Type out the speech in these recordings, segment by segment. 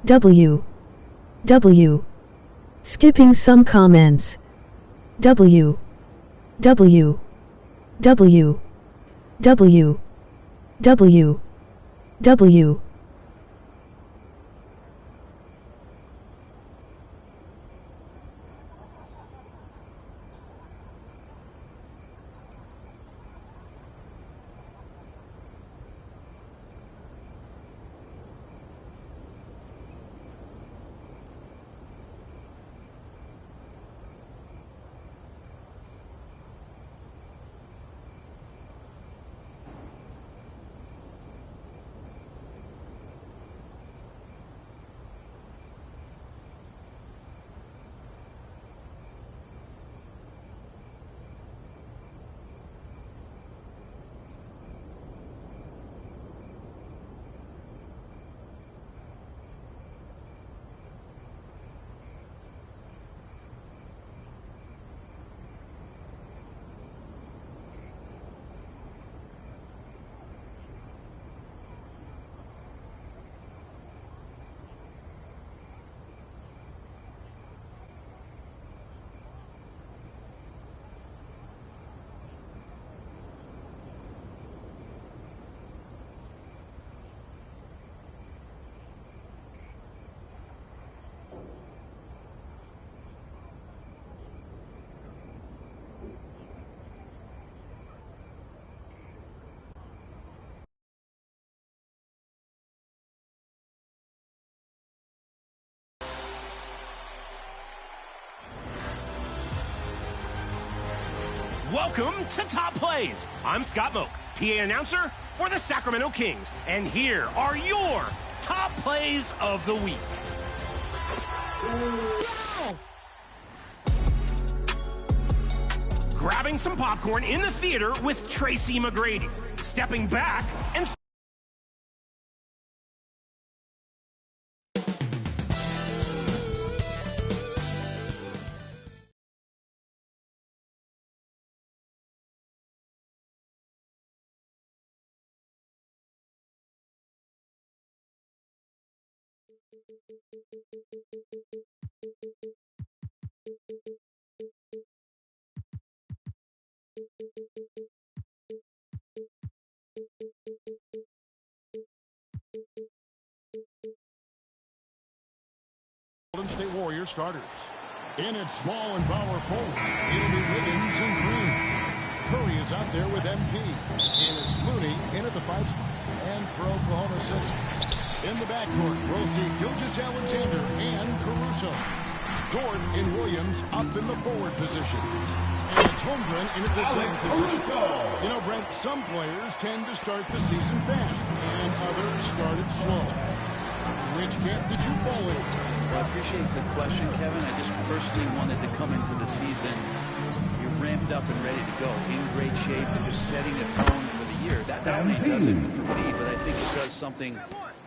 W. Skipping some comments. W. Welcome to Top Plays. I'm Scott Moak, PA announcer for the Sacramento Kings, and here are your top plays of the week. Grabbing some popcorn in the theater with Tracy McGrady. Stepping back and Golden State Warriors starters. In at small and power forward, it'll be Wiggins and Green. Curry is out there with MP. And it's Looney in at the 5 spot. And for Oklahoma City. In the backcourt, we'll see Gilgeous-Alexander and Caruso. Dort and Williams up in the forward positions. And it's Holmgren in at the 6th position. You know, Brent, some players tend to start the season fast, and others start it slow. Which camp did you fall in? Well, I appreciate the question, Kevin. I just personally wanted to come into the season, you're ramped up and ready to go, in great shape, and just setting a tone for the year. That not only does it for me, but I think it does something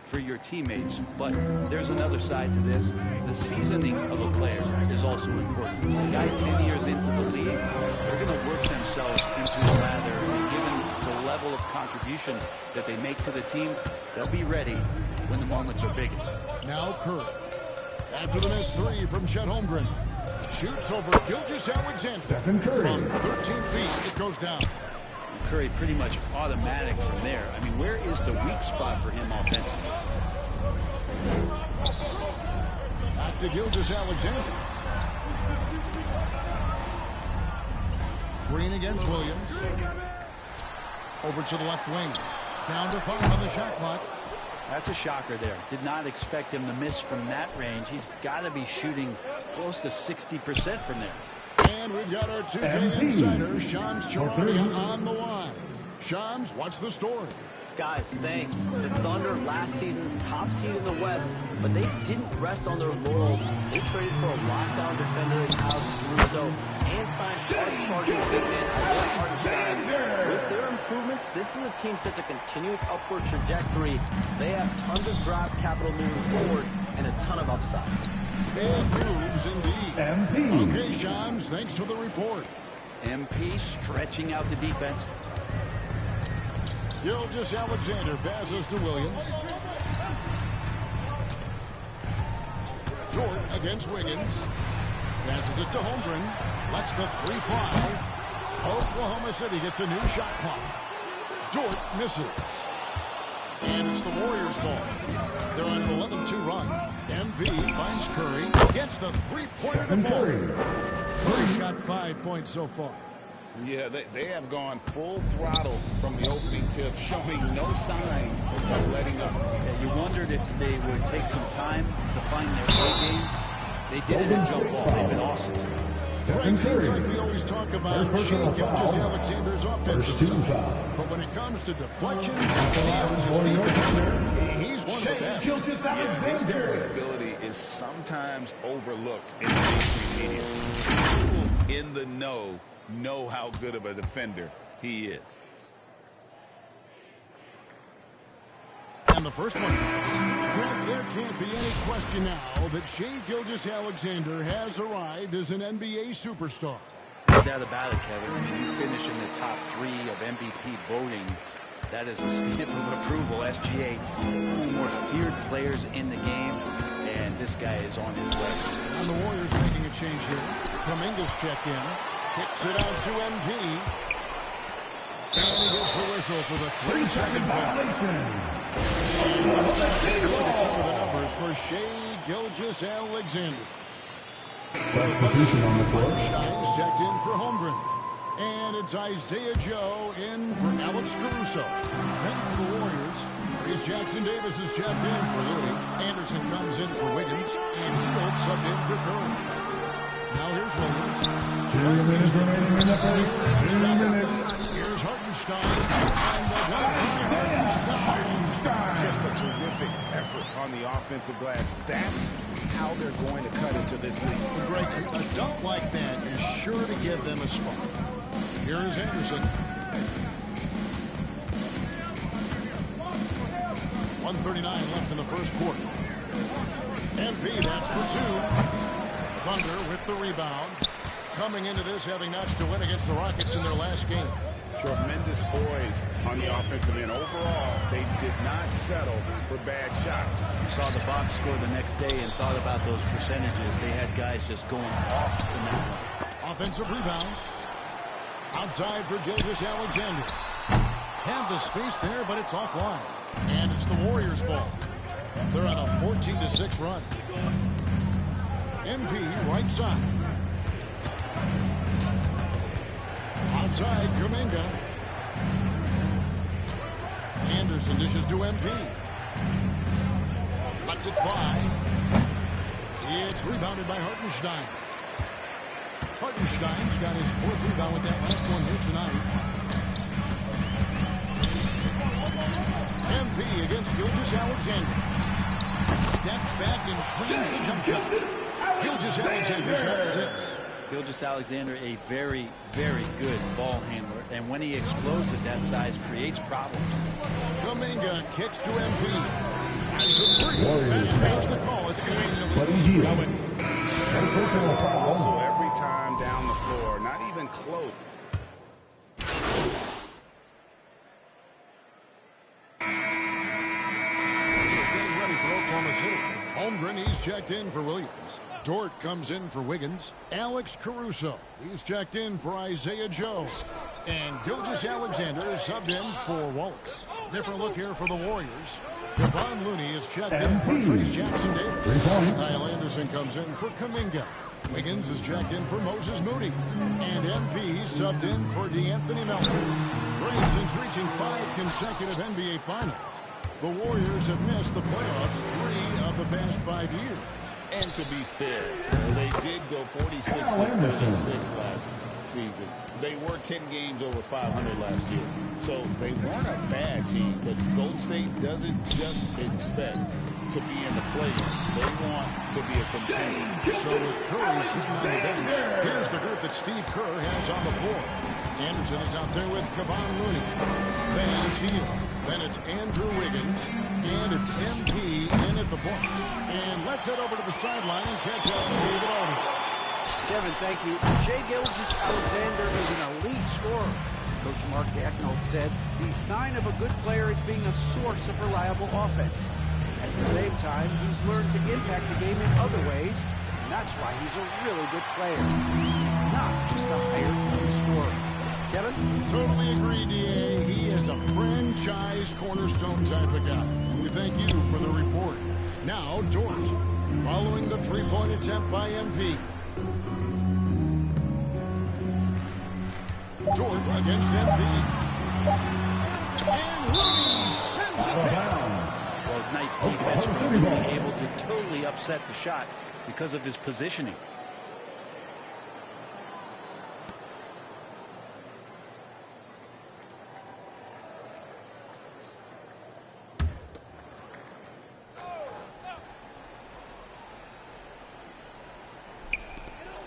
for your teammates. But there's another side to this. The seasoning of a player is also important. A guy 10 years into the league, they're going to work themselves into a lather, and given the level of contribution that they make to the team, they'll be ready when the moments are biggest. Now Curry. After the missed 3 from Chet Holmgren. Shoots over Gilgeous-Alexander. From 13 feet, it goes down. Curry pretty much automatic from there. I mean, where is the weak spot for him offensively? Back to Gilgeous-Alexander. Green against Williams. Over to the left wing. Down to 5 on the shot clock. That's a shocker there. Did not expect him to miss from that range. He's got to be shooting close to 60% from there. And we've got our 2K insider, Shams Charania, on the line. Shams, what's the story? Guys, thanks. The Thunder, last season's top seed in the West, but they didn't rest on their laurels. They traded for a lockdown defender in Alex Caruso and signed hard-charging big man Isaiah Hartenstein. With their improvements, this is a team set to continue its upward trajectory. They have tons of draft capital moving forward and a ton of upside. Big moves indeed. MP. Okay, Shams, thanks for the report. MP stretching out the defense. Gilgeous-Alexander passes to Williams. Dort against Wiggins. Passes it to Holmgren. Lets the three fly. Oklahoma City gets a new shot clock. Dort misses. And it's the Warriors' ball. They're on an 11-2 run. MV finds Curry. Gets the three-pointer to fall. Curry's got 5 points so far. Yeah, they have gone full throttle from the opening tip, showing no signs of letting up. Yeah, you wondered if they would take some time to find their A game. They did it in jump ball. They've been awesome. Greg, seems like we always talk about Shea Gilgeous-Alexander's offensive side. But when it comes to deflections, he's one of the best. His ability is sometimes overlooked in the mainstream media. People in the know how good of a defender he is. And the first one, Greg, there can't be any question now that Shea Gilgeous-Alexander has arrived as an NBA superstar. No doubt about it, Kevin. When you finish in the top 3 of MVP voting, that is a stamp of approval. SGA, one of the more feared players in the game, and this guy is on his way. And the Warriors making a change here. Kuminga's checked in. Kicks it out to MP. And he gets the whistle for the 3-second violation. For the numbers for Shea Gilgeous-Alexander. Substitution on the court. Stein's checked in for Holmgren. And it's Isaiah Joe in for Alex Caruso. Then for the Warriors, Reese Jackson-Davis is checked in for Looney. Anderson comes in for Wiggins. And Hield subbed in for Curry. Now here's Williams. 2 minutes remaining in the first. 2 minutes. Here's Hartenstein. Hartenstein. Just a terrific effort on the offensive glass. That's how they're going to cut into this league. Greg, a dunk like that is sure to give them a spot. Here is Anderson. 1:39 left in the first quarter. MP, that's for 2. Thunder with the rebound. Coming into this, having notched a win against the Rockets in their last game. Tremendous poise on the offensive end. Overall, they did not settle for bad shots. Saw the box score the next day and thought about those percentages. They had guys just going off in that one. Offensive rebound. Outside for Gilgeous-Alexander. Had the space there, but it's offline. And it's the Warriors' ball. They're on a 14-6 run. MP right side. Outside, Kuminga. Anderson dishes to MP. Lets it fly. It's rebounded by Hartenstein. Hartenstein's got his 4th rebound with that last one here tonight. MP against Gilgeous-Alexander. Steps back and cleans the jump shot. Gilgeous-Alexander's got 6. Gilgeous-Alexander, a very, very good ball handler. And when he explodes at that size, creates problems. Kuminga kicks to MP. Has a 3. And makes the call. It's going to lead. Also, every time down the floor, not even close. Getting ready for Oklahoma City. Holmgren, he's checked in for Williams. Dort comes in for Wiggins. Alex Caruso, he's checked in for Isaiah Joe. And Gilgeous-Alexander is subbed in for Wallace. Different look here for the Warriors. Kevon Looney is checked in for Reese Jackson-Davis. Kyle Anderson comes in for Kuminga. Wiggins is checked in for Moses Moody. And MP subbed in for DeAnthony Melton. Great, since reaching 5 consecutive NBA Finals, the Warriors have missed the playoffs 3 of the past 5 years. And to be fair, they did go 46-36 last season. They were 10 games over 500 last year. So they weren't a bad team, but Golden State doesn't just expect to be in the play-in. They want to be a contender. So with Curry sitting on the bench, here's the group that Steve Kerr has on the floor. Anderson is out there with Kevon Looney. Then it's Hield. Then it's Andrew Wiggins. And it's MP in at the point. And let's head over to the sideline and catch up with David Aldridge. Kevin, thank you. Shea Gilgeous-Alexander is an elite scorer. Coach Mark Daigneault said the sign of a good player is being a source of reliable offense. At the same time, he's learned to impact the game in other ways, and that's why he's a really good player. He's not just a hired run scorer. Kevin? Totally agree, D.A. He is a franchise cornerstone type of guy. And we thank you for the report. Now, Dort, following the three-point attempt by MP. Dort against MP. And Rooney sends it down. Well, nice defense for Rooney, able to totally upset the shot because of his positioning.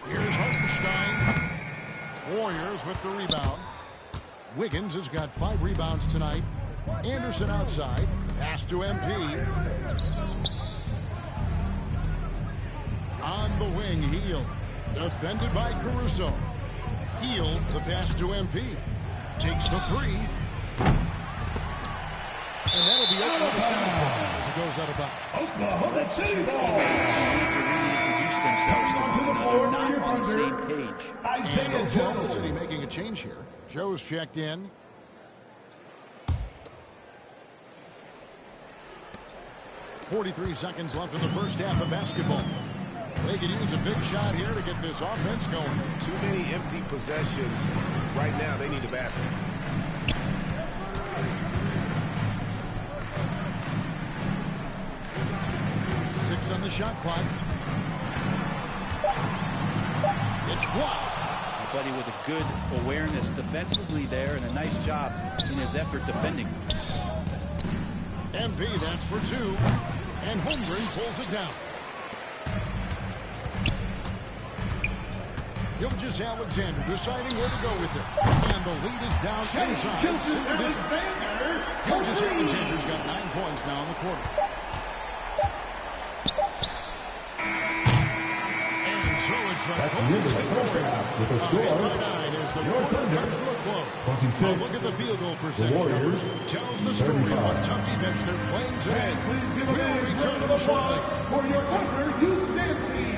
Here's Hartenstein. Warriors with the rebound. Wiggins has got 5 rebounds tonight. Anderson outside. Pass to MP. On the wing, Heel. Defended by Caruso. Heel, the pass to MP. Takes the three. And that'll be Oklahoma City's ball as it goes out of bounds. Oklahoma City Two ball. teammates need to reintroduce themselves to one another, not on the same page. And Isaiah Oklahoma Joe. City making a change here. Joe's checked in. .43 seconds left in the first half of basketball. They could use a big shot here to get this offense going. Too many empty possessions. Right now, they need a basket. Six on the shot clock. It's blocked. My buddy with a good awareness defensively there and a nice job in his effort defending. MP, that's for 2. And Holmgren pulls it down. Gilgeous Alexander deciding where to go with it. And the lead is down inside single digits. Gilgeous Alexander's got 9 points now in the quarter. And so it's the Golden State Warriors. With a score, 9 as the quarter comes to a close. 26. A look at the field goal percentage numbers. Tells the story of what tough defense they're playing today. Please give We'll a return to round the of shortly. applause for your partner, Youth Dancing.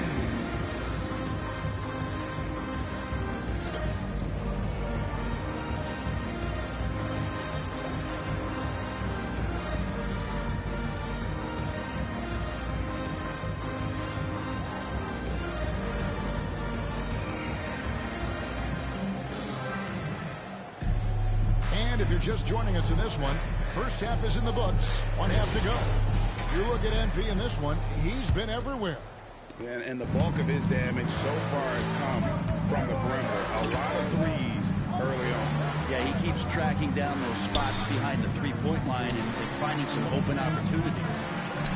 And if you're just joining us in this one, first half is in the books. 1 half to go. You look at MP in this one, he's been everywhere. And the bulk of his damage so far has come from the perimeter. A lot of threes early on. Yeah, he keeps tracking down those spots behind the three-point line and finding some open opportunities.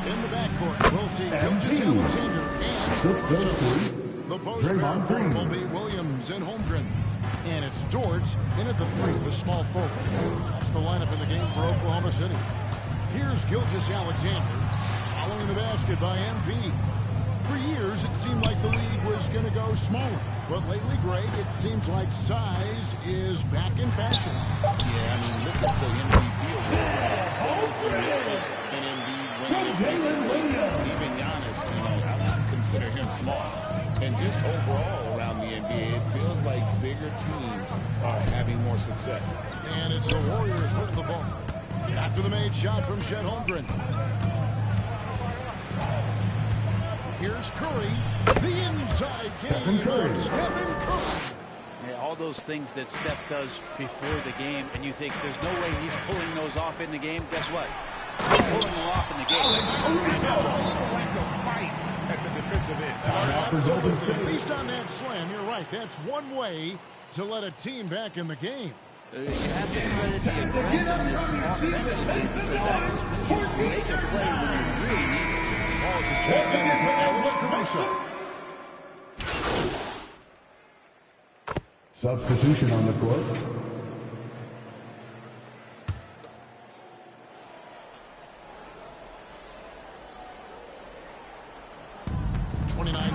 In the backcourt, we'll see Gilgeous Alexander and Caruso. The post pair Draymond for Green. will be Williams and Holmgren. And it's Dort in at the 3 with small forward. That's the lineup in the game for Oklahoma City. Here's Gilgeous Alexander following the basket by MP. For years, it seemed like the league was going to go smaller. But lately, Greg, it seems like size is back in fashion. Yeah, I mean, look at the MVP award. Size matters. And Embiid winning it recently. Even Giannis, I would consider him small. And just overall around the NBA, it feels like bigger teams are having more success. And it's the Warriors with the ball. After the made shot from Chet Holmgren. Here's Curry. The inside game of Stephen Curry. Yeah, all those things that Steph does before the game, and you think there's no way he's pulling those off in the game. Guess what? He's pulling them off in the game. Like a fight at the defensive end. At least on that slam, you're right. That's one way to let a team back in the game. You have to credit the aggressiveness offensively because that's when you make a play when you really need it. Balls is checked in for Alex Caruso. Substitution on the court.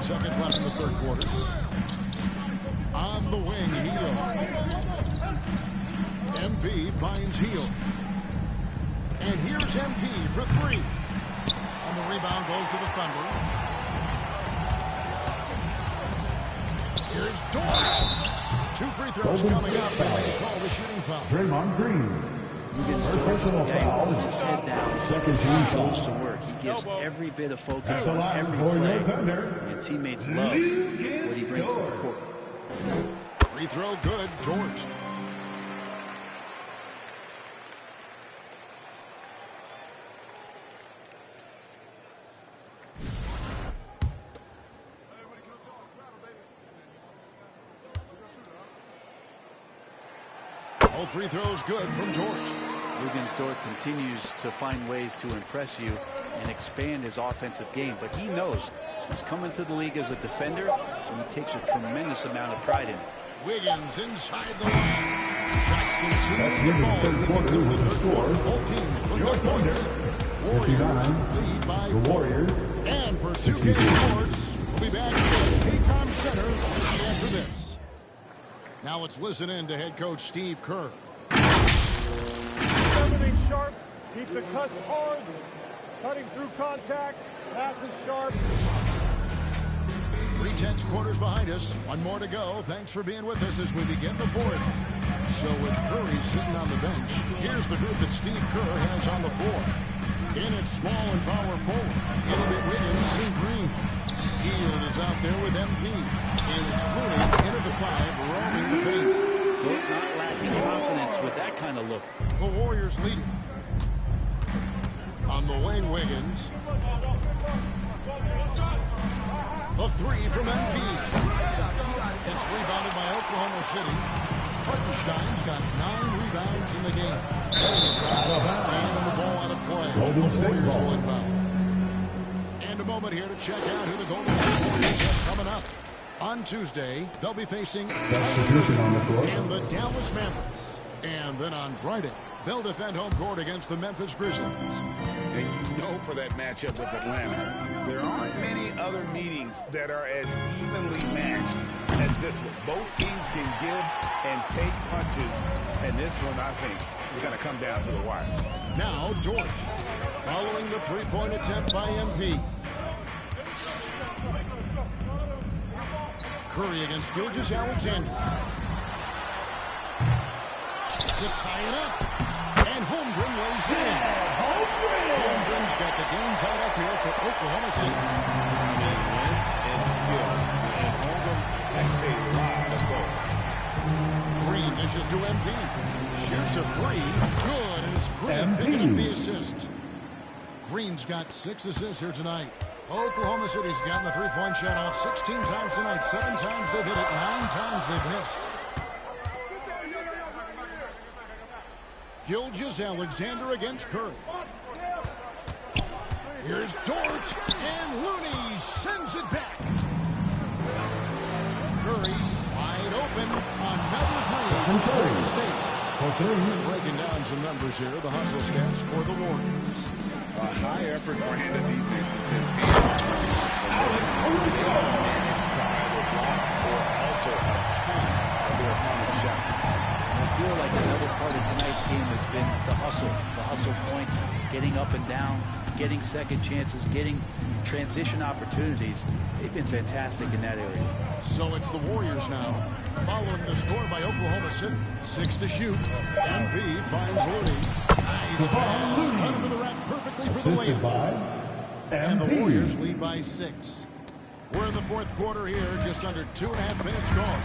Seconds left in the third quarter. On the wing, Heel. MP finds Heel. And here's MP for 3. And the rebound goes to the Thunder. Here's Dort. 2 free throws coming up. They call the shooting foul. Draymond Green. First personal foul. He puts his head down. Second team foul. Goes to work. He gives every bit of focus That's the on line every for play. your Thunder. And teammates love what he brings to the court. Free throw good. George. All free throws good from George. Dort continues to find ways to impress you and expand his offensive game, but he knows he's coming to the league as a defender, and he takes a tremendous amount of pride in it. Wiggins inside the line. Shots continue. That's Wiggins' third quarter with the score. Both teams put Your up Thunder, points. Warriors 59. lead by The 4. Warriors, And for 2K 62. Sports, we'll be back at Paycom Center after this. Now let's listen in to head coach Steve Kerr. Everything sharp. Keep the cuts hard. Cutting through contact. Passes sharp. 3 quarters behind us. 1 more to go. Thanks for being with us as we begin the 4th. So with Curry sitting on the bench, here's the group that Steve Kerr has on the floor. In at small and power forward, it'll be Wiggins and Green. Hield is out there with MP. And it's Looney into the 5, roaming the paint. Dort not lacking confidence with that kind of look. The Warriors leading. On the wing, Wiggins. A 3 from MP. It's rebounded by Oklahoma City. Hartenstein's got 9 rebounds in the game. And the ball out of play. Golden The State Warriors ball. will inbound. And a moment here to check out who the Golden State Warriors have coming up. On Tuesday, they'll be facing Substitution on the floor. and the Dallas Mavericks. And then on Friday, they'll defend home court against the Memphis Grizzlies. And you know for that matchup with Atlanta, there aren't many other meetings that are as evenly matched as this one. Both teams can give and take punches, and this one, I think, is going to come down to the wire. Now, George, following the three-point attempt by MP. Curry against Gilgeous Alexander. To tie it up. And Holmgren lays it in. Holmgren's got the game tied up here for Oklahoma City. And skill. And Holmgren has a lot of goals. Green dishes to MP. Shoots a 3. Good. And it's Green picking up the assist. Green's got 6 assists here tonight. Oklahoma City's gotten the three-point shot off 16 times tonight. 7 times they've hit it. 9 times they've missed. Gilgeous Alexander against Curry. Here's Dort, and Looney sends it back. Curry wide open. Another 3 From for Curry. Golden State. For 3. Breaking down some numbers here. The hustle stats for the Warriors. A high-effort brand of defense has been managed to either block or alter a ton of their opponent's shots. I feel like another part of tonight's game has been the hustle points, getting up and down, getting second chances, getting transition opportunities. They've been fantastic in that area. So it's the Warriors now, following the score by Oklahoma City. 6 to shoot. MP finds Looney. Nice pass. Run into the rack perfectly for the Assisted layup. by And the MP. Warriors lead by 6. We're in the 4th quarter here, just under 2.5 minutes gone.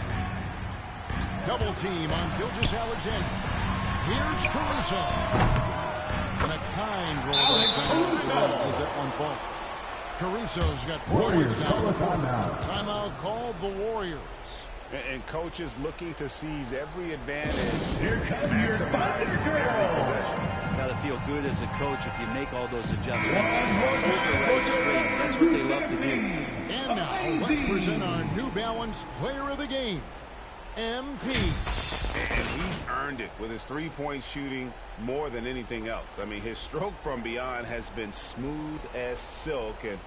Double team on Gilgeous Alexander. Here's Caruso. And a kind roll as that one falls. Caruso's got 4 Warriors points call a now. timeout. Timeout called the Warriors. And coaches looking to seize every advantage. Here comes your 5 girls. Got to feel good as a coach if you make all those adjustments. Hold the right strings. That's what they love to do. And now, let's present our New Balance Player of the Game, MP. And he's earned it with his three-point shooting more than anything else. I mean, his stroke from beyond has been smooth as silk, and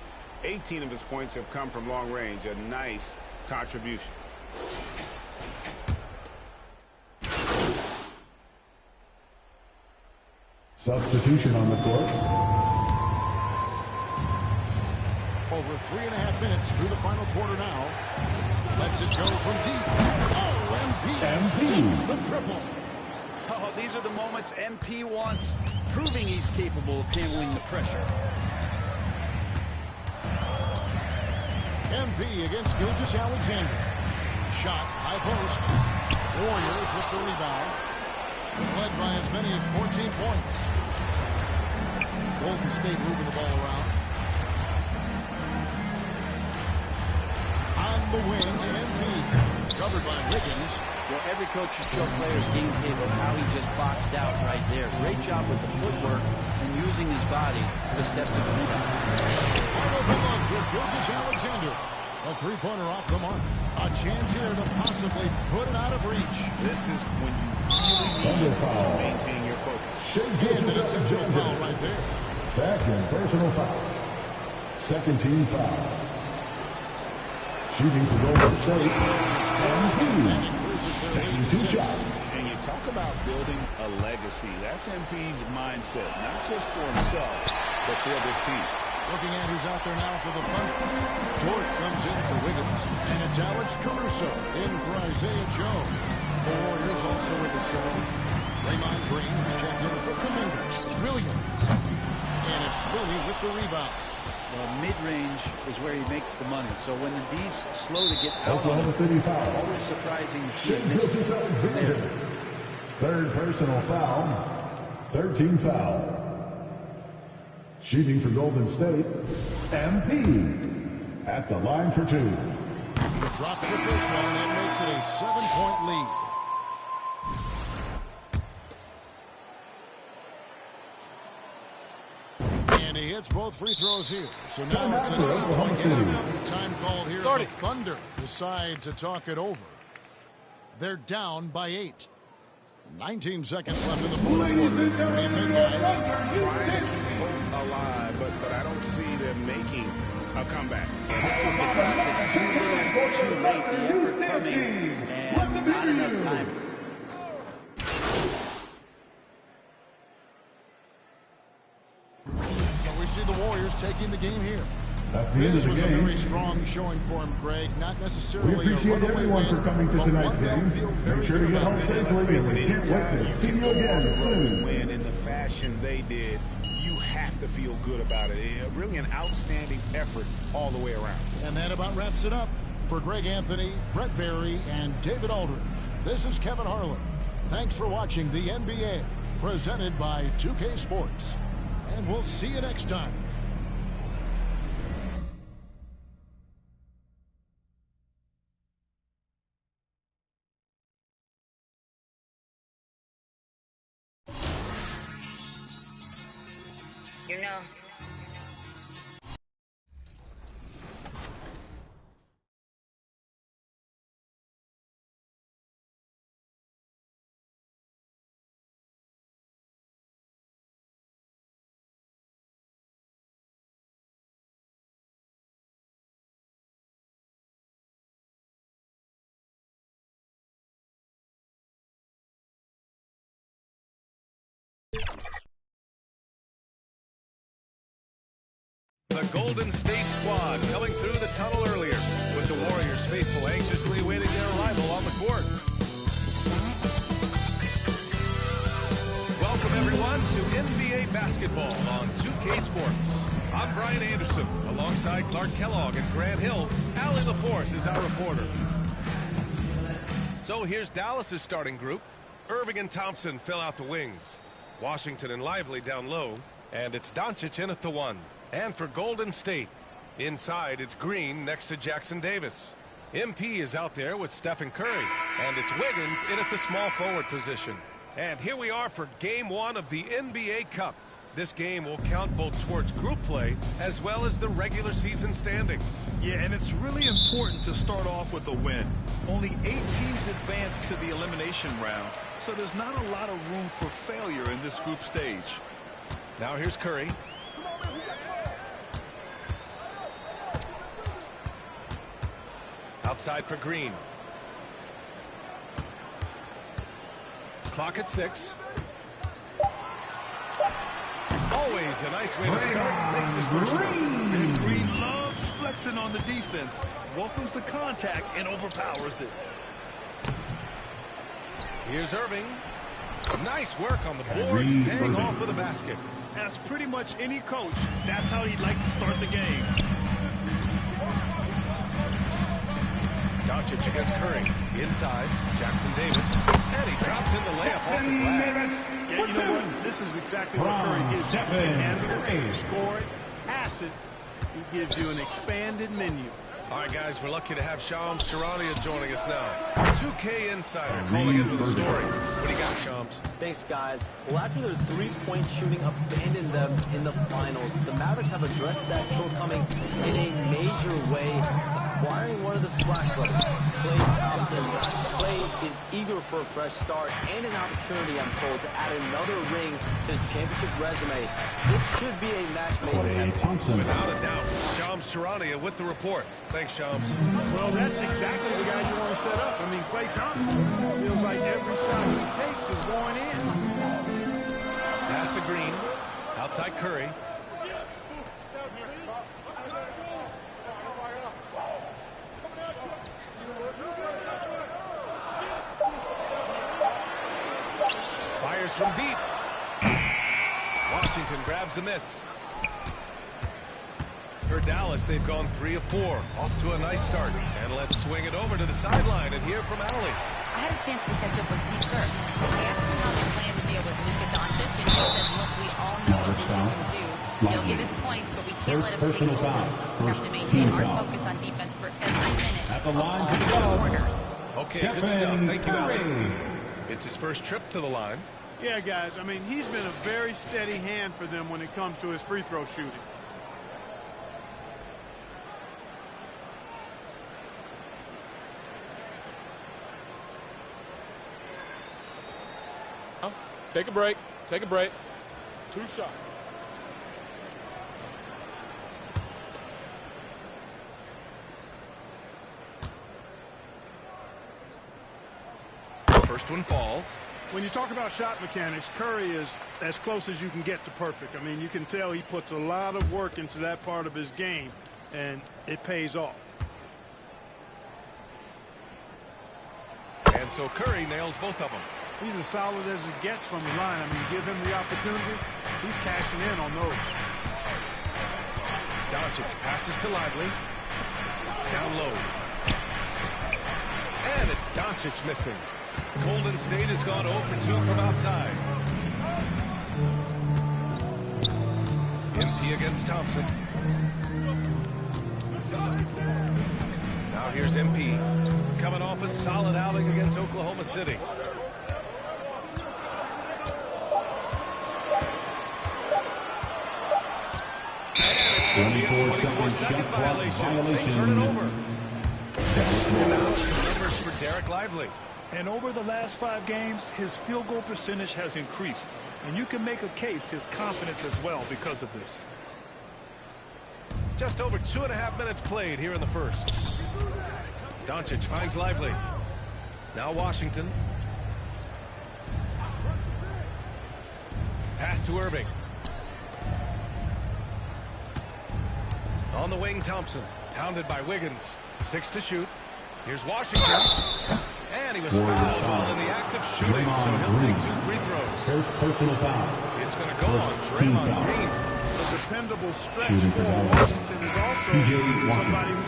18 of his points have come from long range. A nice contribution. Substitution on the court. over 3.5 minutes through the final quarter now. Lets it go from deep. Oh, MP sinks the triple. Oh, these are the moments MP wants, proving he's capable of handling the pressure. MP against Alexander. Shot, high post. Warriors with the rebound. It's led by as many as 14 points. Golden State moving the ball around. On the wing, MP. Covered by Wiggins. Well, every coach should show players game tape of how he just boxed out right there. Great job with the footwork and using his body to step to the rebound. Alexander. A three-pointer off the mark. A chance here to possibly put it out of reach. This is when you really need to maintain your focus. And an intentional foul right there. Second personal foul. Second team foul. Shooting for Golden State. Taking 2 shots. And you talk about building a legacy. That's MP's mindset, not just for himself, but for this team. Looking at who's out there now for the Thunder. Dort comes in for Wiggins. And it's Alex Caruso in for Isaiah Joe. The Warriors also in the cell. Draymond Green is checked in for Kuminga. Williams. And it's Willie with the rebound. Well, mid-range is where he makes the money. So when the D's slow to get out on Oklahoma him, City foul. always surprising to see him miss Alexander. there. Third personal foul. Third team foul. Shooting for Golden State, MP at the line for 2. Drops the first one, and that makes it a 7-point lead. And he hits both free throws here. So now it's an Oklahoma City. Time called here. The Thunder decide to talk it over. They're down by 8. 19 seconds left in the fourth quarter. What do you think, guys? Alive, but I don't see them making a comeback. This is the classic too little, too late. The effort coming, and not enough time. So we see the Warriors taking the game here. That's the end of the This was game. a very strong showing for him, Greg. Not necessarily We appreciate everyone for coming to tonight's game. Make sure to get home safely, and we can't wait to see you again soon. Win in the fashion they did. You have to feel good about it. Really an outstanding effort all the way around. And that about wraps it up. For Greg Anthony, Brett Barry, and David Aldridge, this is Kevin Harlan. Thanks for watching the NBA, presented by 2K Sports. And we'll see you next time. You know. The Golden State squad coming through the tunnel earlier, with the Warriors faithful anxiously awaiting their arrival on the court. Welcome everyone to NBA basketball on 2K Sports. I'm Brian Anderson, alongside Clark Kellogg and Grant Hill. Allie LaForce is our reporter. So here's Dallas's starting group. Irving and Thompson fill out the wings. Washington and Lively down low, and it's Doncic in at the 1. And for Golden State, inside it's Green next to Jackson Davis. MP is out there with Stephen Curry, and it's Wiggins in at the small forward position. And here we are for Game 1 of the NBA Cup. This game will count both towards group play as well as the regular season standings. Yeah, and it's really important to start off with a win. Only 8 teams advance to the elimination round, so there's not a lot of room for failure in this group stage. Now here's Curry. Outside for Green. Clock at 6. Always a nice way to start. Makes his first one. And Green loves flexing on the defense. Welcomes the contact and overpowers it. Here's Irving. Nice work on the boards, paying off with a basket. As pretty much any coach, that's how he'd like to start the game. Doncic against Curry. Inside, Jackson Davis. And he drops in the layup off the glass. Yeah, you know what? This is exactly what Curry gives you. He can handle it, score it, pass it. He gives you an expanded menu. All right, guys, we're lucky to have Shams Charania joining us now. 2K Insider calling in with a story. What do you got, Shams? Thanks, guys. Well, after their three-point shooting abandoned them in the finals, the Mavericks have addressed that shortcoming in a major way, acquiring one of the Splash Brothers, Klay Thompson. Klay is eager for a fresh start and an opportunity, I'm told, to add another ring to his championship resume. This should be a match made in heaven. Without a doubt. Shams Charania with the report. Thanks, Shams. Well, that's exactly the guy you want to set up. I mean, Klay Thompson feels like every shot he takes is going in. Pass to Green. Outside Curry. Fires from deep. Washington grabs the miss. For Dallas, they've gone 3 of 4. Off to a nice start. And let's swing it over to the sideline and hear from Allie. I had a chance to catch up with Steve Kerr. I asked him how they plan to deal with Luka Doncic, and he said, look, we all know what Luka can do. He'll get his points, but we can't let him take over. We have to maintain our focus on defense for every minute At the line of all 4 quarters. Okay, good stuff. Thank you, Allie. It's his first trip to the line. Yeah, guys, I mean, he's been a very steady hand for them when it comes to his free throw shooting. Take a break. Take a break. 2 shots. First one falls. When you talk about shot mechanics, Curry is as close as you can get to perfect. I mean, you can tell he puts a lot of work into that part of his game, and it pays off. And so Curry nails both of them. He's as solid as it gets from the line. I mean, give him the opportunity, he's cashing in on those. Doncic passes to Lively. Down low. And it's Doncic missing. Golden State has gone 0 for 2 from outside. MP against Thompson. Now here's MP. Coming off a solid outing against Oklahoma City. And it's going to be a 24-second violation. They turn it over. And now it's numbers for Derek Lively. And over the last 5 games, his field goal percentage has increased. And you can make a case his confidence as well because of this. Just over 2.5 minutes played here in the first. Doncic finds Lively. Now Washington. Pass to Irving. On the wing, Thompson. Pounded by Wiggins. 6 to shoot. Here's Washington. And he was fouled while in the act of shooting, so he'll take 2 free throws. First personal foul. It's going to go on Draymond Green. A dependable stretch for Washington is also somebody who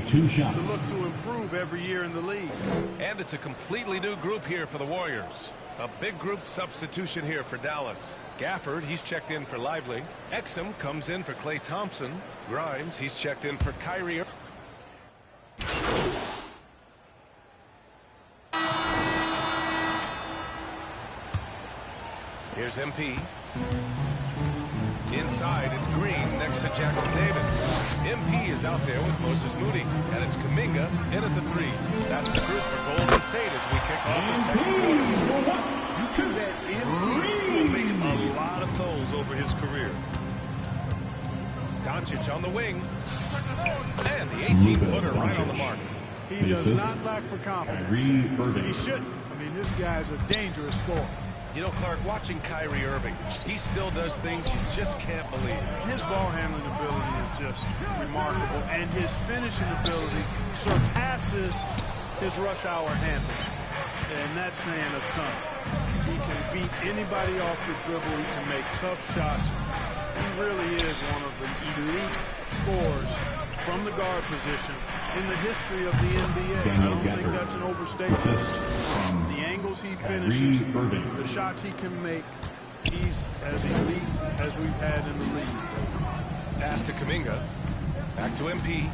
continues to look to improve every year in the league. And it's a completely new group here for the Warriors. A big group substitution here for Dallas. Gafford, he's checked in for Lively. Exum comes in for Klay Thompson. Grimes, he's checked in for Kyrie. Here's MP. Inside, it's Green next to Jackson Davis. MP is out there with Moses Moody. And it's Kuminga in at the 3. That's the group for Golden State as we kick off the second quarter. You can bet MP will make a lot of those over his career. Doncic on the wing. And the 18-footer right on the mark. He does not lack for confidence. He shouldn't. I mean, this guy's a dangerous scorer. You know, Clark, watching Kyrie Irving, he still does things you just can't believe. His ball handling ability is just remarkable, and his finishing ability surpasses his rush hour handling. And that's saying a ton. He can beat anybody off the dribble. He can make tough shots. He really is one of the elite scorers from the guard position in the history of the NBA. I don't think that's an overstatement. The angles he finishes, the shots he can make, he's as elite as we've had in the league. Pass to Kuminga. Back to MP.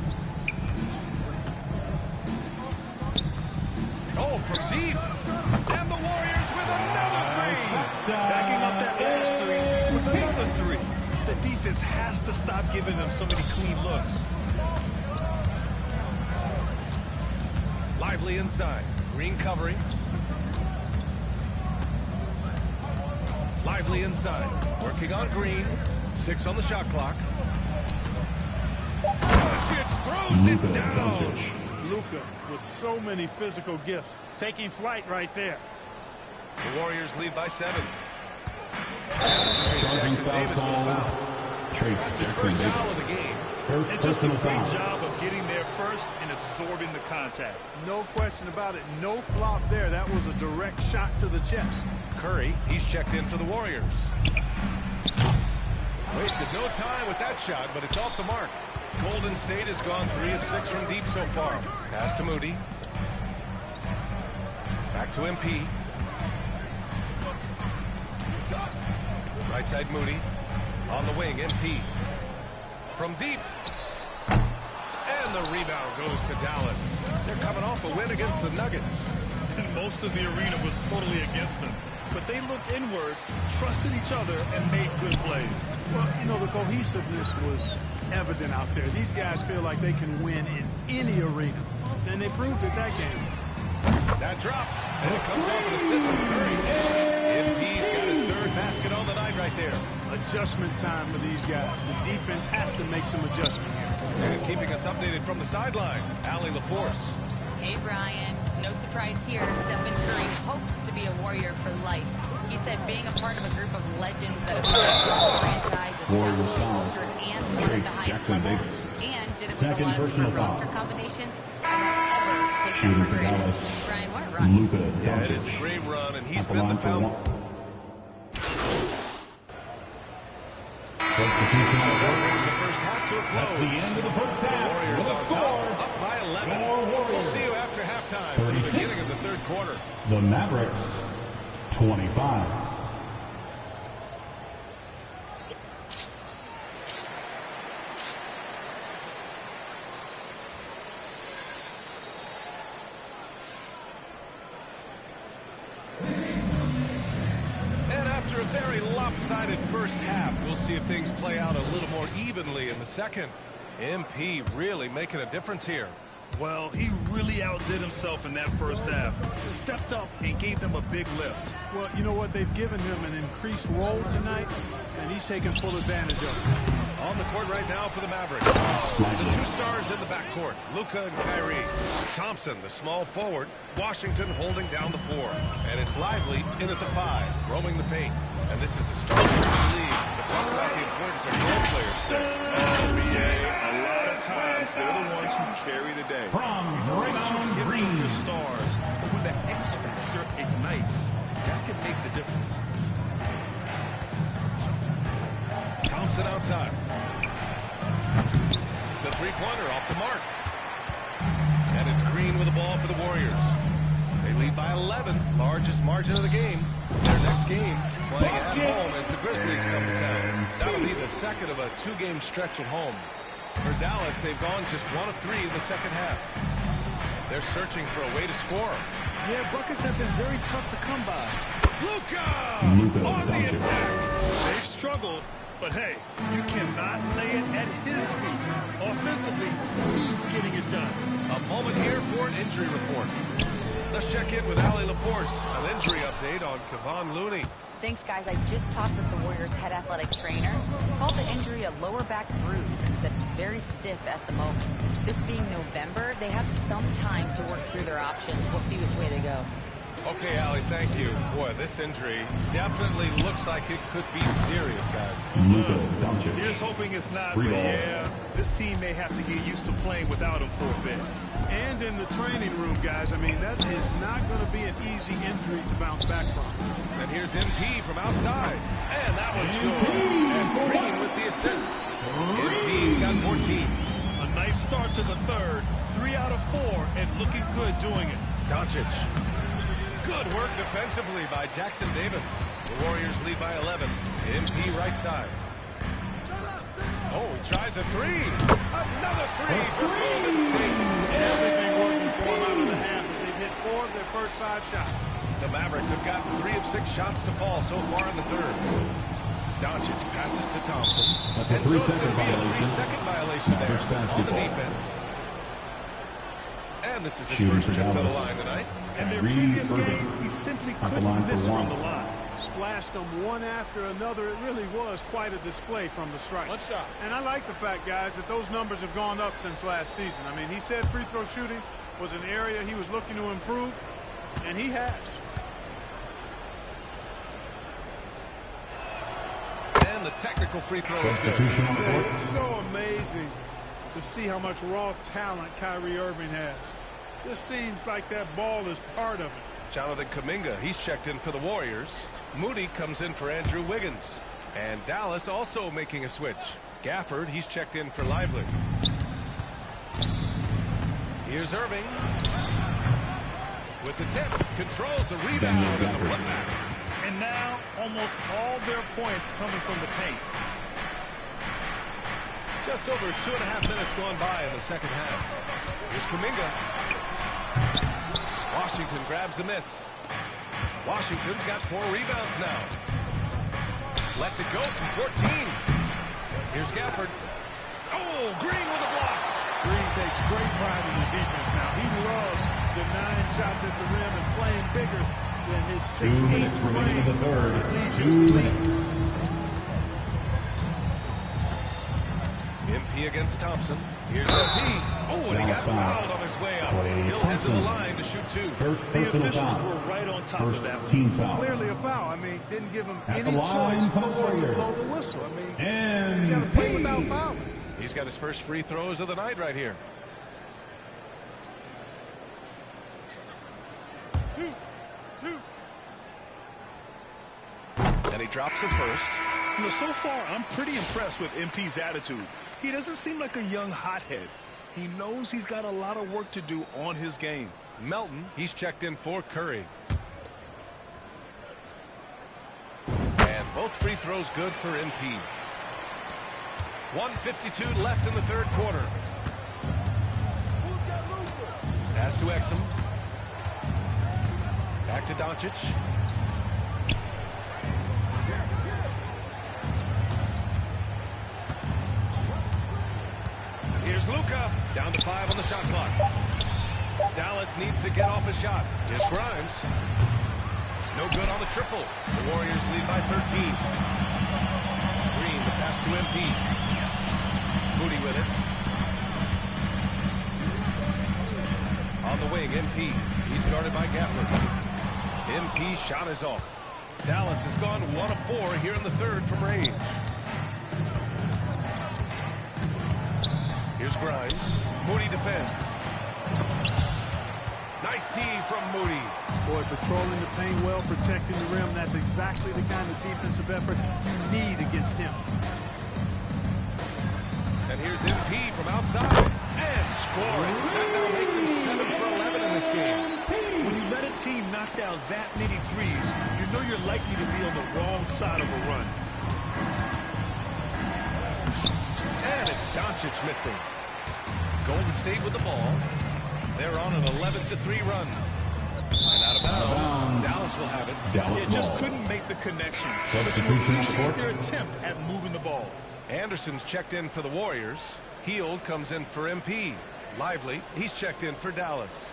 Oh, from deep. And the Warriors with another three. Backing up that last three with another three. The defense has to stop giving them so many clean looks. Lively inside. Green covering. Lively inside. Working on Green. 6 on the shot clock. Doncic throws it down. Luka with so many physical gifts, taking flight right there. The Warriors lead by 7. Jackson Davis with a foul. That's his first foul of the game. And just a great job of getting there first and absorbing the contact. No question about it. No flop there. That was a direct shot to the chest. Curry, he's checked in for the Warriors. Wasted no time with that shot, but it's off the mark. Golden State has gone 3 of 6 from deep so far. Pass to Moody. Back to MP. Right side Moody. On the wing, MP. From deep. And the rebound goes to Dallas. They're coming off a win against the Nuggets. And most of the arena was totally against them. But they looked inward, trusted each other, and made good plays. Well, you know, the cohesiveness was evident out there. These guys feel like they can win in any arena. And they proved it that game. That drops. And it comes off an assist from Curry. MP's got his 3rd basket on the night right there. Adjustment time for these guys. The defense has to make some adjustment here. And keeping us updated from the sideline, Allie LaForce. Hey, Brian. No surprise here. Stephen Curry hopes to be a Warrior for life. He said being a part of a group of legends that have built the franchise, established the culture, and won at the highest level, and did it with a lot of different roster combinations, I don't ever take that for granted. Brian, what a run. Yeah, it is a great run, and he's been the fountain. That's the end of the first half. Warriors on top, up by 11. We'll see you after halftime for the beginning of the 3rd quarter. The Mavericks, 25. And after a very lopsided first half, we'll see if things play out a little more evenly in the second. MP really making a difference here. Well, he really outdid himself in that first half. Stepped up and gave them a big lift. Well, you know what? They've given him an increased role tonight, and he's taken full advantage of it. On the court right now for the Mavericks. The 2 stars in the backcourt, Luka and Kyrie. Thompson, the small forward. Washington holding down the 4. And it's Lively in at the 5, roaming the paint. And this is a starting league. But talk about the importance of role players today. A lot of times, they're the ones who carry the day. From Green, the stars. But when the X factor ignites, that can make the difference. Thompson outside. The 3-pointer off the mark. And it's Green with the ball for the Warriors. They lead by 11, largest margin of the game. Their next game playing at home as the Grizzlies come to town. That'll be the second of a 2-game stretch at home. For Dallas, they've gone just 1 of 3 in the second half. They're searching for a way to score. Yeah, buckets have been very tough to come by. Luka on the attack. They've struggled, but hey, you cannot lay it at his feet. Offensively, he's getting it done. A moment here for an injury report. Let's check in with Allie LaForce, an injury update on Kevon Looney. Thanks, guys. I just talked with the Warriors' head athletic trainer. Called the injury a lower back bruise and said it's very stiff at the moment. This being November, they have some time to work through their options. We'll see which way they go. Okay, Allie, thank you. Boy, this injury definitely looks like it could be serious, guys. Here's hoping it's not, but yeah, this team may have to get used to playing without him for a bit. And in the training room, guys, I mean, that is not going to be an easy injury to bounce back from. And here's MP from outside. And that one's good. And Green with the assist. MP's got 14. A nice start to the third. 3 out of 4, and looking good doing it. Doncic. Good work defensively by Jackson Davis. The Warriors lead by 11. MP right side. Oh, he tries a three. Another three for Golden State. Everything working for them out of the half as they've hit 4 of their first 5 shots. The Mavericks have gotten 3 of 6 shots to fall so far in the third. Doncic passes to Thompson. That's a and so it's going three-second to be a violation. 3-second violation there Mavericks on the basketball. defense. And this is his Shooting first for trip to the Dallas. line tonight. In their previous game, he simply couldn't miss from the line. Splashed them one after another. It really was quite a display from the stripe. What's up? And I like the fact, guys, that those numbers have gone up since last season. I mean, he said free throw shooting was an area he was looking to improve, and he has. And the technical free throw is good. It's so amazing to see how much raw talent Kyrie Irving has. Just seems like that ball is part of it. Jonathan Kuminga, he's checked in for the Warriors. Moody comes in for Andrew Wiggins. And Dallas also making a switch. Gafford, he's checked in for Lively. Here's Irving. With the tip, controls the rebound and the putback. And now, almost all their points coming from the paint. Just over 2.5 minutes gone by in the second half. Here's Kuminga. Washington grabs the miss. Washington's got 4 rebounds now. Lets it go from 14. Here's Gafford. Oh, Green with a block. Green takes great pride in his defense now. He loves denying shots at the rim and playing bigger than his 6'8" 2 minutes remaining in the third. 2 minutes. MP against Thompson. Here's MP. Oh, and he got fouled on his way up. He'll head to the line to shoot 2. The officials were right on top of that. Team foul. Clearly a foul. I mean, didn't give him At any the line choice for the but to Warriors. blow the whistle. I mean, And you got to play without fouling. He's got his first free throws of the night right here. And he drops the first. You know, so far, I'm pretty impressed with MP's attitude. He doesn't seem like a young hothead. He knows he's got a lot of work to do on his game. Melton, he's checked in for Curry. And both free throws good for MP. 1:52 left in the third quarter. Pass to Exum. Back to Doncic. Here's Luka. Down to 5 on the shot clock. Dallas needs to get off a shot. Here's Grimes. No good on the triple. The Warriors lead by 13. Green, the pass to MP. Moody with it. On the wing, MP. He's guarded by Gafford. MP shot is off. Dallas has gone 1 of 4 here in the third from range. Here's Grimes. Moody defends. Nice D from Moody. Boy, patrolling the paint well, protecting the rim. That's exactly the kind of defensive effort you need against him. And here's MP from outside. And scoring. That now makes him 7 for 11 in this game. When you let a team knock down that many threes, you know you're likely to be on the wrong side of a run. And it's Doncic missing. Golden State with the ball. They're on an 11-3 run. And out of bounds. Dallas will have it. Dallas just couldn't make the connection. But you appreciate their attempt at moving the ball. Anderson's checked in for the Warriors. Hield comes in for MP. Lively, he's checked in for Dallas.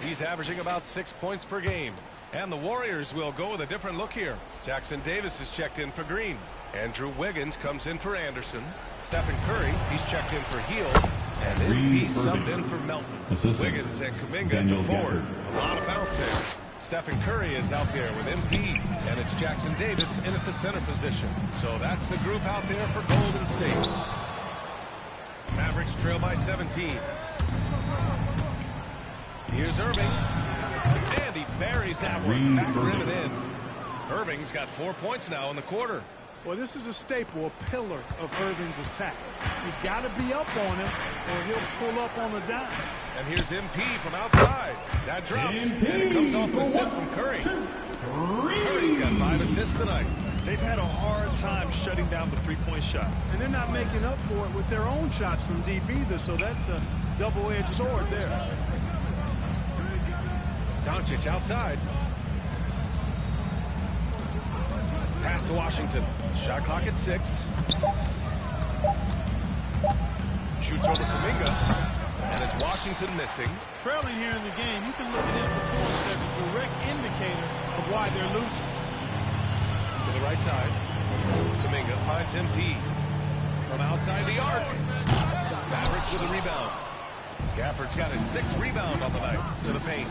He's averaging about 6 points per game. And the Warriors will go with a different look here. Jackson Davis is checked in for Green. Andrew Wiggins comes in for Anderson. Stephen Curry, he's checked in for Heel. And MP subbed in for Melton. Wiggins and Kuminga to forward. A lot of bounce there. Stephen Curry is out there with MP. And it's Jackson Davis in at the center position. So that's the group out there for Golden State. Mavericks trail by 17. Here's Irving. And he buries that one. Back rim and in. Irving's got 4 points now in the quarter. Well, this is a staple, a pillar of Irving's attack. You got to be up on him, or he'll pull up on the dime. And here's MP from outside. That drops, and it comes off an assist from Curry. Curry's got 5 assists tonight. They've had a hard time shutting down the three-point shot. And they're not making up for it with their own shots from deep either, so that's a double-edged sword there. Doncic outside. Pass to Washington. Shot clock at 6. Shoots over Kuminga. And it's Washington missing. Trailing here in the game, you can look at his performance as a direct indicator of why they're losing. To the right side. Kuminga finds MP. From outside the arc. Mavericks with a rebound. Gafford's got his 6th rebound on the night to the paint.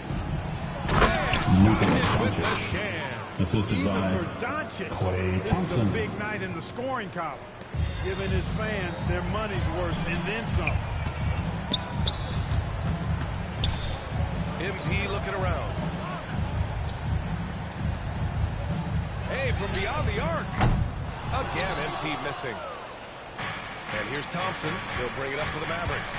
Doncic with the sham. Assisted Even by for Doncic, Klay this is a Thompson. big night in the scoring column, giving his fans their money's worth and then some. MP looking around. Hey, from beyond the arc. Again, MP missing. And here's Thompson. He'll bring it up for the Mavericks.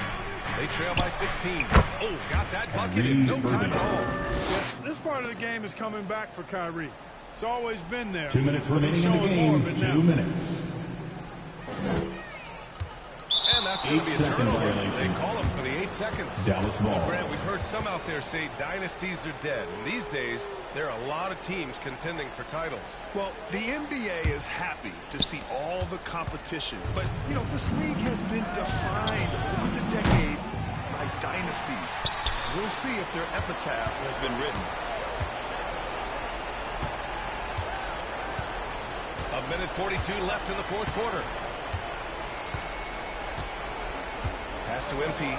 They trail by 16. Oh, got that bucket in no time at all. Yeah, this part of the game is coming back for Kyrie. It's always been there. 2 minutes remaining in the Showing more of it game. now. 2 minutes. And that's going to be a 8-second turnover. violation. They call him for the 8 seconds. Dallas ball. Grant, we've heard some out there say dynasties are dead. And these days, there are a lot of teams contending for titles. Well, the NBA is happy to see all the competition. But, you know, this league has been defined over the decades by dynasties. We'll see if their epitaph has been written. A minute 42 left in the 4th quarter. Pass to MP.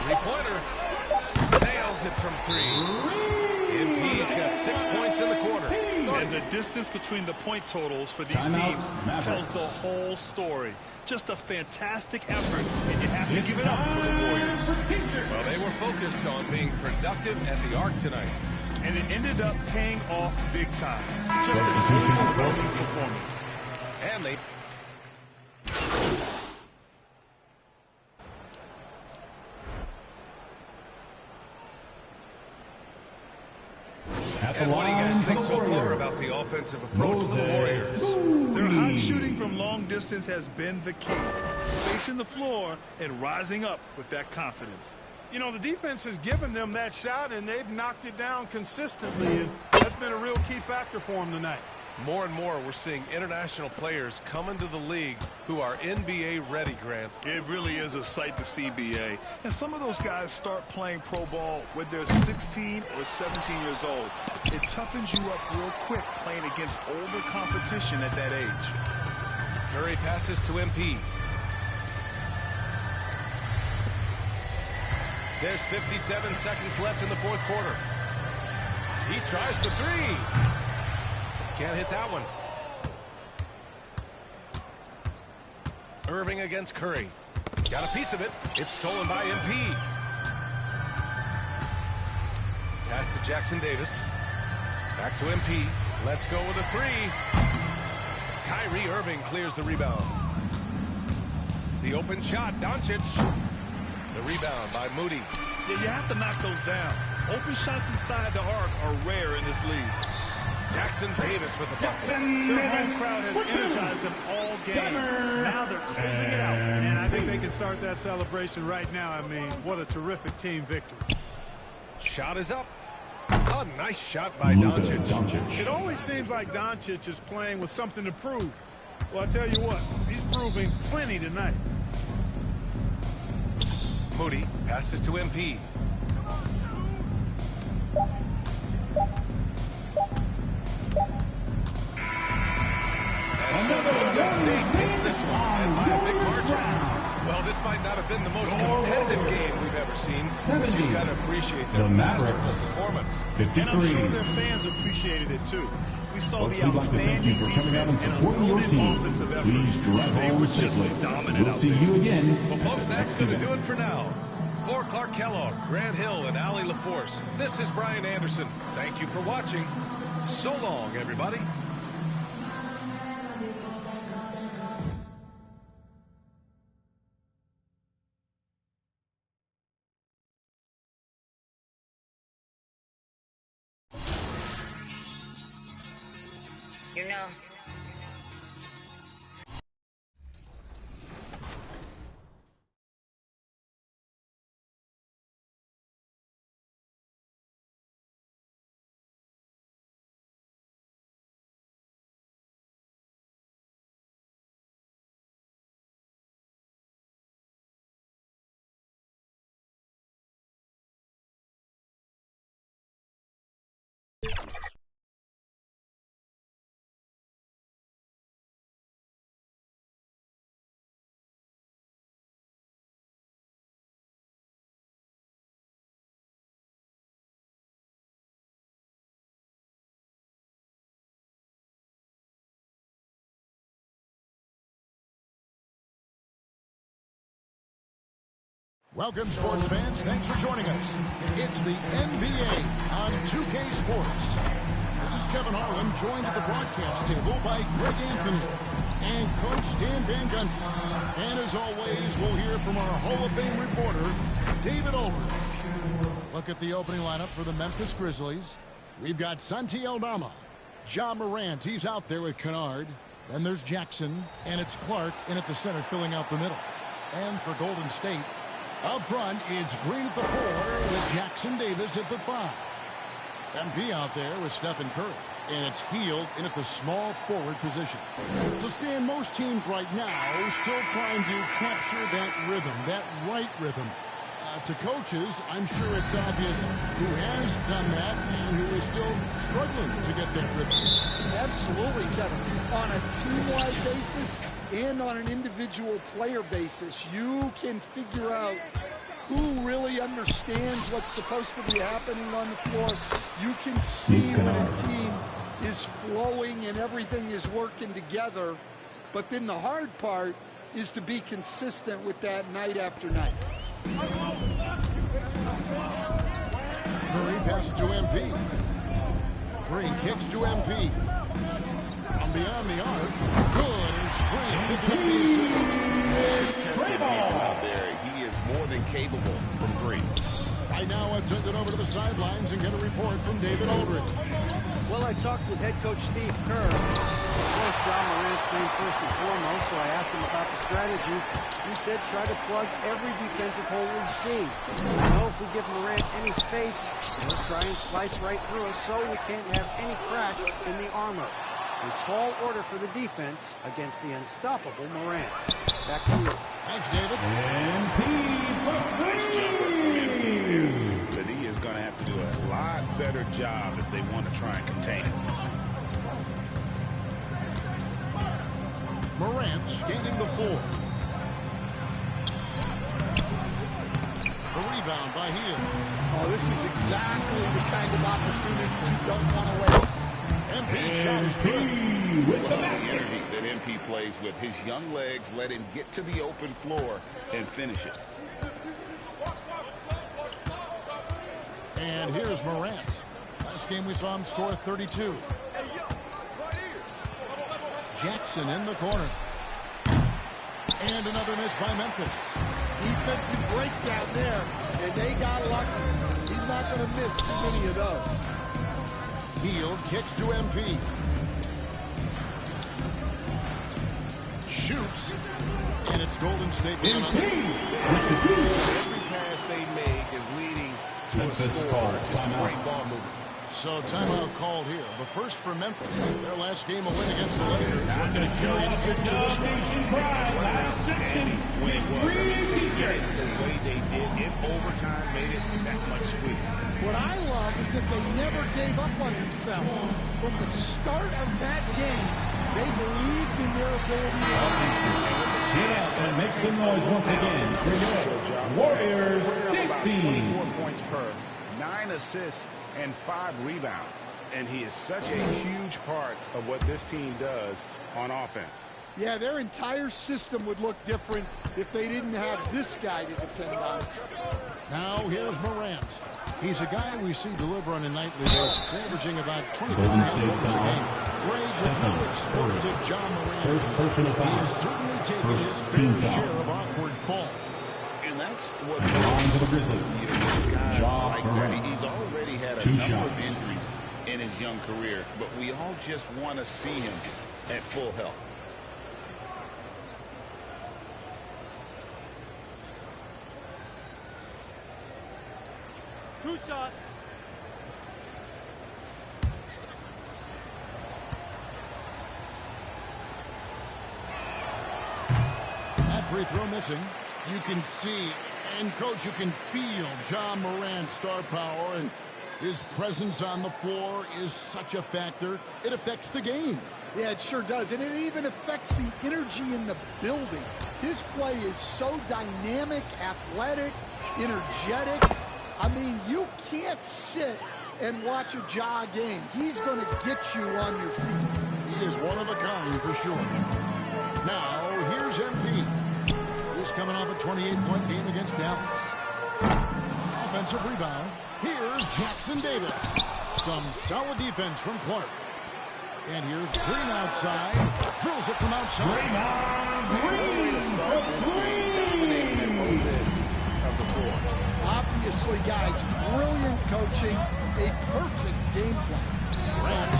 Three-pointer. Nails it from 3. MP's got 6 points in the quarter. And the distance between the point totals for these teams tells the whole story. Just a fantastic effort, and you have to give it up for the Warriors. Well, they were focused on being productive at the arc tonight. And it ended up paying off big time. Just a overwhelming performance. And they... At the And what do you guys line think for so the far Warriors. about the offensive approach for the Warriors? Their hot shooting from long distance has been the key. Spacing the floor and rising up with that confidence. You know, the defense has given them that shot, and they've knocked it down consistently, and that's been a real key factor for them tonight. More and more, we're seeing international players come into the league who are NBA ready, Grant. It really is a sight to see, BA. And some of those guys start playing pro ball when they're 16 or 17 years old. It toughens you up real quick playing against older competition at that age. Curry passes to MP. There's 57 seconds left in the 4th quarter. He tries the 3. Can't hit that one. Irving against Curry. Got a piece of it. It's stolen by MP. Pass to Jackson Davis. Back to MP. Let's go with a 3. Kyrie Irving clears the rebound. The open shot, Doncic. The rebound by Moody. Yeah, you have to knock those down. Open shots inside the arc are rare in this league. Jackson Davis with the bucket. Their home crowd has energized them all game. Now they're closing it out. And I think they can start that celebration right now. I mean, what a terrific team victory. Shot is up. A nice shot by Doncic. It always seems like Doncic is playing with something to prove. Well, I tell you what, he's proving plenty tonight. Moody passes to MP. Golden State takes this one, and by a big margin. Well, this might not have been the most competitive game we've ever seen, but you've got to appreciate their masterful performance. 53. And I'm sure their fans appreciated it too. We saw the outstanding defense and your team. offensive effort. Please drive They home were just safely. dominant We'll out see there. you again. Well, folks, that's going to do it for now. For Clark Kellogg, Grant Hill, and Allie LaForce, this is Brian Anderson. Thank you for watching. So long, everybody. You know, Welcome, sports fans. Thanks for joining us. It's the NBA on 2K Sports. This is Kevin Harlan, joined at the broadcast table by Greg Anthony and Coach Dan Van Gundy. And as always, we'll hear from our Hall of Fame reporter, David Ulrich. Look at the opening lineup for the Memphis Grizzlies. We've got Santi Aldama, Ja Morant. He's out there with Kennard. Then there's Jackson, and it's Clark in at the center filling out the middle. And for Golden State, up front, it's Green at the 4 with Jackson Davis at the 5. MP out there with Stephen Curry. And it's Hield in at the small forward position. So, Stan, most teams right now are still trying to capture that rhythm, that right rhythm. To coaches, I'm sure it's obvious who has done that and who is still struggling to get that rhythm. Absolutely, Kevin. On a team-wide basis and on an individual player basis, you can figure out who really understands what's supposed to be happening on the floor. You can see when a team is flowing and everything is working together. But then the hard part is to be consistent with that night after night. Curry passes to MP. Green kicks to MP. From beyond the arc. Good. It's Green picking up the assist. Tested from out there. He is more than capable from three. Right now, let's send it over to the sidelines and get a report from David Aldridge. Well, I talked with head coach Steve Kerr. Of course, John Morant's name first and foremost, so I asked him about the strategy. He said try to plug every defensive hole we see. I know if we give Morant any space, he'll try and slice right through us so we can't have any cracks in the armor. A tall order for the defense against the unstoppable Morant. Back to you. Thanks, David. Nice jumper from MP. But he is going to have to do a lot better job if they want to try and contain him. Morant scanning the floor. The rebound by Hield. Oh, this is exactly the kind of opportunity you don't want to waste. MP shot is good. With the energy that MP plays with, his young legs let him get to the open floor and finish it. And here's Morant. Last game we saw him score 32. Jackson in the corner. And another miss by Memphis. Defensive breakdown there, and they got lucky. He's not going to miss too many of those. Hield kicks to MP. Shoots. And it's Golden State. Every pass they make is leading to a score. It's just a great ball movement. So timeout called here. The first for Memphis. Their last game a win against the Lakers. They're going to carry it into this one. Outstanding win it was. To get it the way they did in overtime made it that much sweeter. What I love is that they never gave up on themselves. From the start of that game, they believed in ability to Get up and make some noise once again for your Warriors 16. 24 points per, 9 assists, and 5 rebounds. And he is such a huge part of what this team does on offense. Yeah, their entire system would look different if they didn't have this guy to depend on. Now here's Morant. He's a guy we see deliver on a nightly basis, averaging about 25 points a game. Grades with no explosive John Morant. First personal foul. He's certainly taken his fair share of awkward falls. And that's what Line to the Grizzlies. guys Ja like that. Morant. He's already had a 2 number shots. of injuries in his young career, but we all just want to see him at full health. Two shot. That free throw missing. You can see, and coach, you can feel John Morant's star power, and his presence on the floor is such a factor. It affects the game. Yeah, it sure does. And it even affects the energy in the building. His play is so dynamic, athletic, energetic. I mean, you can't sit and watch a Ja game. He's going to get you on your feet. He is one of a kind for sure. Now, here's MP. He's coming off a 28-point game against Dallas. Offensive rebound. Here's Jackson Davis. Some solid defense from Clark. And here's Green outside. Drills it from outside. Way to start this game, dominating at both ends of the floor. Obviously, guys, brilliant coaching, a perfect game plan. Morant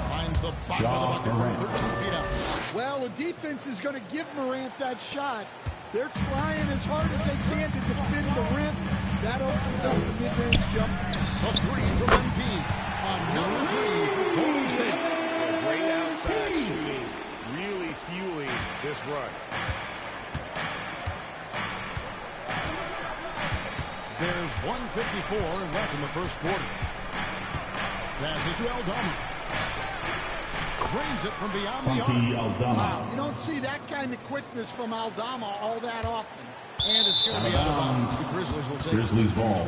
finds the bottom of the bucket from 13 feet out. Well, the defense is going to give Morant that shot. They're trying as hard as they can to defend the rim. That opens up the mid-range jump. A three from MP. Another three for Golden State. Great outside shooting, really fueling this run. There's 1:54 left in the first quarter. Passes to Aldama. Drains it from beyond the arc. Wow, you don't see that kind of quickness from Aldama all that often. And it's going to be out of bounds. The Grizzlies will take Grizzlies it. ball.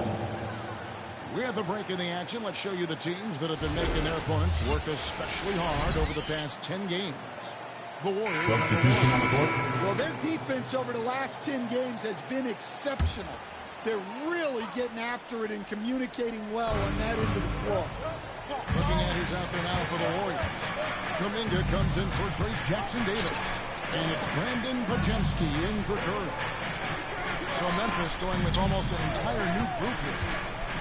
We're at the break in the action. Let's show you the teams that have been making their opponents work especially hard over the past 10 games. The Warriors. Substitution on the court. Well, their defense over the last 10 games has been exceptional. They're really getting after it and communicating well on that end of the floor. Looking at who's out there now for the Warriors. Kuminga comes in for Trace Jackson Davis. And it's Brandon Pajemski in for Curry. So Memphis going with almost an entire new group here.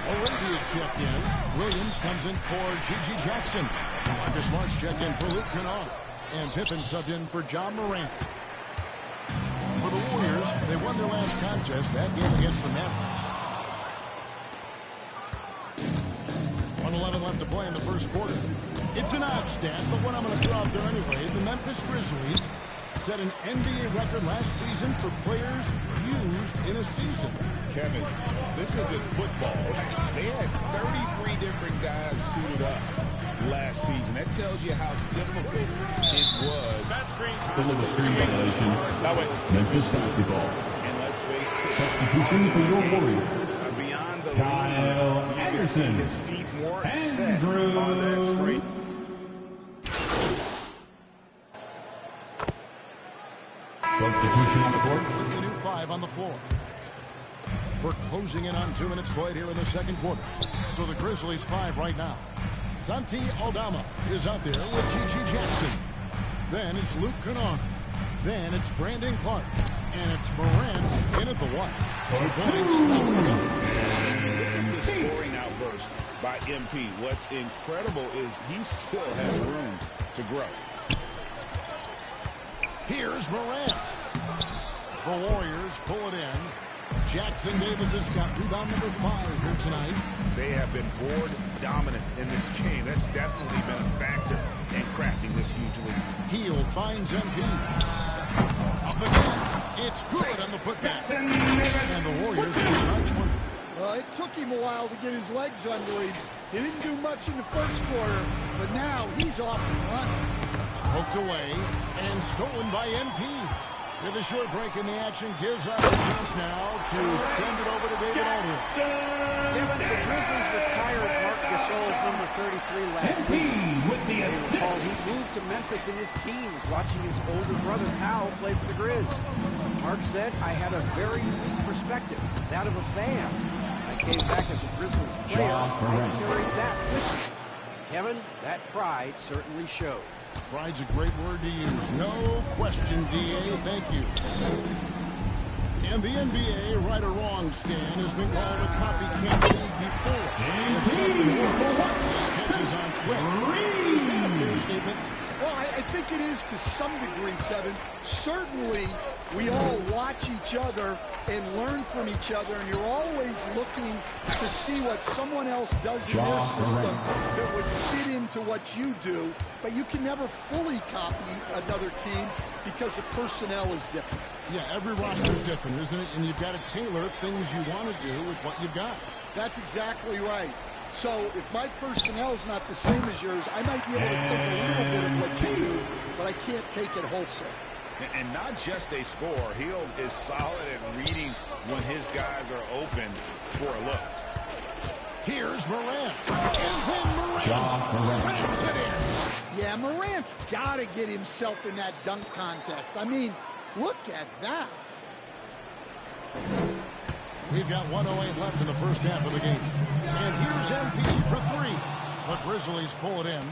Already is checked in. Williams comes in for Gigi Jackson. Marcus Smart's checked in for Luke Kennard. And Pippen subbed in for John Morant. For the Warriors, they won their last contest, that game against the Mavericks. 1:11 left to play in the first quarter. It's an odd stat, but what I'm going to throw out there anyway, the Memphis Grizzlies set an NBA record last season for players used in a season. Kevin, this isn't football. They had 33 different guys suited up last season. That tells you how difficult it was. That's green. Memphis basketball. And let's face it, Substitution for your Warriors. beyond the Kyle lead, you can see Anderson. his feet more set Andrew. on that straight. Substitution on the court. The new 5 on the floor. We're closing in on 2 minutes played here in the second quarter. So the Grizzlies 5 right now. Santi Aldama is out there with Gigi Jackson. Then it's Luke Kennard. Then it's Brandon Clark. And it's Morant in at the 1. 2 points. Look at the scoring outburst by MP. What's incredible is he still has room to grow. Here's Morant. The Warriors pull it in. Jackson Davis has got rebound number 5 here tonight. They have been board dominant in this game. That's definitely been a factor in crafting this huge lead. Hield finds MP. Up again. It's good on the putback. And the Warriors will 20. Well, it took him a while to get his legs under him. He didn't do much in the first quarter, but now he's off and running. Poked away. And stolen by MP. With a short break in the action, gives us a chance now to send it over to David Aldridge. Kevin, the Grizzlies retired Marc Gasol's number 33 last season. With the assist. He moved to Memphis in his teens, watching his older brother Powell play for the Grizz. Mark said, I had a very unique perspective, that of a fan. I came back as a Grizzlies player. I carried that with me. Kevin, that pride certainly showed. Pride's a great word to use. No question, D.A. Thank you. And the NBA, right or wrong, Stan, has been called a copycat league before. If something catches on quick, is that a fair statement? Well, I think it is to some degree, Kevin. Certainly, we all watch each other and learn from each other, and you're always looking to see what someone else does in their system that would fit into what you do, but you can never fully copy another team because the personnel is different. Yeah, every roster is different, isn't it? And you've got to tailor things you want to do with what you've got. That's exactly right. So if my personnel is not the same as yours, I might be able to take a little bit of what you do, but I can't take it wholesale. And not just a score. Hill is solid at reading when his guys are open for a look. Here's Morant. And then Morant slams it in. Yeah, Morant's got to get himself in that dunk contest. I mean, look at that. We've got 1:08 left in the first half of the game. And here's MP for three. The Grizzlies pull it in.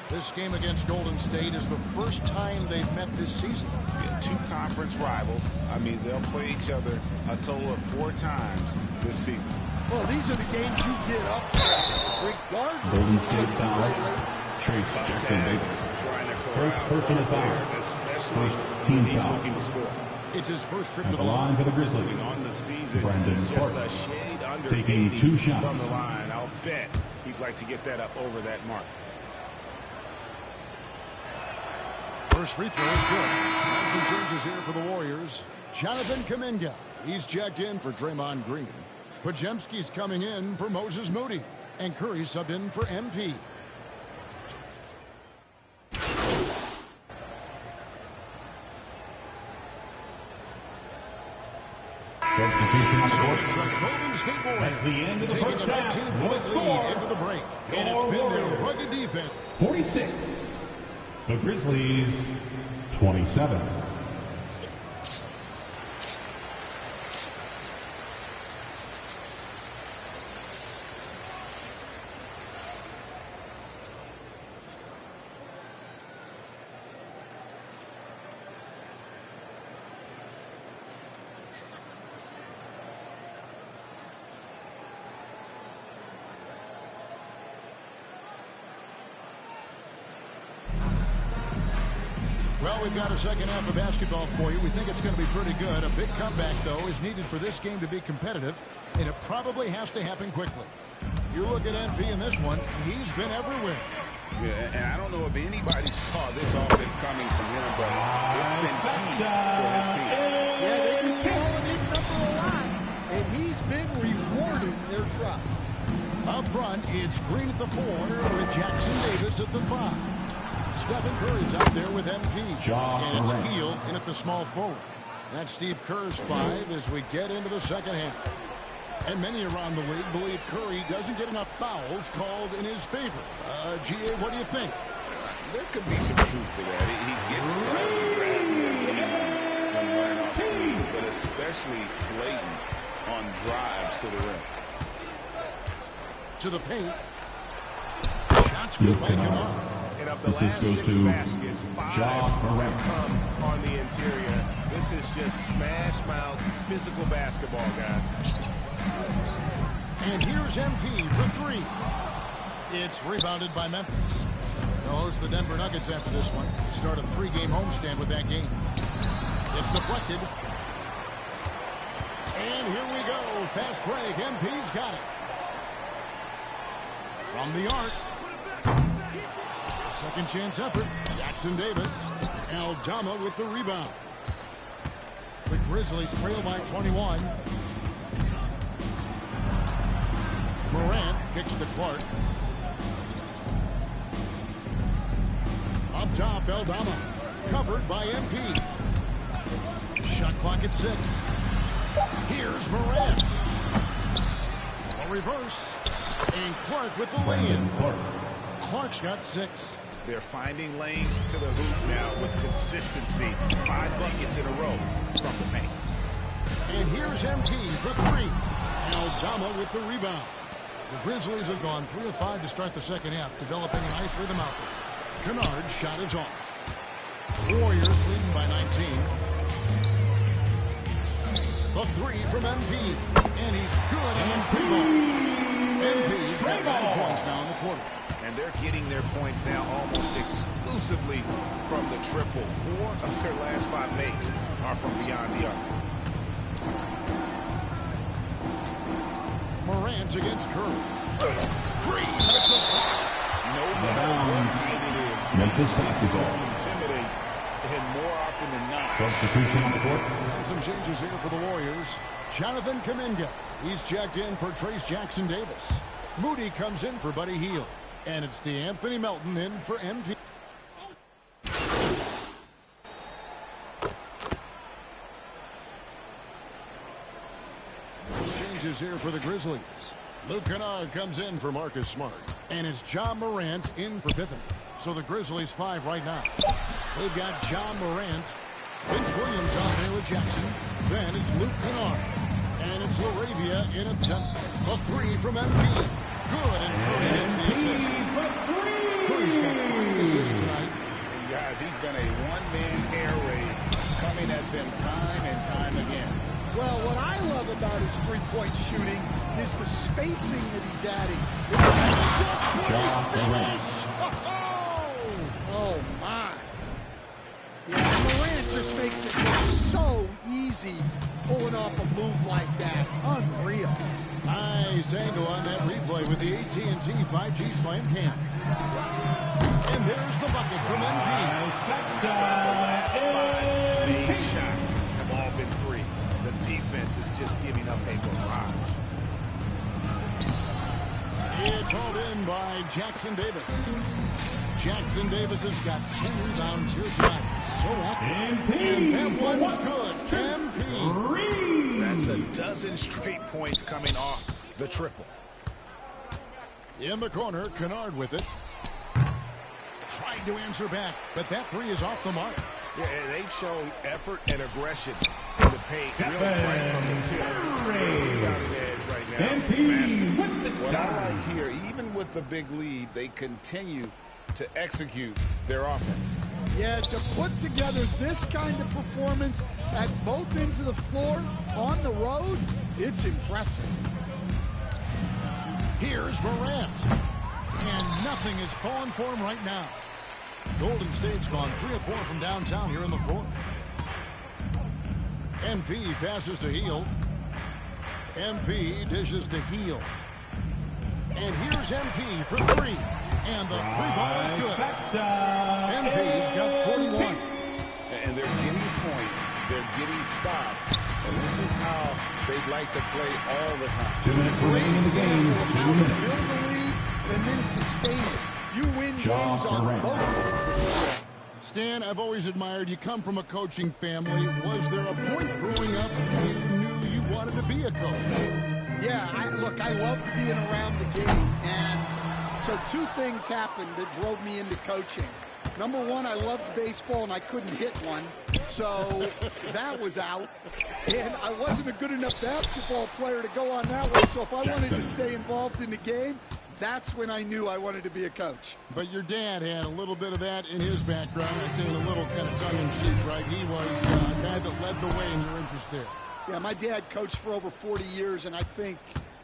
This game against Golden State is the first time they've met this season. Yeah, two conference rivals. I mean, they'll play each other a total of 4 times this season. Well, these are the games you get up for, regardless. Golden State foul. Trace Jackson Davis. First personal foul. First team foul. It's his first trip at to the line for the Grizzlies. On the season, Brandon he's just Park a shade under taking 80 2 shots from the line. I'll bet he'd like to get that up over that mark. First free throw is good. And some changes here for the Warriors. Jonathan Kuminga. He's checked in for Draymond Green. Podziemski's coming in for Moses Moody. And Curry subbed in for MP. Substitution on the court. It's the Golden State Warriors. That's the end of the taking first a half. 19-point lead into the break. And it's been their rugged defense. 46. The Grizzlies, 27. Well, we've got a second half of basketball for you. We think it's going to be pretty good. A big comeback, though, is needed for this game to be competitive, and it probably has to happen quickly. You look at MP in this one, he's been everywhere. Yeah, and I don't know if anybody saw this offense coming from him, but it's been key for his team. Yeah, they've been calling his number a lot, and he's been rewarding their trust. Up front, it's Green at the 4 with Jackson Davis at the 5. Stephen Curry's out there with MP. And it's Hill in at the small forward. That's Steve Kerr's 5 as we get into the second half. And many around the league believe Curry doesn't get enough fouls called in his favor. G.A., what do you think? There could be some truth to that. He gets when running off screens, but especially blatant on drives to the rim. To the paint. Shots good by Jamal. And of the This last goes 6 to baskets, 5 Morant. come on the interior. This is just smash mouth physical basketball, guys. And here's MP for 3. It's rebounded by Memphis. They'll host the Denver Nuggets after this one. Start a 3-game homestand with that game. It's deflected. And here we go. Fast break. MP's got it. From the arc. Second chance effort. Jackson Davis. Aldama with the rebound. The Grizzlies trail by 21. Morant kicks to Clark. Up top, Aldama. Covered by MP. Shot clock at 6. Here's Morant. A reverse. And Clark with the lay-in. Clark's got 6. They're finding lanes to the hoop now with consistency. 5 buckets in a row from the paint. And here's MP for 3. Aldama with the rebound. The Grizzlies have gone 3 of 5 to start the second half, developing a nice rhythm out there. Kennard's shot is off. Warriors leading by 19. The 3 from MP. And he's good on the free ball. MP's got 9 points now in the quarter. And they're getting their points now almost exclusively from the triple. 4 of their last 5 makes are from beyond the arc. Morant against Curry. Green with the block. No matter what height it is, Memphis basketball. Intimidate, and more often than not. Substitution on the court. And some changes here for the Warriors. Jonathan Kuminga. He's checked in for Trace Jackson Davis. Moody comes in for Buddy Hield. And it's DeAnthony Melton in for MP. Changes here for the Grizzlies. Luke Kennard comes in for Marcus Smart. And it's John Morant in for Pippen. So the Grizzlies 5 right now. They've got John Morant. Vince Williams out there with Jackson. Then it's Luke Kennard. And it's LaRavia in at 7. A 3 from MP. Good, and Curry gets the assist. Curry's got 5 assists tonight. And guys, he's been a one-man air raid coming at them time and time again. Well, what I love about his three-point shooting is the spacing that he's adding. Oh, my. Yeah, Morant just makes it look so easy pulling off a move like that. Unreal. Nice angle on that replay with the AT&T 5G Slam Cam. And there's the bucket from MP. Last 5 made shots have all been 3s. The defense is just giving up a barrage. It's hauled in by Jackson Davis. Jackson Davis has got 10 rebounds here tonight. So active. And that one's good. MP. That's a dozen straight points coming off the triple. In the corner, Kennard with it. Tried to answer back, but that 3 is off the mark. Yeah, and they've shown effort and aggression in the paint. Really right from the tip. Got an edge right now. What I like here, even with the big lead, they continue to execute their offense. Yeah, to put together this kind of performance at both ends of the floor on the road, it's impressive. Here's Morant. And nothing is falling for him right now. Golden State's gone 3 of 4 from downtown here in the 4th. MP passes to Hield. MP dishes to Hield. And here's MP for 3. And the 3-ball is good. MP's got 41. And they're getting points. They're getting stops. And this is how they'd like to play all the time. 2 minutes remaining in the game. 2 minutes. Build the lead and then sustain it. You win games on both ends. Stan, I've always admired you. Come from a coaching family. Was there a point growing up you knew you wanted to be a coach? Yeah, I loved being around the game. And so 2 things happened that drove me into coaching. Number 1, I loved baseball and I couldn't hit one. So that was out. And I wasn't a good enough basketball player to go on that way. So if I wanted to stay involved in the game, that's when I knew I wanted to be a coach. But your dad had a little bit of that in his background. I say a little kind of tongue-in-cheek, right? He was a guy that led the way in your interest there. Yeah, my dad coached for over 40 years, and I think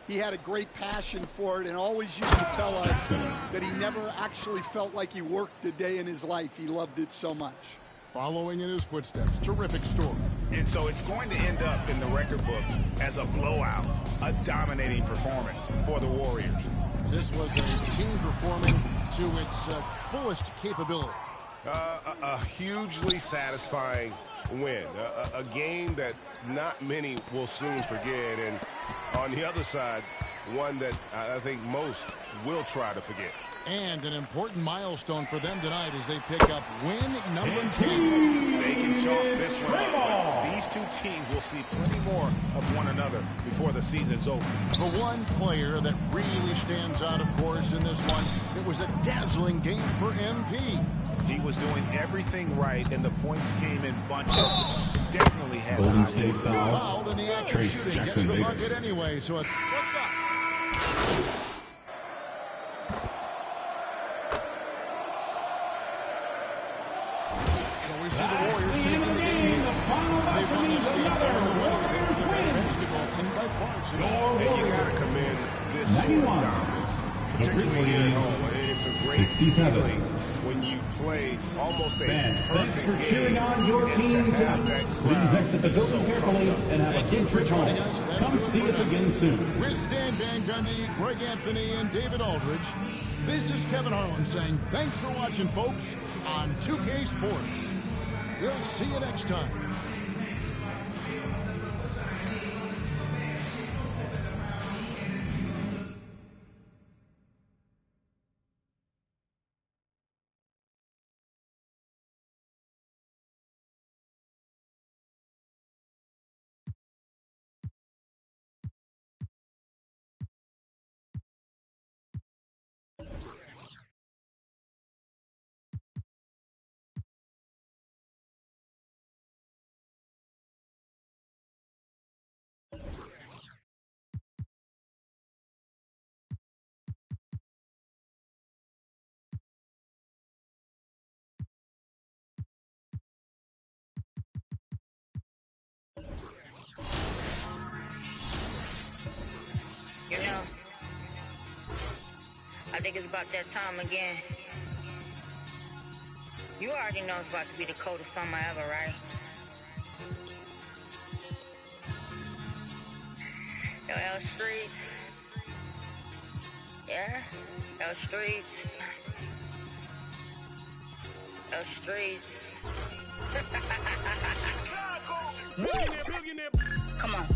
he had a great passion for it and always used to tell us that he never actually felt like he worked a day in his life. He loved it so much. Following in his footsteps, terrific story. And so it's going to end up in the record books as a blowout, a dominating performance for the Warriors. This was a team performing to its fullest capability. A hugely satisfying win. A game that not many will soon forget. And on the other side, one that I think most will try to forget. And an important milestone for them tonight as they pick up win number 10. They can chalk this one up, but these two teams will see plenty more of one another before the season's over. The one player that really stands out, of course, in this one, it was a dazzling game for MP. He was doing everything right, and the points came in bunches. Definitely had Golden the State foul. Fouled in the act of Trace shooting. Jackson Gets the Davis. bucket anyway. So what's up? We see the Warriors taking the game here. They won this game all the way. They were the better basketball team by far tonight. And you got to commend this sort of dominance, particularly here at home. It's a great 67. feeling when you play almost a Fans, thanks perfect for game cheering on your and team to have tonight. that Please crowd exit the be building so carefully and have a good trip home. Come see us again soon. With Stan Van Gundy, Greg Anthony, and David Aldridge, this is Kevin Harlan saying thanks for watching, folks, on 2K Sports. We'll see you next time. You know, I think it's about that time again. You already know it's about to be the coldest summer ever, right? Yo, L Street. Yeah? L Street. L Street. Come on.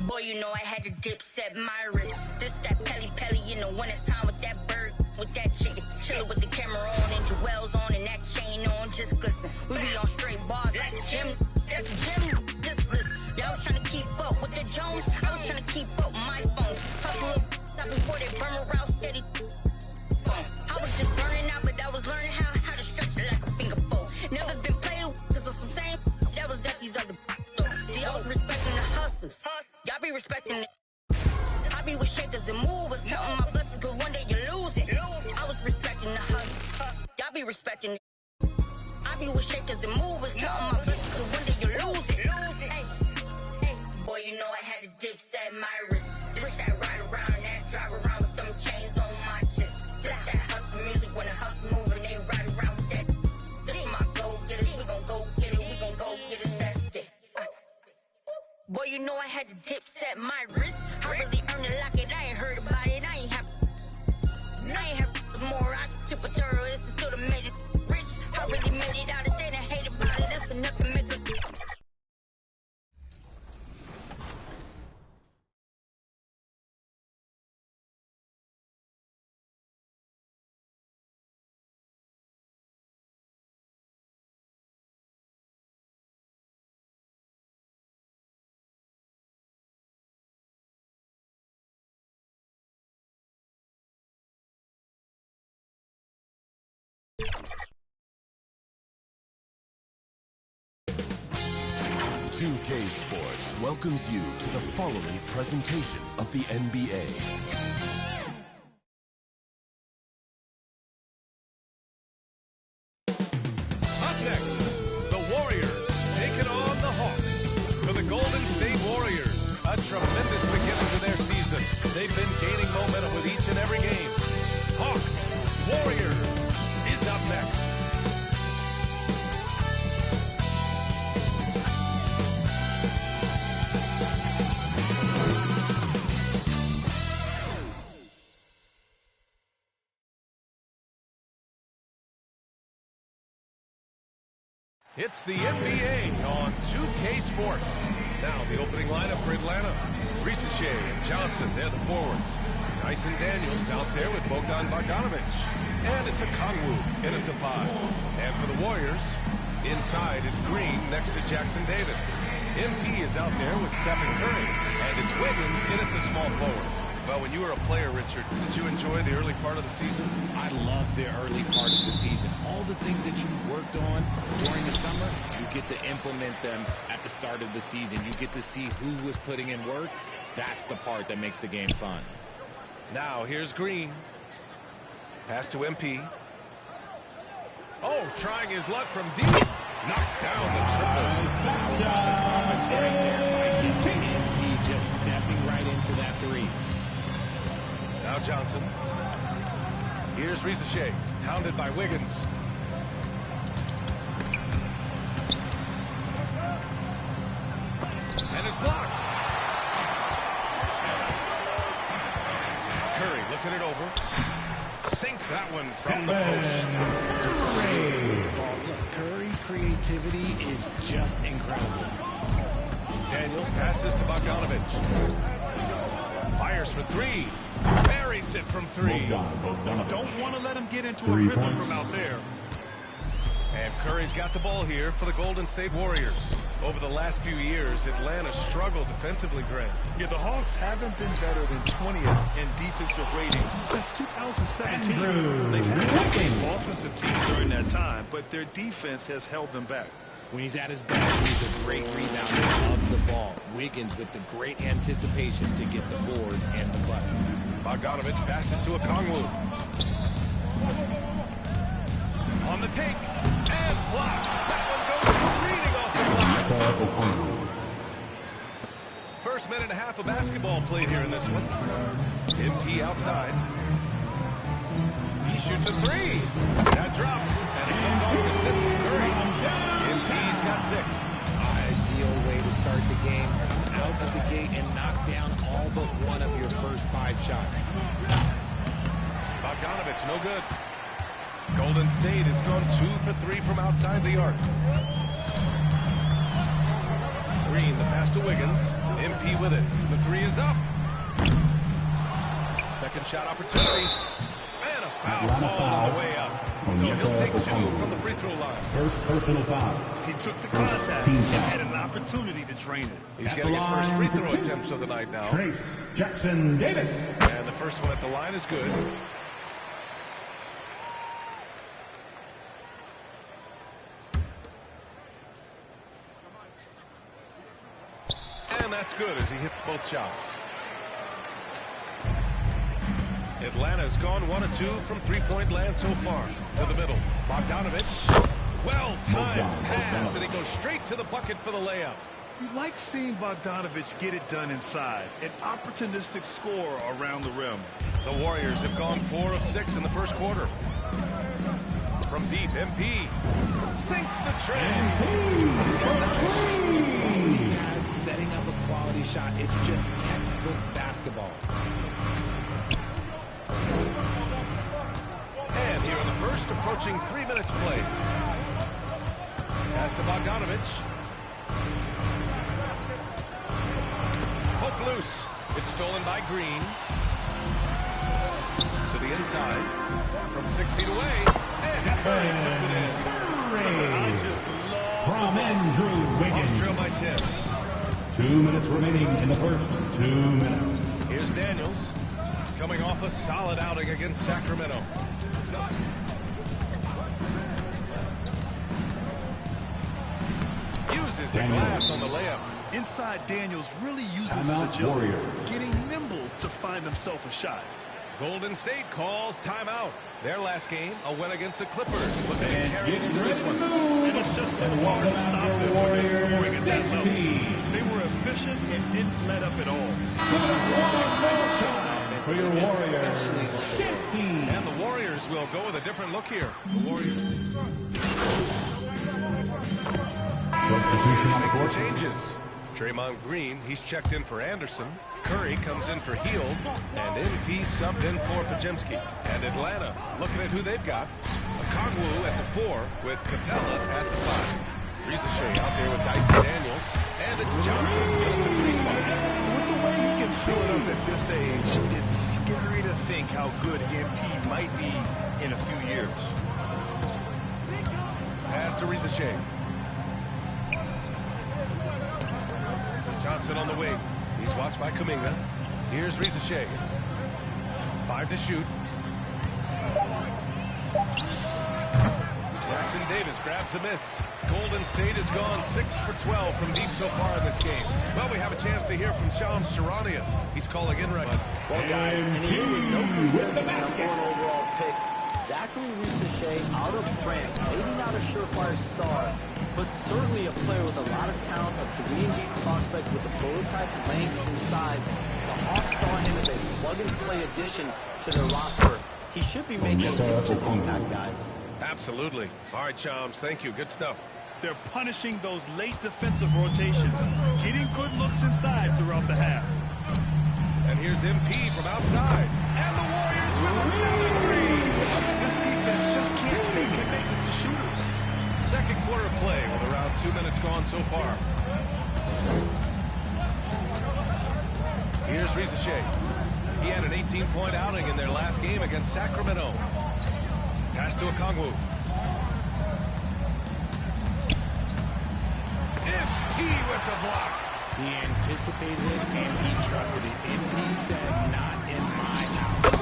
Boy, you know I had to dip, set my wrist. This that Pelly Pelly in the wintertime with that bird, with that chicken. Chillin' with the camera on and jewels on and that chain on, just glisten. We be on straight bars like the gym. That's the gym, just listen. Y'all was trying to keep up with the Jones. I was trying to keep up with my phone. Talk a little out before they burn around steady. I was just learning out, but I was learning how to stretch it like a finger fold. Never been played cause of some same that was at these other. See, I was respecting the hustlers. Y'all be respecting it. I be with shakers and movers, counting my blessings cause one day you lose it. I was respecting the hustle. Y'all be respecting it. I be with shakers and movers, counting my blessings cause one day you lose it. Hey, hey, boy, you know I had to dip, set my wrist. This that ride around and that drive around with them chains on my chest. This that hustle music when the hustle moving, they ride around with that. This my go get it, we gon' go get it, we gon' go get it, that's it. Boy, you know I had to dip, set my wrist. I really earned it like it, I ain't heard about it, I ain't have more. I just tip a thorough, this is still the made it rich. I really made it out, if they didn't hate about it, that's enough to make it. K Sports welcomes you to the following presentation of the NBA. Up next, the Warriors taking on the Hawks. For the Golden State Warriors, a tremendous beginning to their season. They've been gaining momentum with each and every game. Hawks, Warriors is up next. It's the NBA on 2K Sports. Now the opening lineup for Atlanta. Shea and Johnson, they're the forwards. Dyson Daniels out there with Bogdan Bogdanovic. And it's a Kongwu in at the 5. And for the Warriors, inside it's Green next to Jackson Davis. MP is out there with Stephen Curry. And it's Wiggins in at the small forward. Well, when you were a player, Richard, did you enjoy the early part of the season? I loved the early part of the season. All the things that you worked on during the summer, you get to implement them at the start of the season. You get to see who was putting in work. That's the part that makes the game fun. Now, here's Green. Pass to MP. Oh, trying his luck from deep. Knocks down the triple. The confidence right there by MP just stepping right into that 3. Now Johnson. Here's Rizachet, hounded by Wiggins. And it's blocked. Curry looking it over. Sinks that one from the post. Look, Curry's creativity is just incredible. Daniels passes to Bogdanovic. Fires for 3. Buries it from 3. Don't want to let him get into a rhythm from out there. And Curry's got the ball here for the Golden State Warriors. Over the last few years, Atlanta struggled defensively, Grant. Yeah, the Hawks haven't been better than 20th in defensive rating since 2017. They've had some great offensive teams during that time, but their defense has held them back. When he's at his best, he's a great rebounder of the ball. Wiggins with the great anticipation to get the board and the bucket. Bogdanovic passes to a Kongwu. On the take. And block. That one goes reading off the glass. First minute and a half of basketball played here in this one. MP outside. He shoots a 3. That drops. And it comes off the assist from Curry. MP's got 6. Ideal way to start the game. Come out of the gate and knock down all but one of your first 5 shots. Bogdanovic, no good. Golden State has gone 2 for 3 from outside the arc. Green, the pass to Wiggins. MP with it. The 3 is up. Second shot opportunity. And a foul call on the way up. So he'll take 2 from the free throw line. First personal foul. He took the contact and had an opportunity to drain it. He's getting his first free throw attempts of the night now. Trace Jackson Davis. And the first one at the line is good. And that's good as he hits both shots. Atlanta's gone 1 of 2 from three-point land so far. To the middle. Bogdanovic. Well-timed pass, and he goes straight to the bucket for the layup. You like seeing Bogdanovic get it done inside. An opportunistic score around the rim. The Warriors have gone 4 of 6 in the first quarter. From deep, MP sinks the train. He's got 9. Quality pass, setting up a quality shot. It's just textbook basketball. And here in the first, approaching 3 minutes played. Pass to Bogdanovic. Hook loose. It's stolen by Green. To the inside. From 6 feet away. And Curry puts it in. I just love from Andrew Wiggins. Trail by 10. 2 minutes remaining in the first 2 minutes. Here's Daniels. Coming off a solid outing against Sacramento. Uses the glass on the layup. Inside, Daniels really uses his agility, getting nimble to find himself a shot. Golden State calls timeout. Their last game, a win against the Clippers. Looking to carry into this one. And it's just so hard to stop them when they're scoring at that level. They were efficient and didn't let up at all. For your Warriors, 16. And the Warriors will go with a different look here. The Warriors substitution on the court. Changes. Draymond Green, he's checked in for Anderson. Curry comes in for Hield. And MP subbed in for Pajemski. And Atlanta, looking at who they've got. Kongwu at the 4 with Capella at the 5. Rizachet out there with Dyson Daniels. And it's Johnson in the 3 spot. With the way he can growing up at this age, it's scary to think how good MP might be in a few years. Pass to Rizachet. Johnson on the wing. He's watched by Kuminga. Here's Rizachet. 5 to shoot. Jackson Davis grabs a miss. Golden State has gone 6 for 12 from deep so far in this game. Well, we have a chance to hear from Shams Charania. He's calling in right now. Well, guys, and he with no consensus number 1 overall pick. Zachary Rizachet out of France. Maybe not a surefire star, but certainly a player with a lot of talent, a 3-and-D prospect with a prototype length and size. The Hawks saw him as a plug-and-play addition to their roster. He should be making an instant impact, guys. Absolutely. All right, Chams, thank you. Good stuff. They're punishing those late defensive rotations, getting good looks inside throughout the half. And here's MP from outside. And the Warriors with another three. This defense just can't stay connected to shooters. Second quarter play with around 2 minutes gone so far. Here's Rizachet. He had an 18-point outing in their last game against Sacramento. Pass to Okongwu. MP with the block. He anticipated it and he trusted it. MP said, not in my house.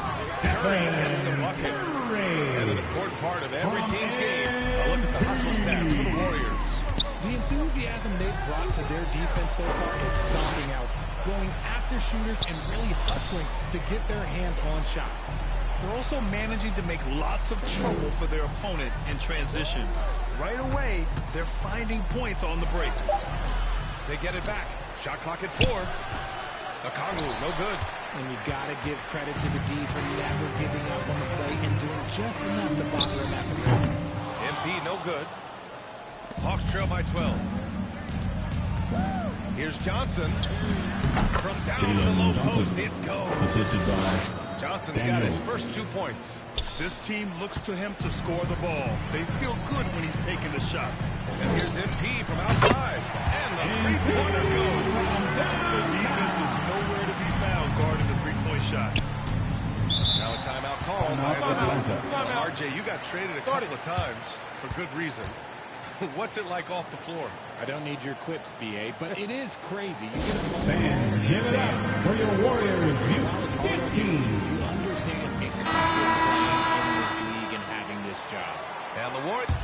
Curry gets the bucket. And an important part of every team's game. A look at the hustle stats for the Warriors. The enthusiasm they've brought to their defense so far is something else. Going after shooters and really hustling to get their hands on shots. They're also managing to make lots of trouble for their opponent in transition. Right away, they're finding points on the break. They get it back. Shot clock at 4. Okongwu, no good. And you got to give credit to the D for never giving up on the play and doing just enough to bother him at the rim. MP, no good. Hawks trail by 12. Here's Johnson. From down to the low post, it goes. Assisted by Johnson's got his first 2 points. This team looks to him to score the ball. They feel good when he's taking the shots. And here's MP from outside. And the three-pointer goes. The defense is nowhere to be found guarding the three-point shot. Now a timeout call by Atlanta. RJ, you got traded a couple of times for good reason. What's it like off the floor? I don't need your quips, BA, but it is crazy. You get a phone Fans, give it up for your Warriors. You understand it comes with playing in this league and having this job. And the Warriors.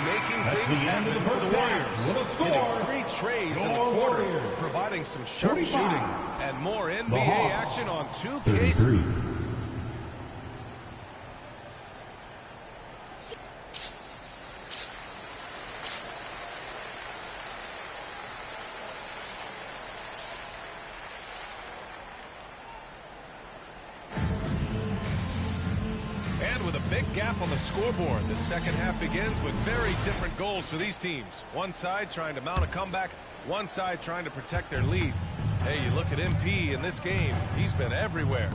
Making things happen for the Warriors. Hitting 3 trays in the quarter, providing some sharp shooting and more NBA action on 2K. Gap on the scoreboard. The second half begins with very different goals for these teams. One side trying to mount a comeback, one side trying to protect their lead. Hey, you look at MP in this game, he's been everywhere.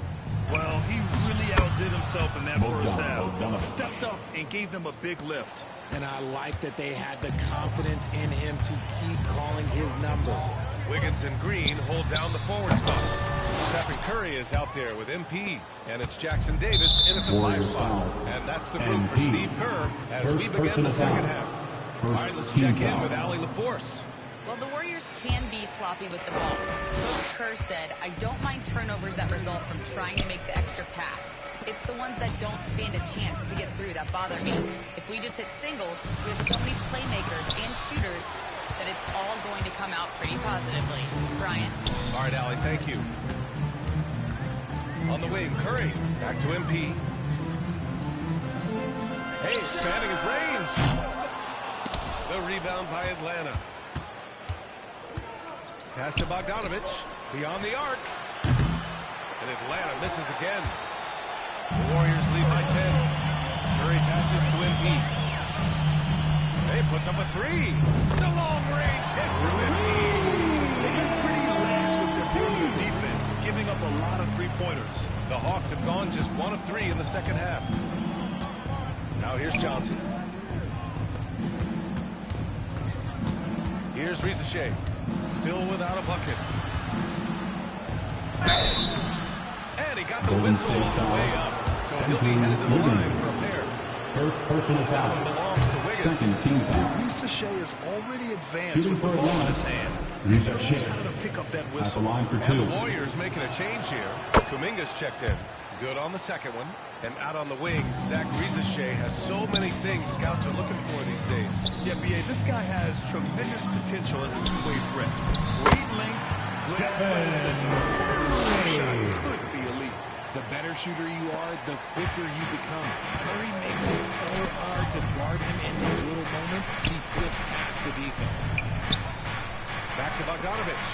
Well, he really outdid himself in that first half. Stepped up and gave them a big lift. And I like that they had the confidence in him to keep calling his number. Wiggins and Green hold down the forward spots. Stephen Curry is out there with MP, and it's Jackson Davis in at the 5 spot. And that's the group for Steve Kerr as we begin the second half. All right, let's check in with Allie LaForce. Well, the Warriors can be sloppy with the ball. Coach Kerr said, I don't mind turnovers that result from trying to make the extra pass. It's the ones that don't stand a chance to get through that bother me. If we just hit singles, we have so many playmakers and shooters that it's all going to come out pretty positively. Brian. All right, Allie, thank you. On the wing, Curry. Back to MP. Hey, expanding his range. The rebound by Atlanta. Pass to Bogdanovich. Beyond the arc. And Atlanta misses again. The Warriors lead by 10. Curry passes to MP. Hey, puts up a 3. The long-range hit from MP. They've been pretty lax with their perimeter defense, giving up a lot of three-pointers. The Hawks have gone just 1 of 3 in the second half. Now here's Johnson. Here's Shea, still without a bucket. And he got the whistle on the way up, so he'll be headed to the line for a pair. First personal foul. Belongs to Wiggins. Second team foul. Yahusha is already advanced Shooting with the for ball in one. his hand. Yahusha Knows how to pick up that at the whistle. line for And two. the Warriors making a change here. Kuminga's checked in. Good on the second one. And out on the wings, Zach Shea has so many things scouts are looking for these days. Yeah, B.A., this guy has tremendous potential as a two-way threat. Great length, good athleticism. Shot could be elite. The better shooter you are, the quicker you become. Curry makes it so hard to guard him in those little moments. He slips past the defense. Back to Bogdanovich.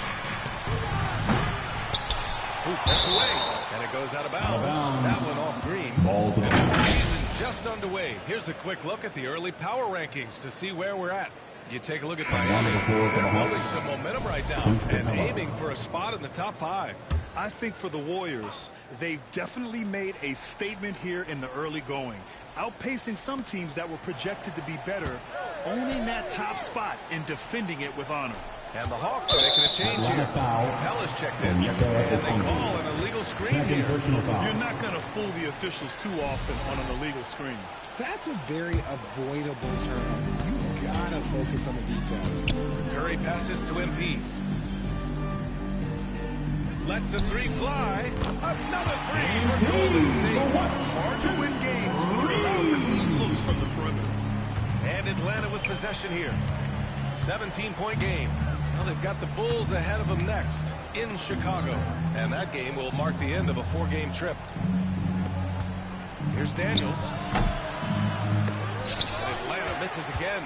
Ooh, that's away. And it goes out of bounds. That one off green. Ball to the And the season just underway. Here's a quick look at the early power rankings to see where we're at. You take a look at Miami. They're building some momentum right now and aiming for a spot in the top 5. I think for the Warriors, they've definitely made a statement here in the early going, outpacing some teams that were projected to be better, owning that top spot and defending it with honor. And the Hawks are making a change here. Capella's checked in, and they call an illegal screen here. You're not going to fool the officials too often on an illegal screen. That's a very avoidable turnover. You gotta focus on the details. Curry passes to MP. Lets the three fly. Another three for Golden State. Hard to win games when you allow clean looks from the perimeter. And Atlanta with possession here. 17-point game. Well, they've got the Bulls ahead of them next in Chicago. And that game will mark the end of a 4-game trip. Here's Daniels. And Atlanta misses again.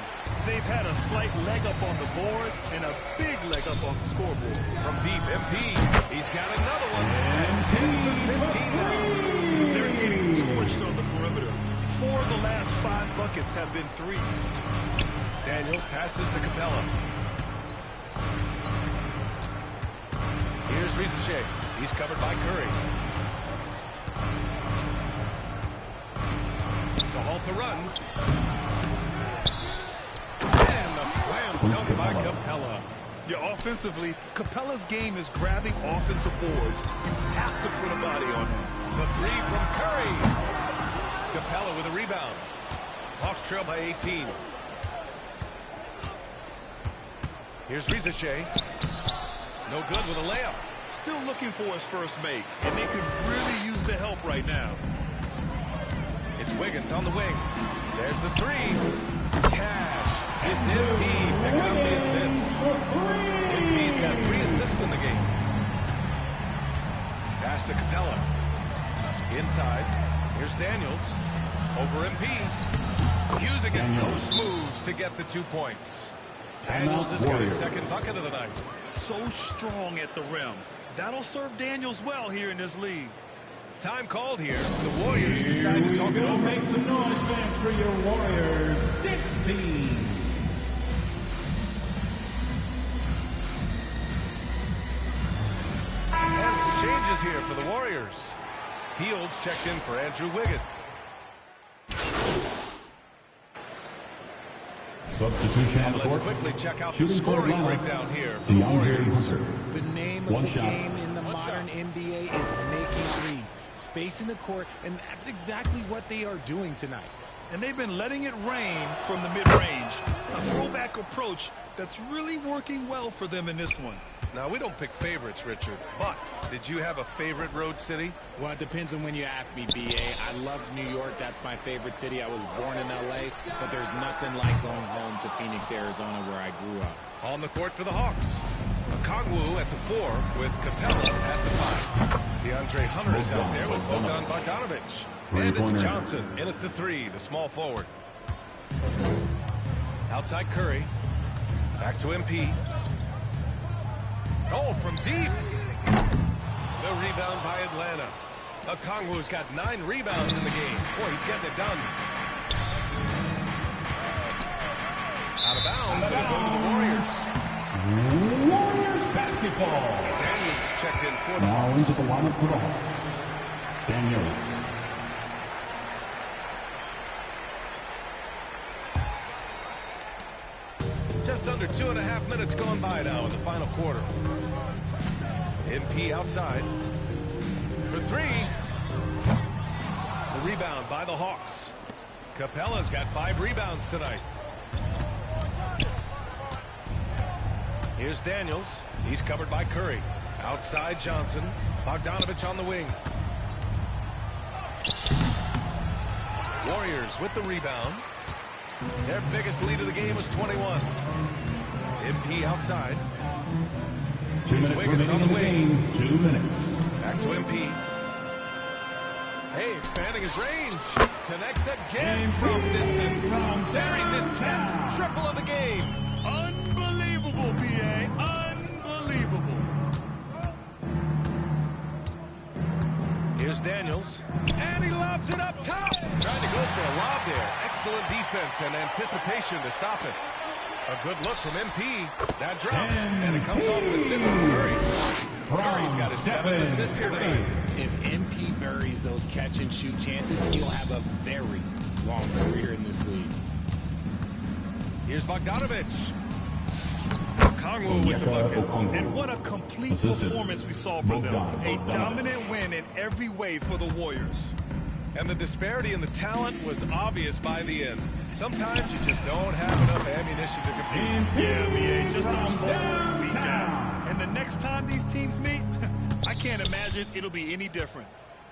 They've had a slight leg up on the board and a big leg up on the scoreboard. From deep, MP. He's got another one. That's 10 for 15 now. They're getting torched on the perimeter. 4 of the last 5 buckets have been threes. Daniels passes to Capella. Here's Shea. He's covered by Curry. To halt the run. And the slam dunk by Capella. Yeah, offensively, Capella's game is grabbing offensive boards. You have to put a body on him. The three from Curry. Capella with a rebound. Hawks trail by 18. Here's Shea. No good with a layup. Still looking for his first make, and they could really use the help right now. It's Wiggins on the wing. There's the three. Cash. It's MP picking up the assist. MP's got 3 assists in the game. Pass to Capella. Inside. Here's Daniels. Over MP. Using his post moves to get the 2 points. Daniels has got his second bucket of the night. So strong at the rim. That'll serve Daniels well here in this league. Time called here. The Warriors decide to talk it over. Make some noise, fans, for your Warriors. 16. And some changes here for the Warriors. Fields checked in for Andrew Wiggins. Substitution on the Let's court. quickly check out the Shooting for scoring Atlanta. breakdown here for the Warriors. The name of the game in the modern NBA is making threes, spacing the court, and that's exactly what they are doing tonight. And they've been letting it rain from the mid-range. A throwback approach that's really working well for them in this one. Now, we don't pick favorites, Richard, but did you have a favorite road city? Well, it depends on when you ask me, B.A. I love New York. That's my favorite city. I was born in L.A., but there's nothing like going home to Phoenix, Arizona, where I grew up. On the court for the Hawks. Okongwu at the 4 with Capella at the 5. DeAndre Hunter is out there with Bogdan Bogdanovich. And it's Johnson in at the 3, the small forward. Outside Curry. Back to MP. Oh, from deep. The rebound by Atlanta. Okongwu's got 9 rebounds in the game. Boy, he's getting it done. Out of bounds. It'll go to the Warriors. Warriors basketball. Daniels checked in for the Now Hawks. into the lineup for the Hawks. Daniels. Just under 2.5 minutes gone by now in the final quarter. MP outside for three. The rebound by the Hawks. Capella's got 5 rebounds tonight. Here's Daniels. He's covered by Curry. Outside Johnson. Bogdanovich on the wing. Warriors with the rebound. Their biggest lead of the game was 21. MP outside. 2 minutes Wiggins on the wing. 2 minutes. Back to MP. Hey, expanding his range. Connects again from distance. There he's his 10th triple of the game. Unbelievable, BA. Unbelievable. Here's Daniels. And he lobs it up top. Trying to go for a lob there. Excellent defense and anticipation to stop it. A good look from MP. That drops. And it comes off an assist from Curry. Curry's got his 7th assist here tonight. If MP buries those catch-and-shoot chances, he'll have a very long career in this league. Here's Bogdanovich. Kongwu with the bucket. And what a complete performance we saw from them. A dominant win in every way for the Warriors. And the disparity in the talent was obvious by the end. Sometimes you just don't have enough ammunition to compete. Yeah, BA, just a total beatdown. And the next time these teams meet, I can't imagine it'll be any different.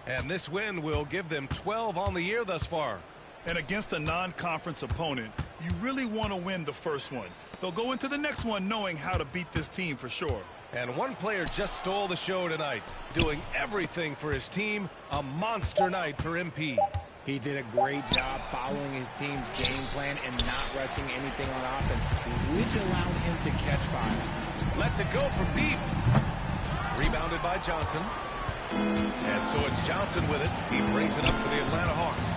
And this win will give them 12 on the year thus far. And against a non-conference opponent, you really want to win the first one. They'll go into the next one knowing how to beat this team for sure. And one player just stole the show tonight, doing everything for his team. A monster night for MP. He did a great job following his team's game plan and not rushing anything on offense, which allowed him to catch fire. Lets it go from deep. Rebounded by Johnson. And so it's Johnson with it. He brings it up for the Atlanta Hawks.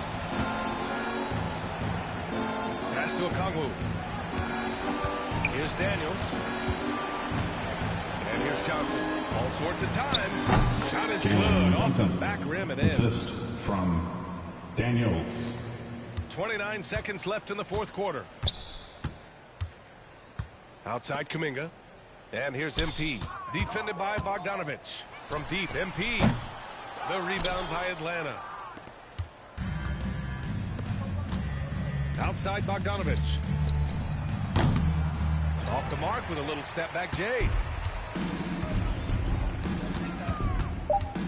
Pass to Okongwu. Here's Daniels. And here's Johnson. All sorts of time. Shot is good. Off the back rim and in. Assist from Daniels. 29 seconds left in the fourth quarter. Outside Kuminga. And here's MP. Defended by Bogdanovich. From deep, MP. The rebound by Atlanta. Outside Bogdanovich. Off the mark with a little step back, Jay.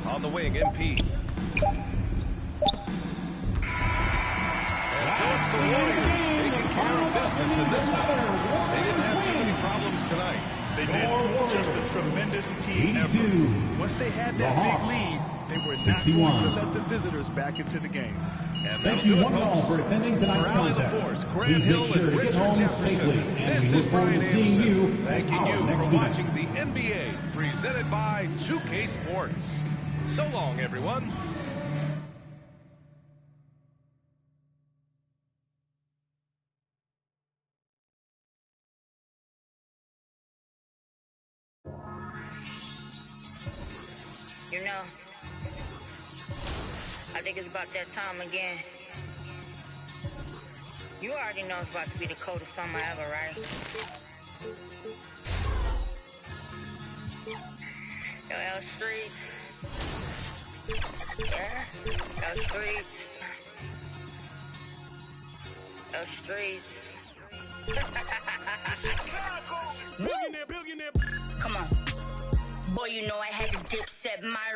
On the wing, MP. And so it's the Warriors taking care of business in this one. They didn't have too many problems tonight. They did. Just a tremendous team effort. Once they had that big lead, they were not going to let the visitors back into the game. And thank you one and all for attending tonight's contest. Please make sure to get home safely, and we look forward to seeing you thanking you next for week. watching the NBA presented by 2K Sports. So long, everyone. You know, I think it's about that time again. You already know it's about to be the coldest summer ever, right? Yo, L Street. Yeah, L Street. L Street. Billionaire. Come on. Boy, you know I had to dip set my...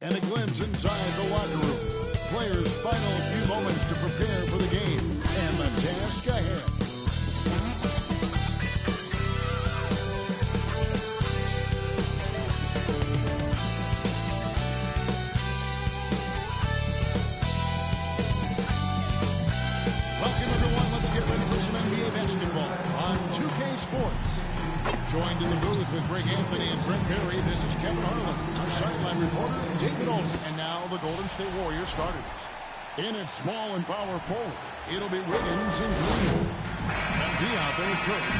And a glimpse inside the locker room. Players' final few moments to prepare for the game and the task ahead. Welcome, everyone. Let's get ready for some NBA NBA basketball on 2K Sports. Joined in the booth with Greg Anthony and Brent Berry, this is Kevin Harlan, our sideline reporter, David Olden, and now the Golden State Warriors starters. In at small and power forward, it'll be Wiggins and Green. MP out there with Curry.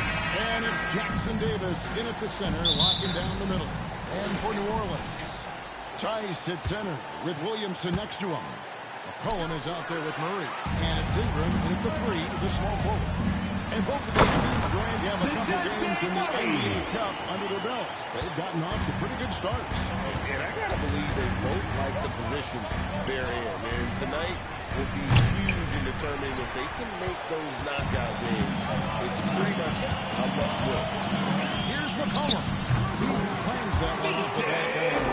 And it's Jackson Davis in at the center, locking down the middle. And for New Orleans, Tice at center with Williamson next to him. Cohen is out there with Murray. And it's Ingram in at the 3, the small forward. And both of these teams going to have a couple games in the NBA Cup under their belts. They've gotten off to pretty good starts. And I got to believe they both like the position they're in. And tonight will be huge in determining if they can make those knockout games. It's pretty much a must-win. Here's McCollum. He claims that one off the back end.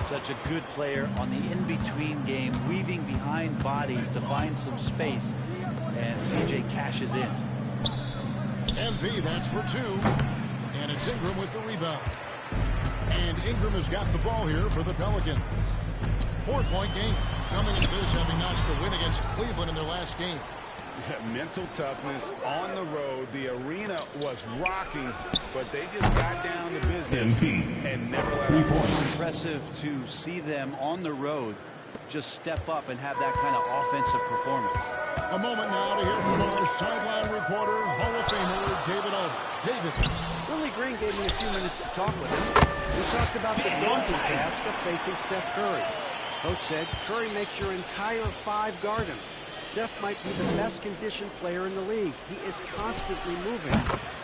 Such a good player on the in-between game, weaving behind bodies to find some space. And CJ cashes in. MP, that's for 2. And it's Ingram with the rebound. And Ingram has got the ball here for the Pelicans. 4-point game. Coming into this, having notched a win against Cleveland in their last game. Mental toughness on the road. The arena was rocking, but they just got down to business and never let up. Impressive to see them on the road just step up and have that kind of offensive performance. A moment now to hear from our sideline reporter, Hall of Famer David Aldridge. David. Willie Green gave me a few minutes to talk with him. We talked about the daunting task of facing Steph Curry. Coach said Curry makes your entire 5 guard him. Steph might be the best conditioned player in the league. He is constantly moving.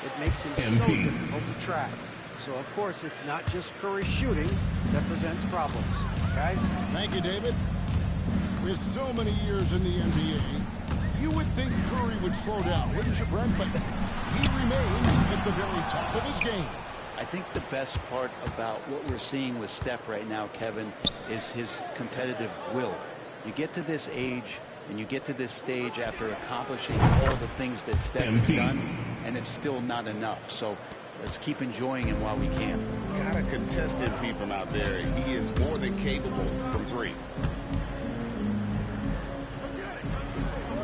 It makes him so difficult to track. So, of course, it's not just Curry shooting that presents problems. Guys? Thank you, David. With so many years in the NBA, you would think Curry would slow down, wouldn't you, Brent? But he remains at the very top of his game. I think the best part about what we're seeing with Steph right now, Kevin, is his competitive will. You get to this age and you get to this stage after accomplishing all the things that Steph has done, and it's still not enough. So let's keep enjoying him while we can. Got to contest MP from out there. He is more than capable from 3.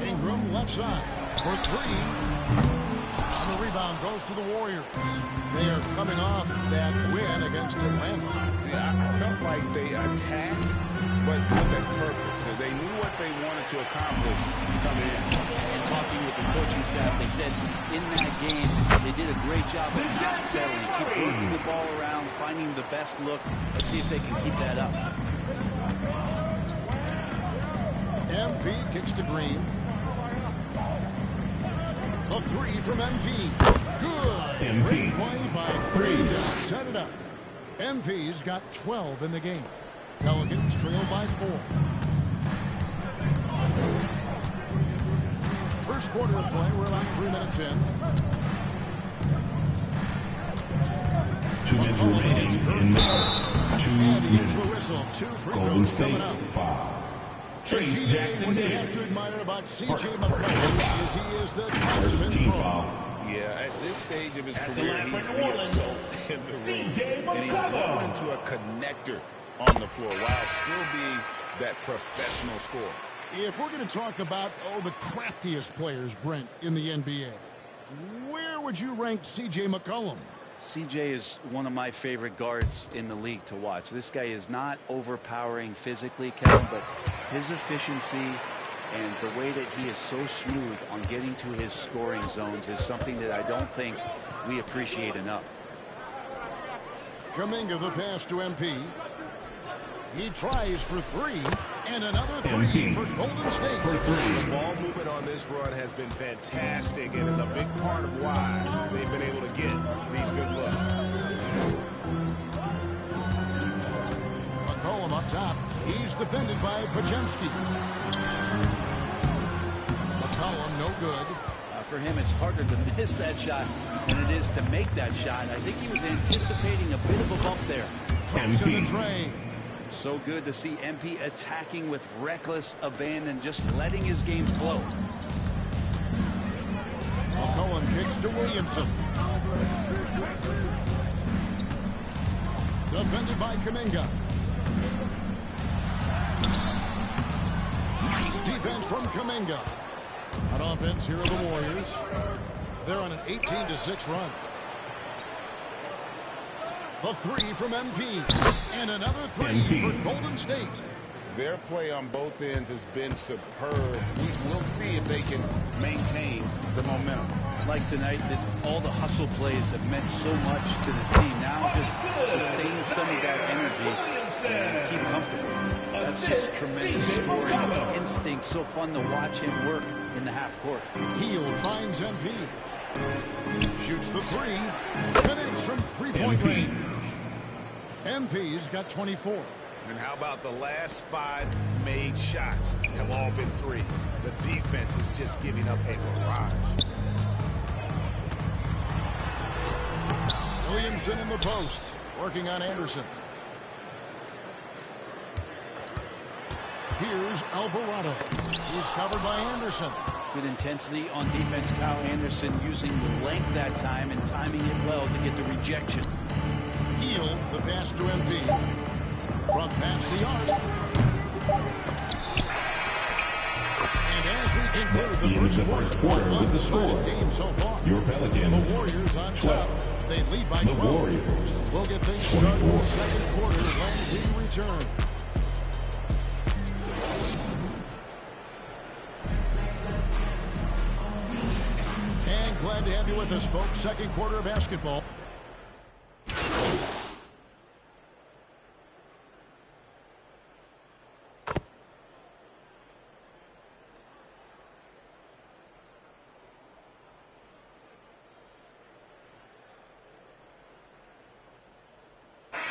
Ingram left side for 3. On the rebound goes to the Warriors. They are coming off that win against Atlanta. Yeah, I felt like they attacked, but with a purpose. So they knew what they wanted to accomplish coming in. And talking with the coaching staff, they said in that game they did a great job of not settling. Keep working the ball around, finding the best look. Let's see if they can keep that up. MP kicks to Green. A 3 from MP. Good. Great play by Green to set it up. MP's got 12 in the game. Pelicans trail by 4. First quarter of play. We're about 3 minutes in. 2 minutes remaining in the 2 minutes. The whistle. 2 free Golden throws coming State up. 5. Trace Jackson What you have to admire about C.J. McCollum is he is the consummate pro. Yeah, at this stage of his career, he's the adult in the room. And he's grown into a connector on the floor while still being that professional scorer. If we're going to talk about, the craftiest players, Brent, in the NBA, where would you rank C.J. McCollum? CJ is one of my favorite guards in the league to watch. This guy is not overpowering physically, Kevin, but his efficiency and the way that he is so smooth on getting to his scoring zones is something that I don't think we appreciate enough. Kuminga the pass to MP. He tries for 3, and another 3 MP for Golden State. The ball movement on this run has been fantastic and is a big part of why they've been able to get these good looks. McCollum up top. He's defended by Pajemski. McCollum no good. For him, it's harder to miss that shot than it is to make that shot. I think he was anticipating a bit of a bump there. Drops in the tray. So good to see MP attacking with reckless abandon, just letting his game flow. McCollum kicks to Williamson. Defended by Kuminga. Nice defense from Kuminga. On offense, here are the Warriors. They're on an 18-6 run. The three from MP. And another three for Golden State. Their play on both ends has been superb. We'll see if they can maintain the momentum. Like tonight, that all the hustle plays have meant so much to this team. Now just sustain some of that energy and keep comfortable. That's just tremendous scoring instinct. So fun to watch him work in the half court. Hield finds MP. Shoots the three. Connects from three-point range. MP's got 24. And how about the last 5 made shots have all been threes? The defense is just giving up a barrage. Williamson in the post, working on Anderson. Here's Alvarado. He's covered by Anderson. Good intensity on defense. Kyle Anderson using the length that time and timing it well to get the rejection. Hield the pass to MP. From past the arc. And as we conclude the first quarter with the score, so far, your Pelicans, the Warriors on 12. They lead by The 12. Warriors, We'll get things 24. started in the second quarter when we return. And glad to have you with us, folks. Second quarter of basketball.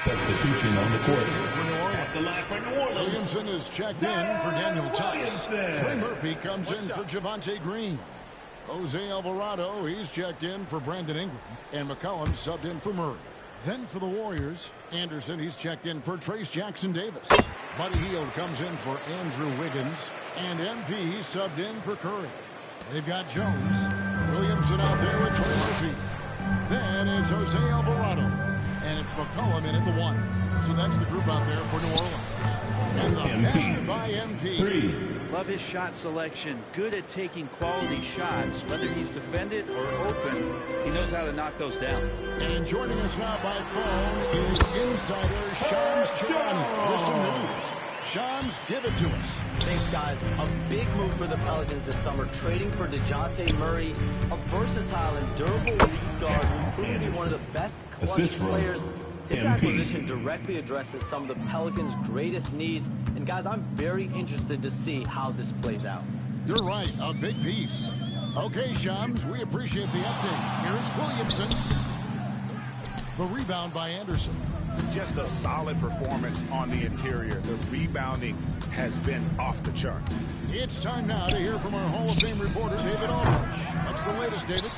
Substitution on the court. Williamson is checked in for Daniel Tice. Trey Murphy comes in for Javonte Green. Jose Alvarado, he's checked in for Brandon Ingram. And McCollum subbed in for Murray. Then for the Warriors, Anderson, he's checked in for Trace Jackson Davis. Buddy Hield comes in for Andrew Wiggins. And MP, he's subbed in for Curry. They've got Jones. Williamson out there with Trey Murphy. Then it's Jose Alvarado. And it's McCollum in at the 1. So that's the group out there for New Orleans. And the basket by MP. 3. Love his shot selection. Good at taking quality shots. Whether he's defended or open, he knows how to knock those down. And joining us now by phone is insider Shams Charania with some news. Shams, give it to us. Thanks, guys. A big move for the Pelicans this summer, trading for DeJounte Murray, a versatile and durable lead guard who's proven to be one of the best clutch players. His acquisition directly addresses some of the Pelicans' greatest needs. And, guys, I'm very interested to see how this plays out. You're right, a big piece. Okay, Shams, we appreciate the update. Here's Williamson. The rebound by Anderson. Just a solid performance on the interior. The rebounding has been off the chart. It's time now to hear from our Hall of Fame reporter, David Aldrich. What's the latest, David?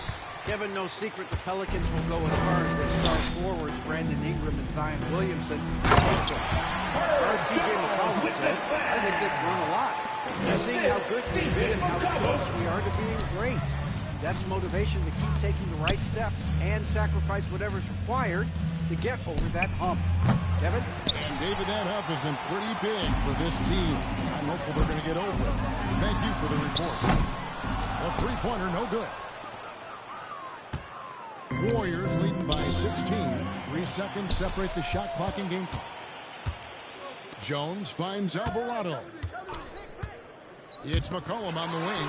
Kevin, no secret the Pelicans will go as far as their star forwards, Brandon Ingram and Zion Williamson. Guard C.J. McCollum says, I think they've grown a lot. We're seeing how good they've been and how close we are to being great. That's motivation to keep taking the right steps and sacrifice whatever's required to get over that hump. Kevin? And David, that hump has been pretty big for this team. I'm hopeful they're going to get over it. Thank you for the report. A three-pointer, no good. Warriors leading by 16. 3 seconds separate the shot clock and game clock. Jones finds Alvarado. It's McCollum on the wing.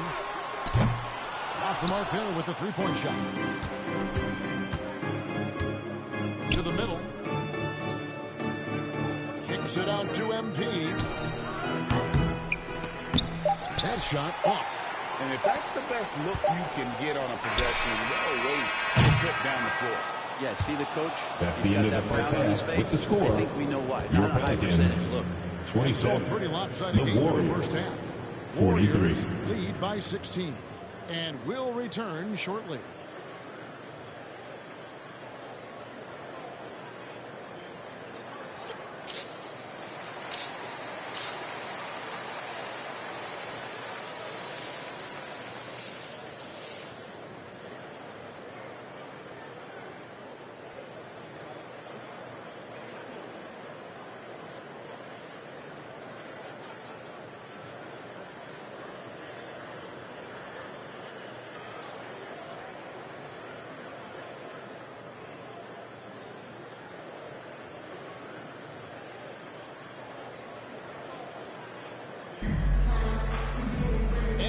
Off the mark there with the three-point shot. To the middle. Kicks it out to MP. That shot off. And if that's the best look you can get on a possession, they'll waste a trip down the floor. Yeah, see the coach? That's He's the end got of the that first frown on his half face. with the score. I think we know why. Your Not a high Pelicans, percentage look. 27. So a pretty lopsided game for the first half. 43. Warriors lead by 16. And will return shortly.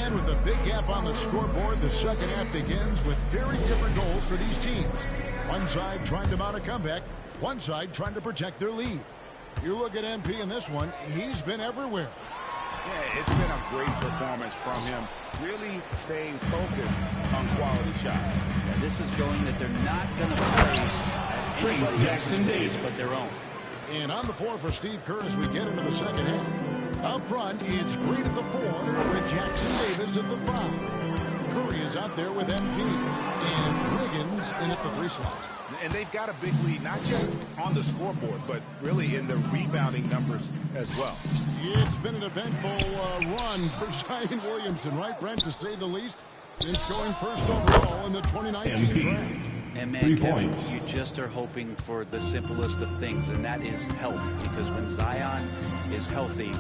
And with a big gap on the scoreboard, the second half begins with very different goals for these teams. One side trying to mount a comeback, one side trying to protect their lead. You look at MP in this one, he's been everywhere. Yeah, it's been a great performance from him, really staying focused on quality shots. Yeah, this is showing that they're not going to play at anybody else's pace but their own. And on the floor for Steve Kerr as we get into the second half. Up front, it's Green at the 4 with Jackson Davis at the 5. Curry is out there with MP. And it's Wiggins in at the 3 slot. And they've got a big lead, not just on the scoreboard, but really in the rebounding numbers as well. It's been an eventful run for Zion Williamson, right, Brent, to say the least, since going first overall in the 2019 draft. And man, Kevin, you just are hoping for the simplest of things, and that is health. Because when Zion is healthy,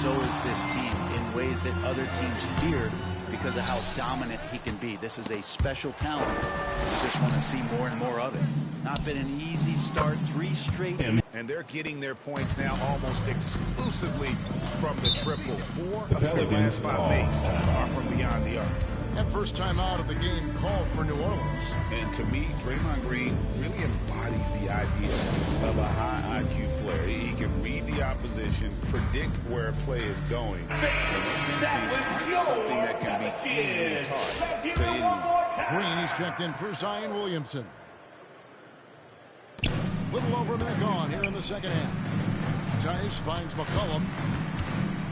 so is this team in ways that other teams fear because of how dominant he can be. This is a special talent. You just want to see more and more of it. Not been an easy start, 3 straight. And they're getting their points now almost exclusively from the triple. 4 of their last 5 makes are from beyond the arc. And first time out of the game called for New Orleans. And to me, Draymond Green really embodies the idea of a high IQ player. He can read the opposition, predict where a play is going. And those instincts aren't something that can be easily taught to anyone. Green is checked in for Zion Williamson. Little over a minute gone here in the second half. Tice finds McCollum.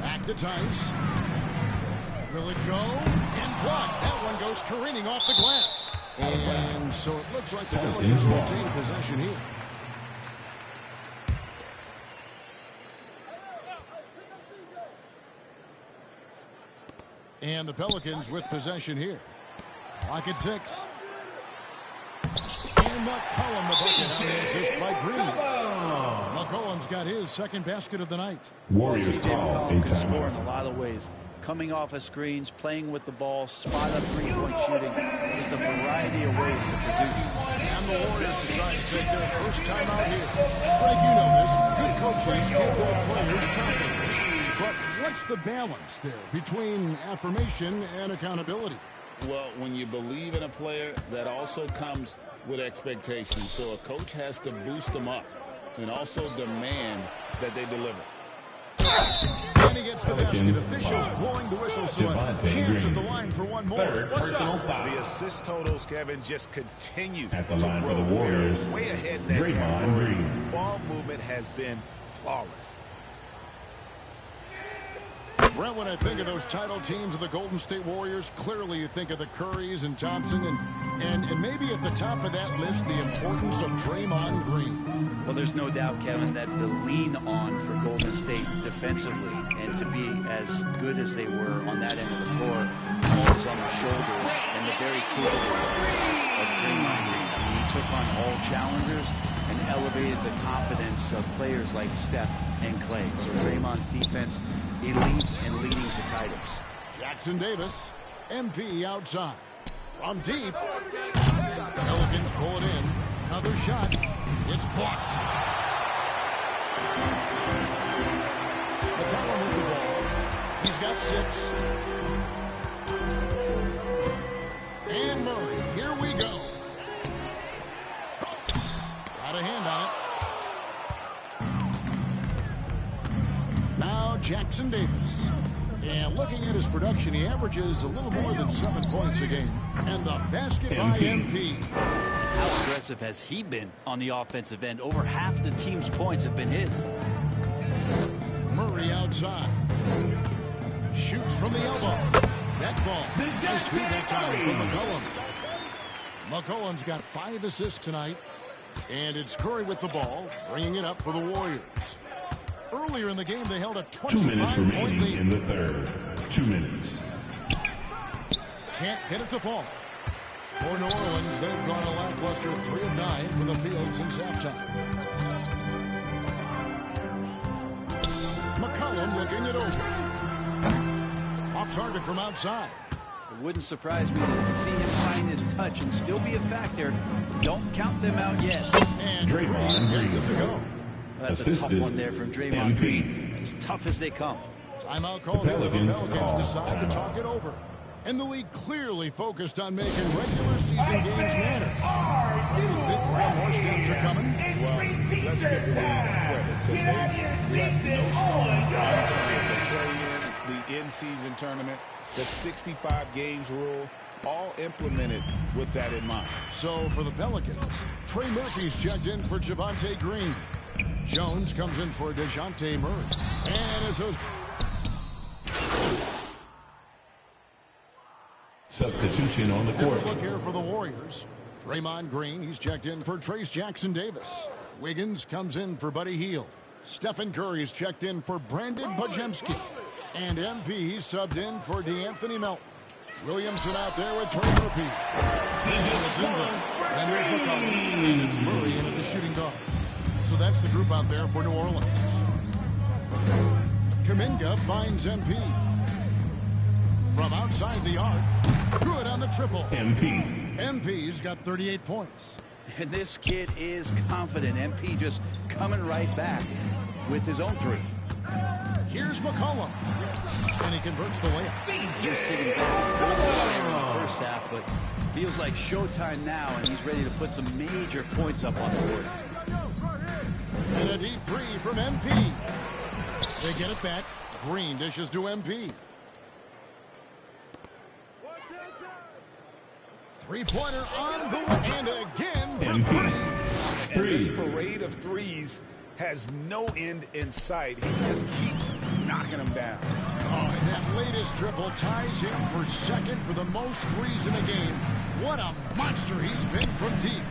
Back to Tice. Will it go? And blocked. That one goes careening off the glass. And so it looks like the Pelicans will retain possession here. And the Pelicans with possession here. Clock at 6. And McCollum the bucket on the assist by Green. McCollum's got his second basket of the night. Warriors call can score in a lot of ways. Coming off of screens, playing with the ball, spot up 3-point shooting. Just a variety of ways to produce. And the Warriors decide to take their first time out here. Greg, you know this. Good coaches give their players confidence. But what's the balance there between affirmation and accountability? Well, when you believe in a player, that also comes with expectations. So a coach has to boost them up and also demand that they deliver. And he gets the basket. Officials blowing the whistle, so a chance at the line for one more. What's up? The assist totals, Kevin, just continue at the to line grow. for the Warriors. They're way ahead in that Draymond Green. Ball movement has been flawless. Brent, when I think of those title teams of the Golden State Warriors, clearly you think of the Currys and Thompson, and maybe at the top of that list, the importance of Draymond Green. Well, there's no doubt, Kevin, that the lean on for Golden State defensively and to be as good as they were on that end of the floor was on the shoulders and the very capable of Draymond Green. I mean, he took on all challengers and elevated the confidence of players like Steph and Clay. So Draymond's defense, elite and leading to titles. Jackson Davis, MP outside. From deep. Pelicans pull it in. Another shot. It's blocked. McCollum with the ball. He's got 6. And Murray. Here we go. Got a hand on it. Now Jackson Davis. And looking at his production, he averages a little more than 7 points a game. And the basket by MP. How aggressive has he been on the offensive end? Over half the team's points have been his. Murray outside. Shoots from the elbow. That ball. Nice feed that time from McCollum. McCollum's got 5 assists tonight. And it's Curry with the ball, bringing it up for the Warriors. Earlier in the game, they held a 25-point lead. In the third. 2 minutes. Can't get it to fall. For New Orleans, they've gone a lackluster 3 of 9 from the field since halftime. McCollum looking it over. Off target from outside. It wouldn't surprise me to see him find his touch and still be a factor. Don't count them out yet. And Draymond gets it to go. That's a tough one there from Draymond Green. As tough as they come. Timeout called here. The Pelicans decide to talk it over. And the league clearly focused on making regular season games matter. More steps are coming. Well, let's give the league credit because they left no stone unturned to play in the in-season tournament, the 65 games rule, all implemented with that in mind. So for the Pelicans, Trey Murphy's checked in for Javonte Green. Jones comes in for DeJounte Murray. And it's those... Substitution on the court. Different look here for the Warriors. Draymond Green, he's checked in for Trace Jackson Davis. Wiggins comes in for Buddy Hield. Stephen Curry's checked in for Brandon Bajemski. And MP subbed in for DeAnthony Melton. Williamson out there with Trey Murphy. And there's McCollum. And it's Murray in at the shooting guard. So that's the group out there for New Orleans. Kuminga finds MP. From outside the arc. Good on the triple. MP's got 38 points. And this kid is confident. MP just coming right back with his own three. Here's McCollum. And he converts the layup. He's sitting back in the first half, but feels like showtime now, and he's ready to put some major points up on the board. And a deep three from MP. They get it back. Green dishes to MP. Three-pointer on the way, and again for three. And this parade of threes has no end in sight. He just keeps knocking them down. Oh, and that latest triple ties him for second for the most threes in a game. What a monster he's been from deep.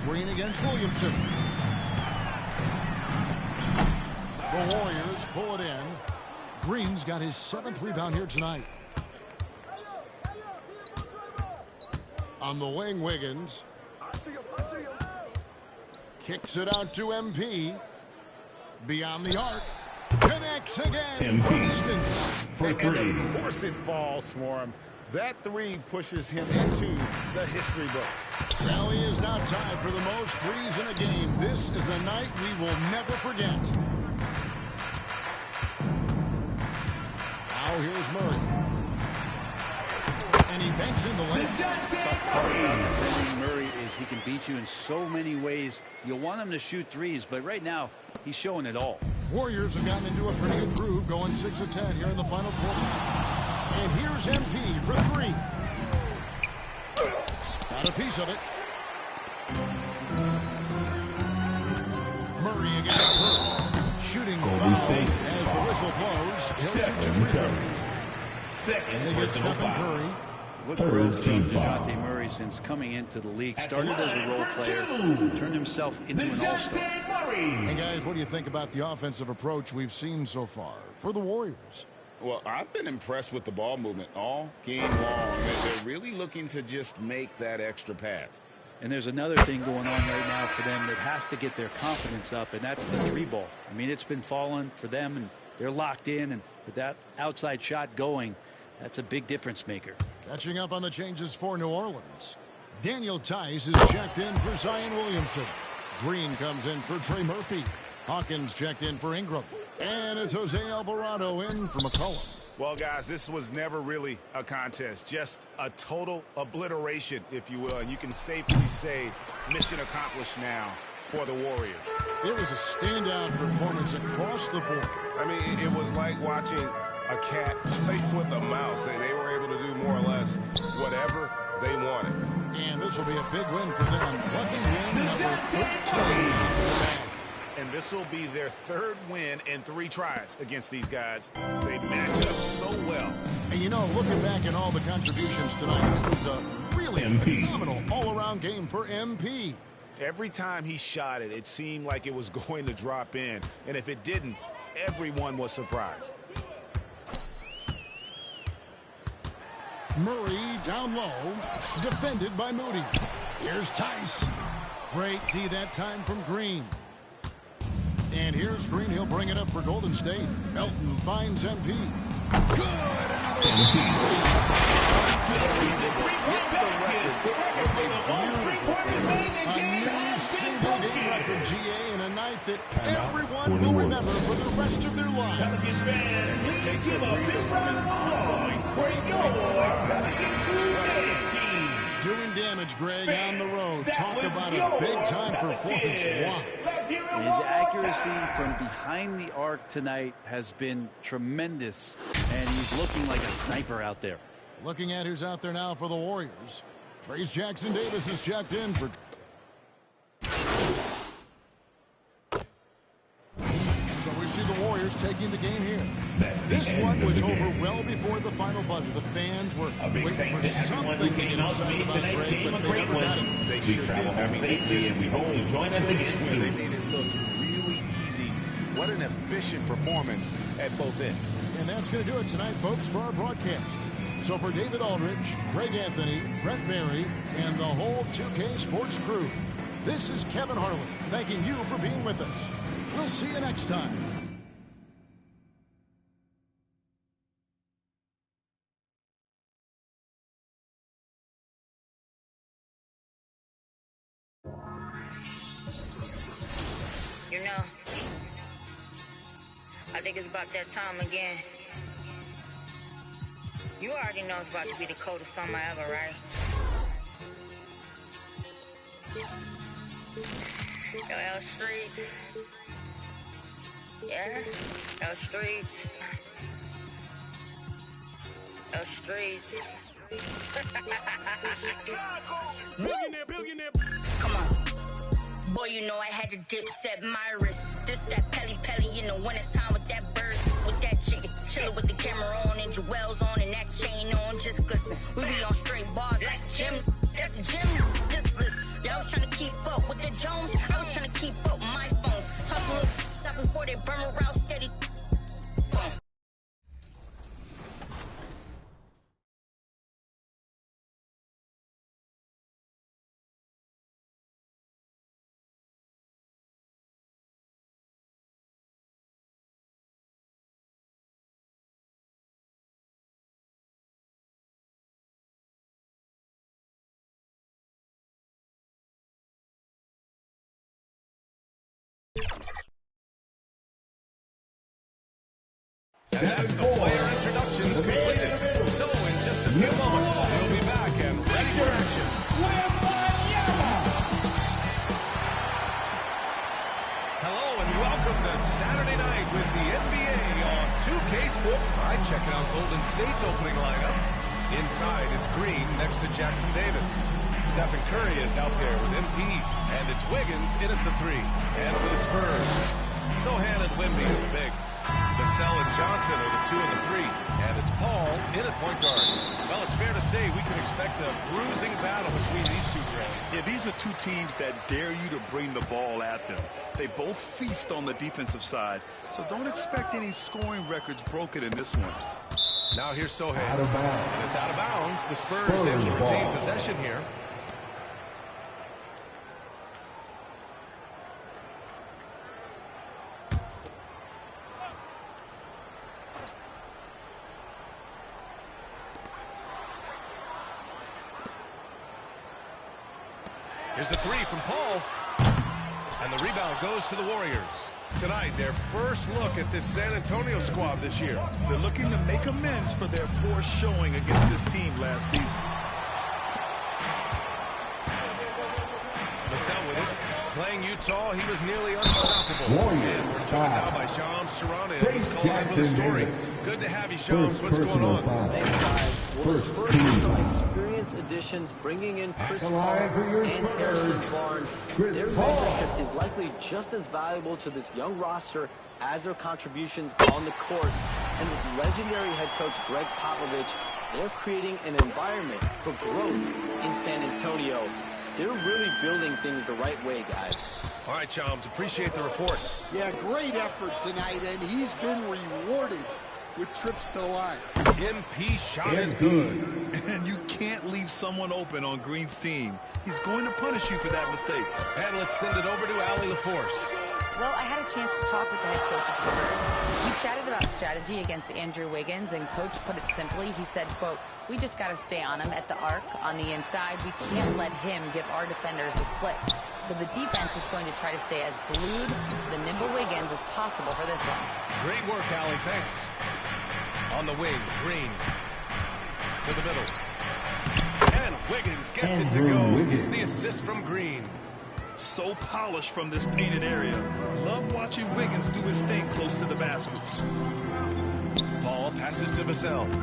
Green against Williamson. The Warriors pull it in. Green's got his 7th rebound here tonight. On the wing, Wiggins. Kicks it out to MP. Beyond the arc. Connects again. MP Distance. for three. And of course it falls for him. That three pushes him into the history books. Rally is now tied for the most threes in a game. This is a night we will never forget. Now here's Murray. And he banks in the lane. Defending Murray is he can beat you in so many ways. You'll want him to shoot threes, but right now he's showing it all. Warriors have gotten into a pretty good groove, going 6 of 10 here in the final quarter. And here's MP for three. Got a piece of it. Murray against Curry. Shooting Golden foul State. as the whistle blows. He'll shoot 2 free throws. Second They get Stephen Curry. What grows from DeJounte Murray since coming into the league? Started as a role player, turned himself into an all-star. Hey guys, what do you think about the offensive approach we've seen so far for the Warriors? Well, I've been impressed with the ball movement all game long. They're really looking to just make that extra pass. And there's another thing going on right now for them that has to get their confidence up, and that's the three ball. I mean, it's been falling for them, and they're locked in, and with that outside shot going, that's a big difference maker. Catching up on the changes for New Orleans. Daniel Tice is checked in for Zion Williamson. Green comes in for Trey Murphy. Hawkins checked in for Ingram. And it's Jose Alvarado in for McCollum. Well, guys, this was never really a contest. Just a total obliteration, if you will. And you can safely say mission accomplished now for the Warriors. It was a standout performance across the board. I mean, it was like watching a cat play with a mouse. They were able to do more or less whatever they wanted. And this will be a big win for them. Lucky win number 13. And this will be their 3rd win in 3 tries against these guys. They match up so well. And you know, looking back at all the contributions tonight, it was a really phenomenal all-around game for MP. Every time he shot it, it seemed like it was going to drop in. And if it didn't, everyone was surprised. Murray down low, defended by Moody. Here's Tice. Great tee that time from Green. And here's Green. He'll bring it up for Golden State. Melton finds MP. Good. A new single game record for GA in a night that everyone will remember for the rest of their lives. Pelicans fans, please give a big round of applause for your 15. Doing damage, Greg, on the road. Talk about a big-time performance. Wow. His accuracy from behind the arc tonight has been tremendous, and he's looking like a sniper out there. Looking at who's out there now for the Warriors. Trace Jackson Davis is checked in for... So we see the Warriors taking the game here. This one was over well before the final buzzer. The fans were waiting for something to get excited about, Greg, but they never got it. They sure did. I mean, we hope you join us again. They made it look really easy. What an efficient performance at both ends. And that's going to do it tonight, folks, for our broadcast. So for David Aldridge, Greg Anthony, Brett Barry, and the whole 2K Sports crew, this is Kevin Harlan thanking you for being with us. We'll see you next time. You know, I think it's about that time again. You already know it's about to be the coldest summer ever, right? Yo, L Street. Yeah, L Street. L Street. Billionaire. Come on. Boy, you know I had to dip, set my wrist. This that Pelly in the wintertime with that bird, with that chicken. Chillin' with the camera on and jewels on and that chain on, just glisten. We be on straight bars like Jim. That's Jim. Just listen. Yeah, I was trying to keep up with the Jones. I was trying to keep up with my phones. Talk a little stop before they burn around steady. And that's the player introductions completed. So in just a few moments, we'll be back and ready for action. Hello and welcome to Saturday night with the NBA on 2K Sports. All right, checking out Golden State's opening lineup. Inside, it's Green next to Jackson Davis. Stephen Curry is out there with MP. And it's Wiggins in at the 3. And for the Spurs, Sohan and Wemby are the bigs. Vassell and Johnson are the 2 and the 3. And it's Paul in at point guard. Well, it's fair to say we can expect a bruising battle between these two guys. Yeah, these are two teams that dare you to bring the ball at them. They both feast on the defensive side, so don't expect any scoring records broken in this one. Now here's Sohan. And it's out of bounds. The Spurs able to retain possession here. Here's the 3 from Paul. And the rebound goes to the Warriors. Tonight, their first look at this San Antonio squad this year. They're looking to make amends for their poor showing against this team last season. Vassell with it. Playing Utah, he was nearly unstoppable. And we're joined now by Shams Charania, who's calling in with a story. Good to have you, Shams. What's going on? Thanks, guys. Well, Spurs with some experienced additions, bringing in Chris Paul and Harrison Barnes. Their mentorship is likely just as valuable to this young roster as their contributions on the court. And with legendary head coach Greg Popovich, they're creating an environment for growth in San Antonio. They're really building things the right way, guys. All right, Chums, appreciate the report. Yeah, great effort tonight, and he's been rewarded with trips to the line. MP shot is good. And you can't leave someone open on Green's team. He's going to punish you for that mistake. And let's send it over to Allie LaForce. Well, I had a chance to talk with the head coach of the Spurs. We chatted about strategy against Andrew Wiggins, and Coach put it simply. He said, quote, "We just got to stay on him at the arc, on the inside. We can't let him give our defenders a slip." So the defense is going to try to stay as glued to the nimble Wiggins as possible for this one. Great work, Allie. Thanks. On the wing, Green. To the middle. And Wiggins gets it to go. The assist from Green. So polished from this painted area. Love watching Wiggins do his thing close to the basket. Ball passes to Vassell. He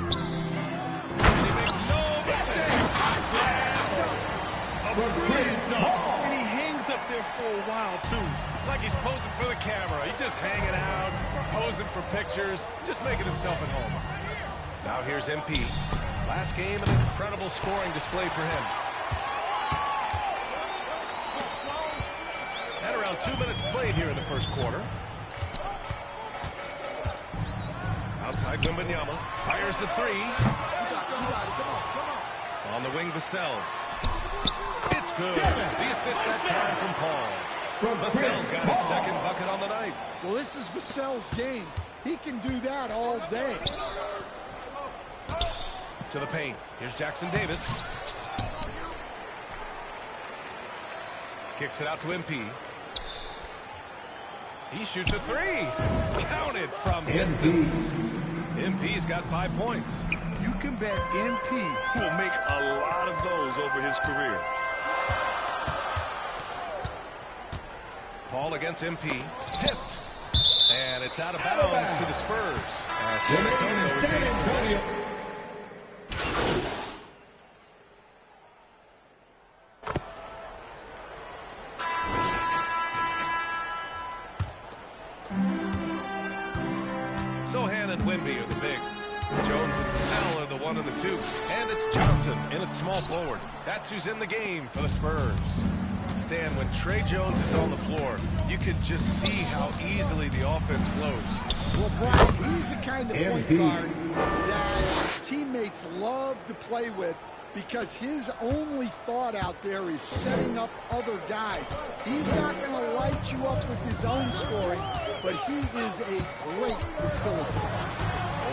makes no mistake. A brilliant dunk. And he hangs up there for a while, too. Like he's posing for the camera. He's just hanging out, posing for pictures, just making himself at home. Now here's MP. Last game, an incredible scoring display for him. And around 2 minutes played here in the first quarter. Outside Wembanyama. Fires the three. On the wing, Vassell. It's good. The assist that time from Paul. Vassell's got his second bucket on the night. Well, this is Vassell's game. He can do that all day. To the paint. Here's Jackson Davis. Kicks it out to MP. He shoots a three. Counted from distance. MP's got 5 points. You can bet MP will make a lot of those over his career. Paul against MP. Tipped. And it's out of bounds to the Spurs. San Antonio retains possession. Sohan and Wemby are the bigs. Jones and Vassell are the 1 and the 2. And it's Johnson in at small forward. That's who's in the game for the Spurs. Stan, when Trey Jones is on the floor, you can just see how easily the offense flows. Well, Brian, he's the kind of point guard that teammates love to play with because his only thought out there is setting up other guys. He's not going to light you up with his own scoring, but he is a great facilitator.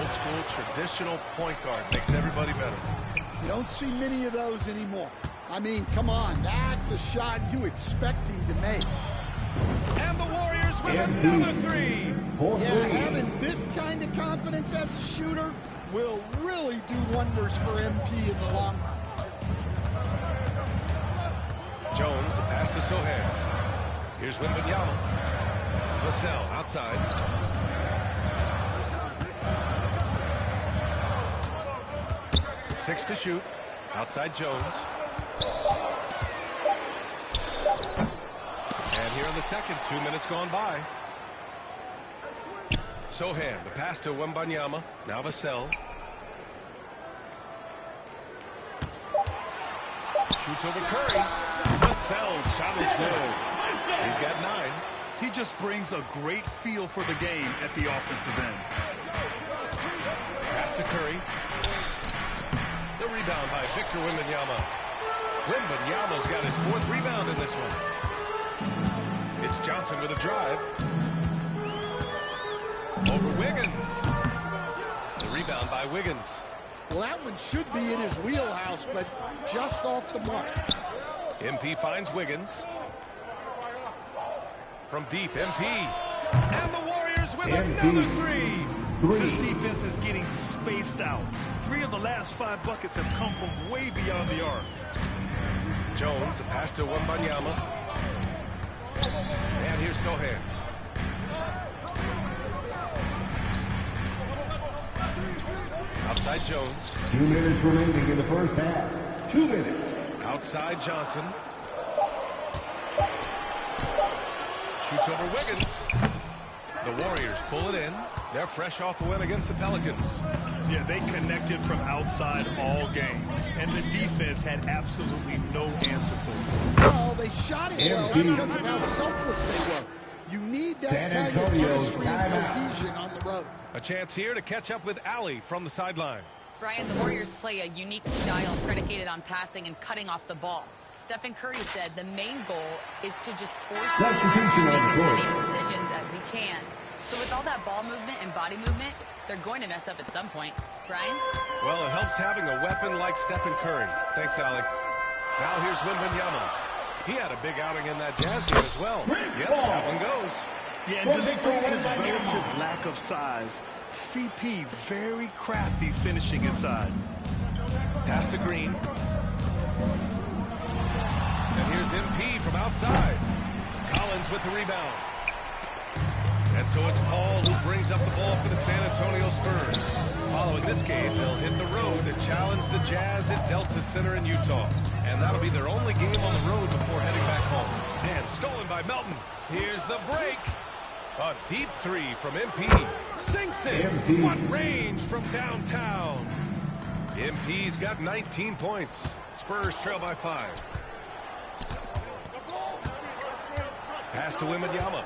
Old school, traditional point guard makes everybody better. You don't see many of those anymore. I mean, come on, that's a shot you expect him to make. And the Warriors with another three. Yeah, having this kind of confidence as a shooter will really do wonders for MP in the long run. Jones, the pass to Sohan. Here's Wembanyama. Vassell outside. Six to shoot. Outside Jones. And here in the second, 2 minutes gone by. Sohan, the pass to Wembanyama. Now Vassell. Shoots over Curry. Vassell's shot is good. He's got 9. He just brings a great feel for the game at the offensive end. Pass to Curry. The rebound by Victor Wembanyama. Wembanyama's got his 4th rebound in this one. It's Johnson with a drive. Over Wiggins. The rebound by Wiggins. Well, that one should be in his wheelhouse, but just off the mark. MP finds Wiggins. From deep, MP. And the Warriors with another three. This defense is getting spaced out. 3 of the last 5 buckets have come from way beyond the arc. Jones, the pass to Wembanyama. And here's Sohan. Outside Jones. 2 minutes remaining in the first half. 2 minutes. Outside Johnson. Shoots over Wiggins. The Warriors pull it in. They're fresh off a win against the Pelicans. Yeah, they connected from outside all game. And the defense had absolutely no answer for it. Well, they shot it well because of how selfless they were. You need that kind of chemistry and cohesion on the road. A chance here to catch up with Allie from the sideline. Brian, the Warriors play a unique style predicated on passing and cutting off the ball. Stephen Curry said the main goal is to just force him to make as many decisions as you can. So with all that ball movement and body movement, they're going to mess up at some point. Brian? Well, it helps having a weapon like Stephen Curry. Thanks, Allie. Now here's Wembanyama. He had a big outing in that Jazz game as well. Yep, that one goes. Yeah, and despite his relative lack of size, CP very crafty finishing inside. Pass to Green. And here's MP from outside. Collins with the rebound. And so it's Paul who brings up the ball for the San Antonio Spurs. Following this game, they'll hit the road to challenge the Jazz at Delta Center in Utah. And that'll be their only game on the road before heading back home. And stolen by Melton. Here's the break. A deep three from MP. Sinks it. What range from downtown. MP's got 19 points. Spurs trail by 5. Pass to Wembanyama.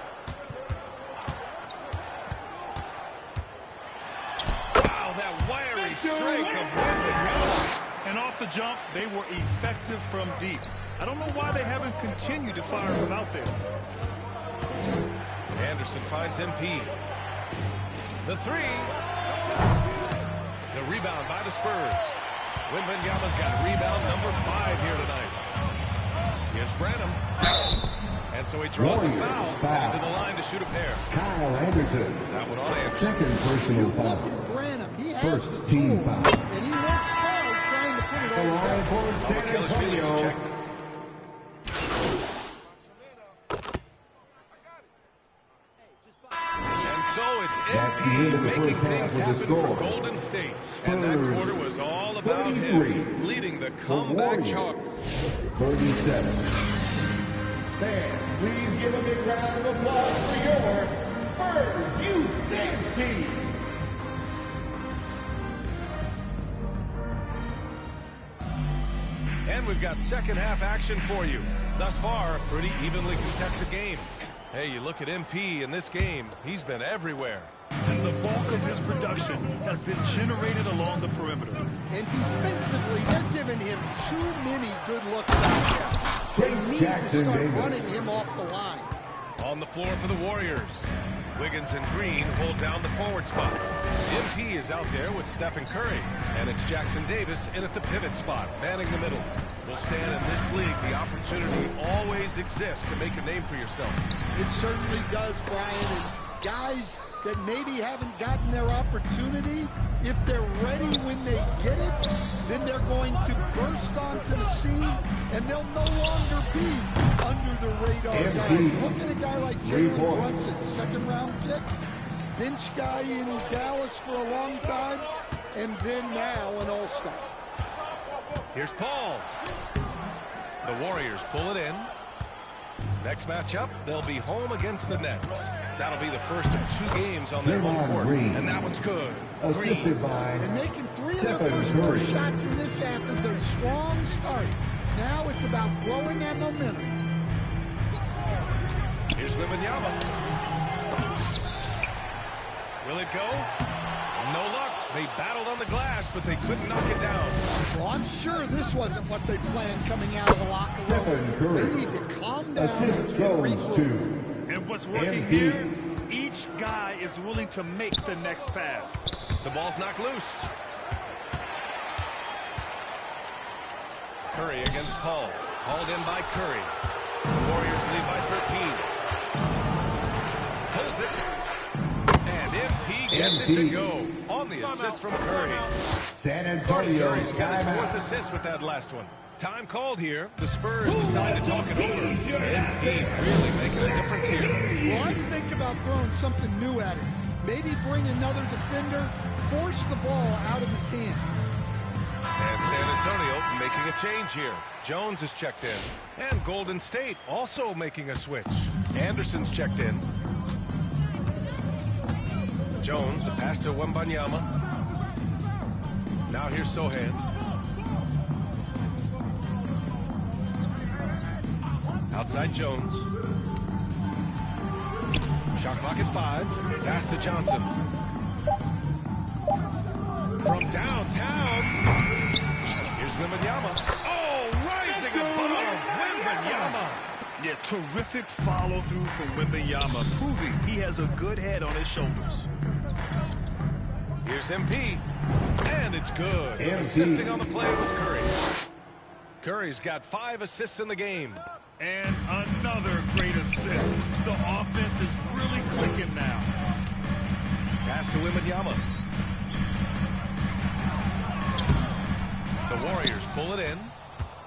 Wow, that wiry strike of Wembanyama. And off the jump, they were effective from deep. I don't know why they haven't continued to fire from out there. Anderson finds MP. The three. The rebound by the Spurs. Wembanyama's got rebound number 5 here tonight. Here's Branham. And so he draws the foul. Headed to the line to shoot a pair. Kyle Anderson. That one on Anderson. Second personal foul. Branham, he has First team foul. and he works hard trying to put it The all line for San Antonio. And so it's MP making things happen for Golden State. And that quarter was all about him leading the comeback charge. 37. Fans, please give a big round of applause for your Spurs Youth Dance Team. And we've got second half action for you. Thus far, a pretty evenly contested game. Hey, you look at MP in this game, he's been everywhere. And the bulk of his production has been generated along the perimeter. And defensively, they're giving him too many good looks out there. They need to start running him off the line. On the floor for the Warriors. Wiggins and Green hold down the forward spots. MP is out there with Stephen Curry. And it's Jackson Davis in at the pivot spot, manning the middle. Well, Stan, in this league, the opportunity always exists to make a name for yourself. It certainly does, Brian. And guys that maybe haven't gotten their opportunity, if they're ready when they get it, then they're going to burst onto the scene, and they'll no longer be under the radar guys. Look at a guy like Jalen Brunson, second-round pick, bench guy in Dallas for a long time, and then now an all-star. Here's Paul. The Warriors pull it in. Next matchup, they'll be home against the Nets. That'll be the first of 2 games on their home court, and that one's good. Assisted by and making 3 of their first 4 shots in this half is a strong start. Now it's about growing that momentum. Here's Wembanyama. Will it go? No luck. They battled on the glass, but they couldn't knock it down. Well, I'm sure this wasn't what they planned coming out of the locker room. They need to calm down. Assist goes to And what's working here, each guy is willing to make the next pass. The ball's knocked loose. Curry against Paul. Hauled in by Curry. The Warriors lead by 13. Pulls it. And MP gets it to go on the assist from Curry. San Antonio Curry's got his 4th timeout. assist with that last one. Time called here. The Spurs decide to talk it over. MP really making a difference here. Well, I think about throwing something new at him. Maybe bring another defender, force the ball out of his hands. And San Antonio making a change here. Jones is checked in. And Golden State also making a switch. Anderson's checked in. Jones, the pass to Wembanyama. Now here's Sohan. Outside Jones. Shot clock at 5. Pass to Johnson. From downtown. Here's Wembanyama. Oh, rising above Wembanyama. Yeah, Terrific follow-through from Wembanyama, proving he has a good head on his shoulders. Here's MP, and it's good. Assisting on the play was Curry. Curry's got 5 assists in the game. And another great assist. The offense is really clicking now. Pass to Wembanyama. The Warriors pull it in.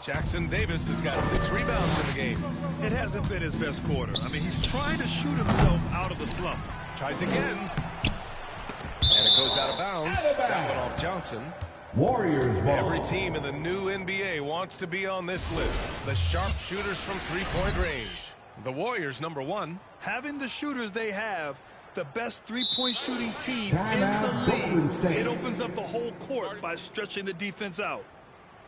Jackson Davis has got 6 rebounds in the game. It hasn't been his best quarter. I mean, he's trying to shoot himself out of the slump. Tries again. And it goes out of bounds. That one off Johnson. Warriors ball. Every team in the new NBA wants to be on this list. The sharpshooters from three-point range. The Warriors, number 1. Having the shooters they have, the best three-point shooting team in the league. It opens up the whole court by stretching the defense out.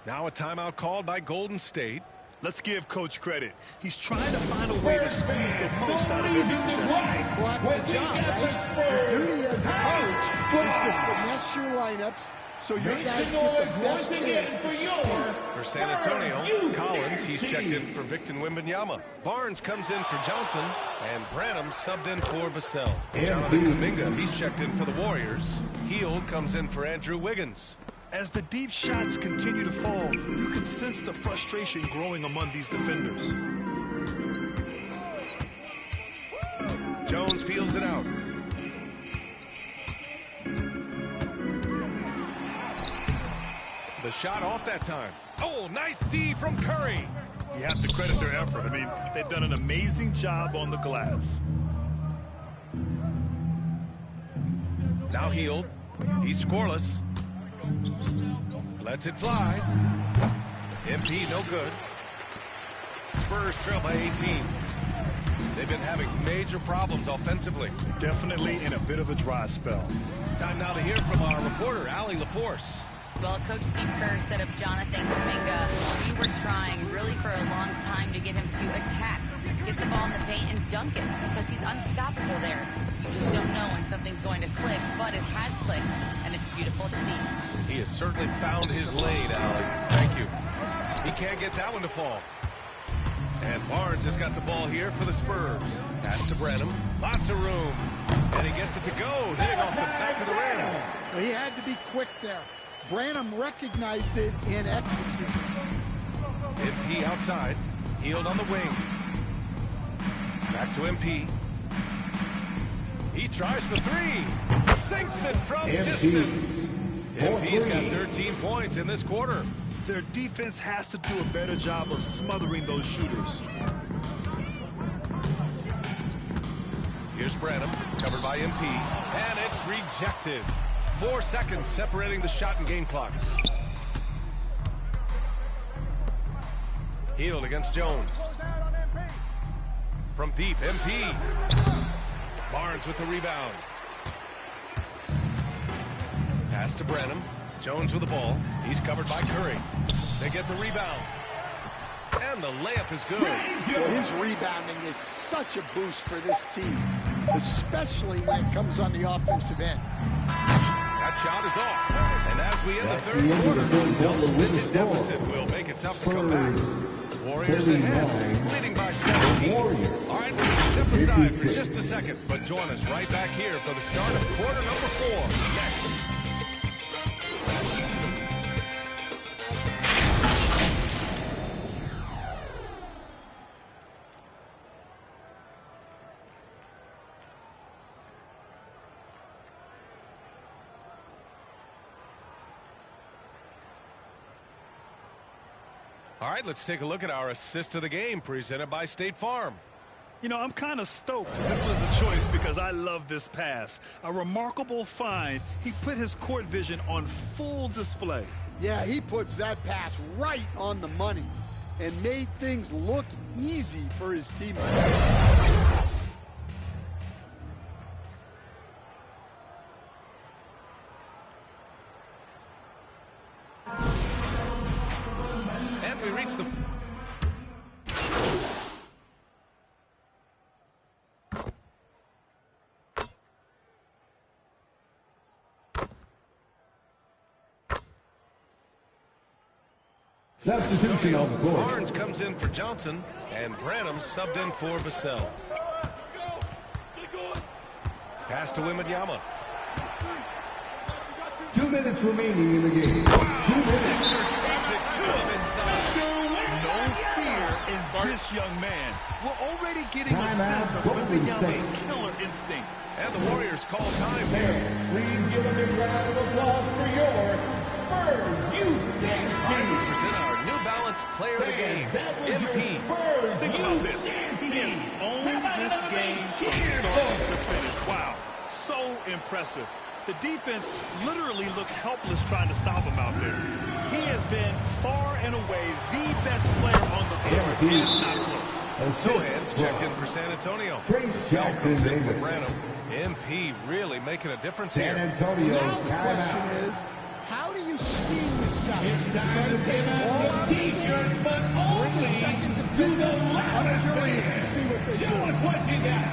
Now a timeout called by Golden State. Let's give Coach credit. He's trying to find a way to squeeze the most out of every possession. Well, that's the job, right? Your duty as a coach is to finesse your lineups so your guys get the best chance to succeed. For San Antonio, Collins, he's checked in for Victor Wembanyama. Barnes comes in for Johnson, and Branham subbed in for Vassell. Jonathan Kuminga, he's checked in for the Warriors. Hield comes in for Andrew Wiggins. As the deep shots continue to fall, you can sense the frustration growing among these defenders. Jones feels it out. The shot off that time. Oh, nice D from Curry. You have to credit their effort. I mean, they've done an amazing job on the glass. Now Hield. He's scoreless. Lets it fly. MP no good. Spurs trail by 18. They've been having major problems offensively. Definitely in a bit of a dry spell. Time now to hear from our reporter, Allie LaForce. Well, Coach Steve Kerr said of Jonathan Kuminga, we were trying really for a long time to get him to attack, get the ball in the paint and dunk it because he's unstoppable there. You just don't know when something's going to click, but it has clicked, and it's beautiful to see. He has certainly found his lane, Allie. Thank you. He can't get that one to fall. And Barnes has got the ball here for the Spurs. Pass to Branham. Lots of room. And he gets it to go, hitting off the back of the rim. Well, he had to be quick there. Branham recognized it and executed. MP outside. Hield on the wing. Back to MP. He tries for 3. Sinks it from distance. MP's got 13 points in this quarter. Their defense has to do a better job of smothering those shooters. Here's Branham, covered by MP, and it's rejected. 4 seconds separating the shot and game clocks. Hield against Jones. From deep, MP. Barnes with the rebound. Pass to Branham. Jones with the ball. He's covered by Curry. They get the rebound. And the layup is good. Well, his rebounding is such a boost for this team, especially when it comes on the offensive end. That shot is off. And as we end the third quarter, double-digit deficit will make it tough to come back. Warriors ahead, leading by 17. All right, we're going to step aside for just a second, but join us right back here for the start of quarter number 4 next. All right, let's take a look at our assist of the game presented by State Farm. You know, I'm kind of stoked this was the choice because I love this pass. A remarkable find. He put his court vision on full display. Yeah, he puts that pass right on the money and made things look easy for his teammates. And we reach the... Substitution on the court. Barnes comes in for Johnson, and Branham subbed in for Vassell. Pass to Wembanyama. 2 minutes remaining in the game. 2 minutes. Takes it to him inside. No fear in this young man. We're already getting a sense of Wembanyama's killer instinct. And the Warriors call time here. Please give a big round of applause for your Spurs Youth Dance Time Team. to present our New Balance Player of the Game, MP. Think about this. He has owned this game from start to finish. Wow. So impressive. The defense literally looked helpless trying to stop him out there. He has been far and away the best player on the court. And it's not close. Sohan's checked in for San Antonio. Trace Jackson Comes in Davis. for Branham. MP really making a difference San here. Antonio Now the question timeout. is, how do you scheme this guy? It's Try time to to take give the out ball some out of his t-shirts, hands, but bring only a second to defender. the I'm loudest curious to fans. see what they Show do. us what you got.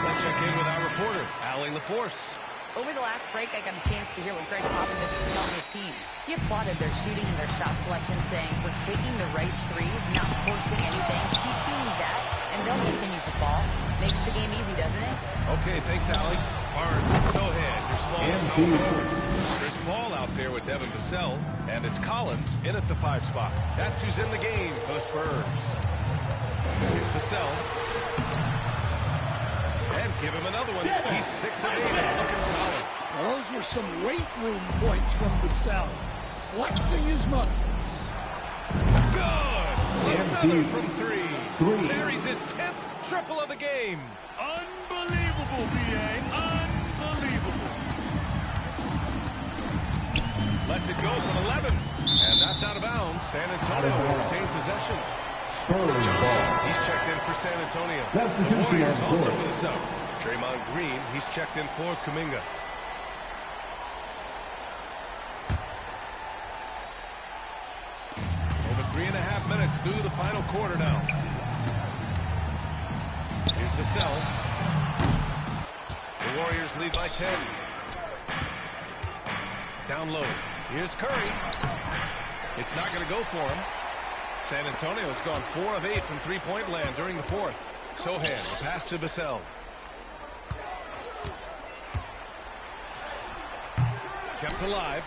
Let's check in with our reporter, Allie LaForce. Over the last break, I got a chance to hear what Greg Popovich was telling his team. He applauded their shooting and their shot selection, saying, "We're taking the right threes, not forcing anything. Keep doing that, and they'll continue to fall." Makes the game easy, doesn't it? Okay, thanks, Allie. Barnes and Sohan, your small power forwards. Chris Paul out there with Devin Vassell, and it's Collins in at the 5 spot. That's who's in the game for the Spurs. Here's Vassell. And give him another one. He's 6 of 8 and looking solid. Now, those were some weight room points from Vassell, flexing his muscles. Good! Another from 3. Buries his 10th triple of the game. Unbelievable, B.A. Unbelievable. Lets it go from 11. And that's out of bounds. San Antonio will retain possession. Spurs ball. He's checked in for San Antonio. The Substitution Warriors on also court. with us up. Draymond Green, he's checked in for Kuminga. Over 3.5 minutes through the final quarter now. Here's Vassell. The Warriors lead by 10. Down low. Here's Curry. It's not going to go for him. San Antonio's gone 4 of 8 from three-point land during the fourth. Sohan, the pass to Vassell. Kept alive.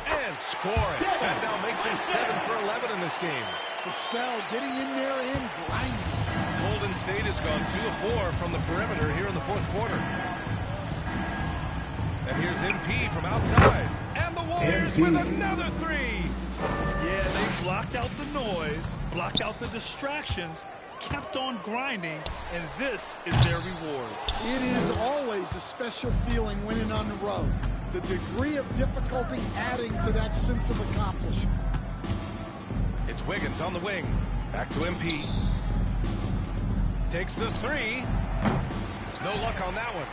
And scoring. That now makes him 7 for 11 in this game. Vassell getting in there and grinding. Golden State has gone 2 of 4 from the perimeter here in the fourth quarter. And here's MP from outside. And the Warriors with another 3. Yeah, they blocked out the noise, blocked out the distractions, kept on grinding, and this is their reward. It is always a special feeling winning on the road. The degree of difficulty adding to that sense of accomplishment. It's Wiggins on the wing. Back to MP. Takes the 3. No luck on that one.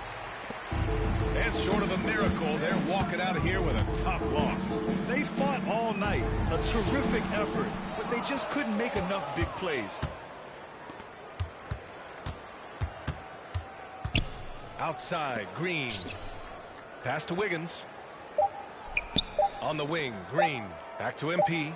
And short of a miracle, they're walking out of here with a tough loss. They fought all night, a terrific effort, but they just couldn't make enough big plays. Outside, Green. Pass to Wiggins. On the wing, Green. Back to MP.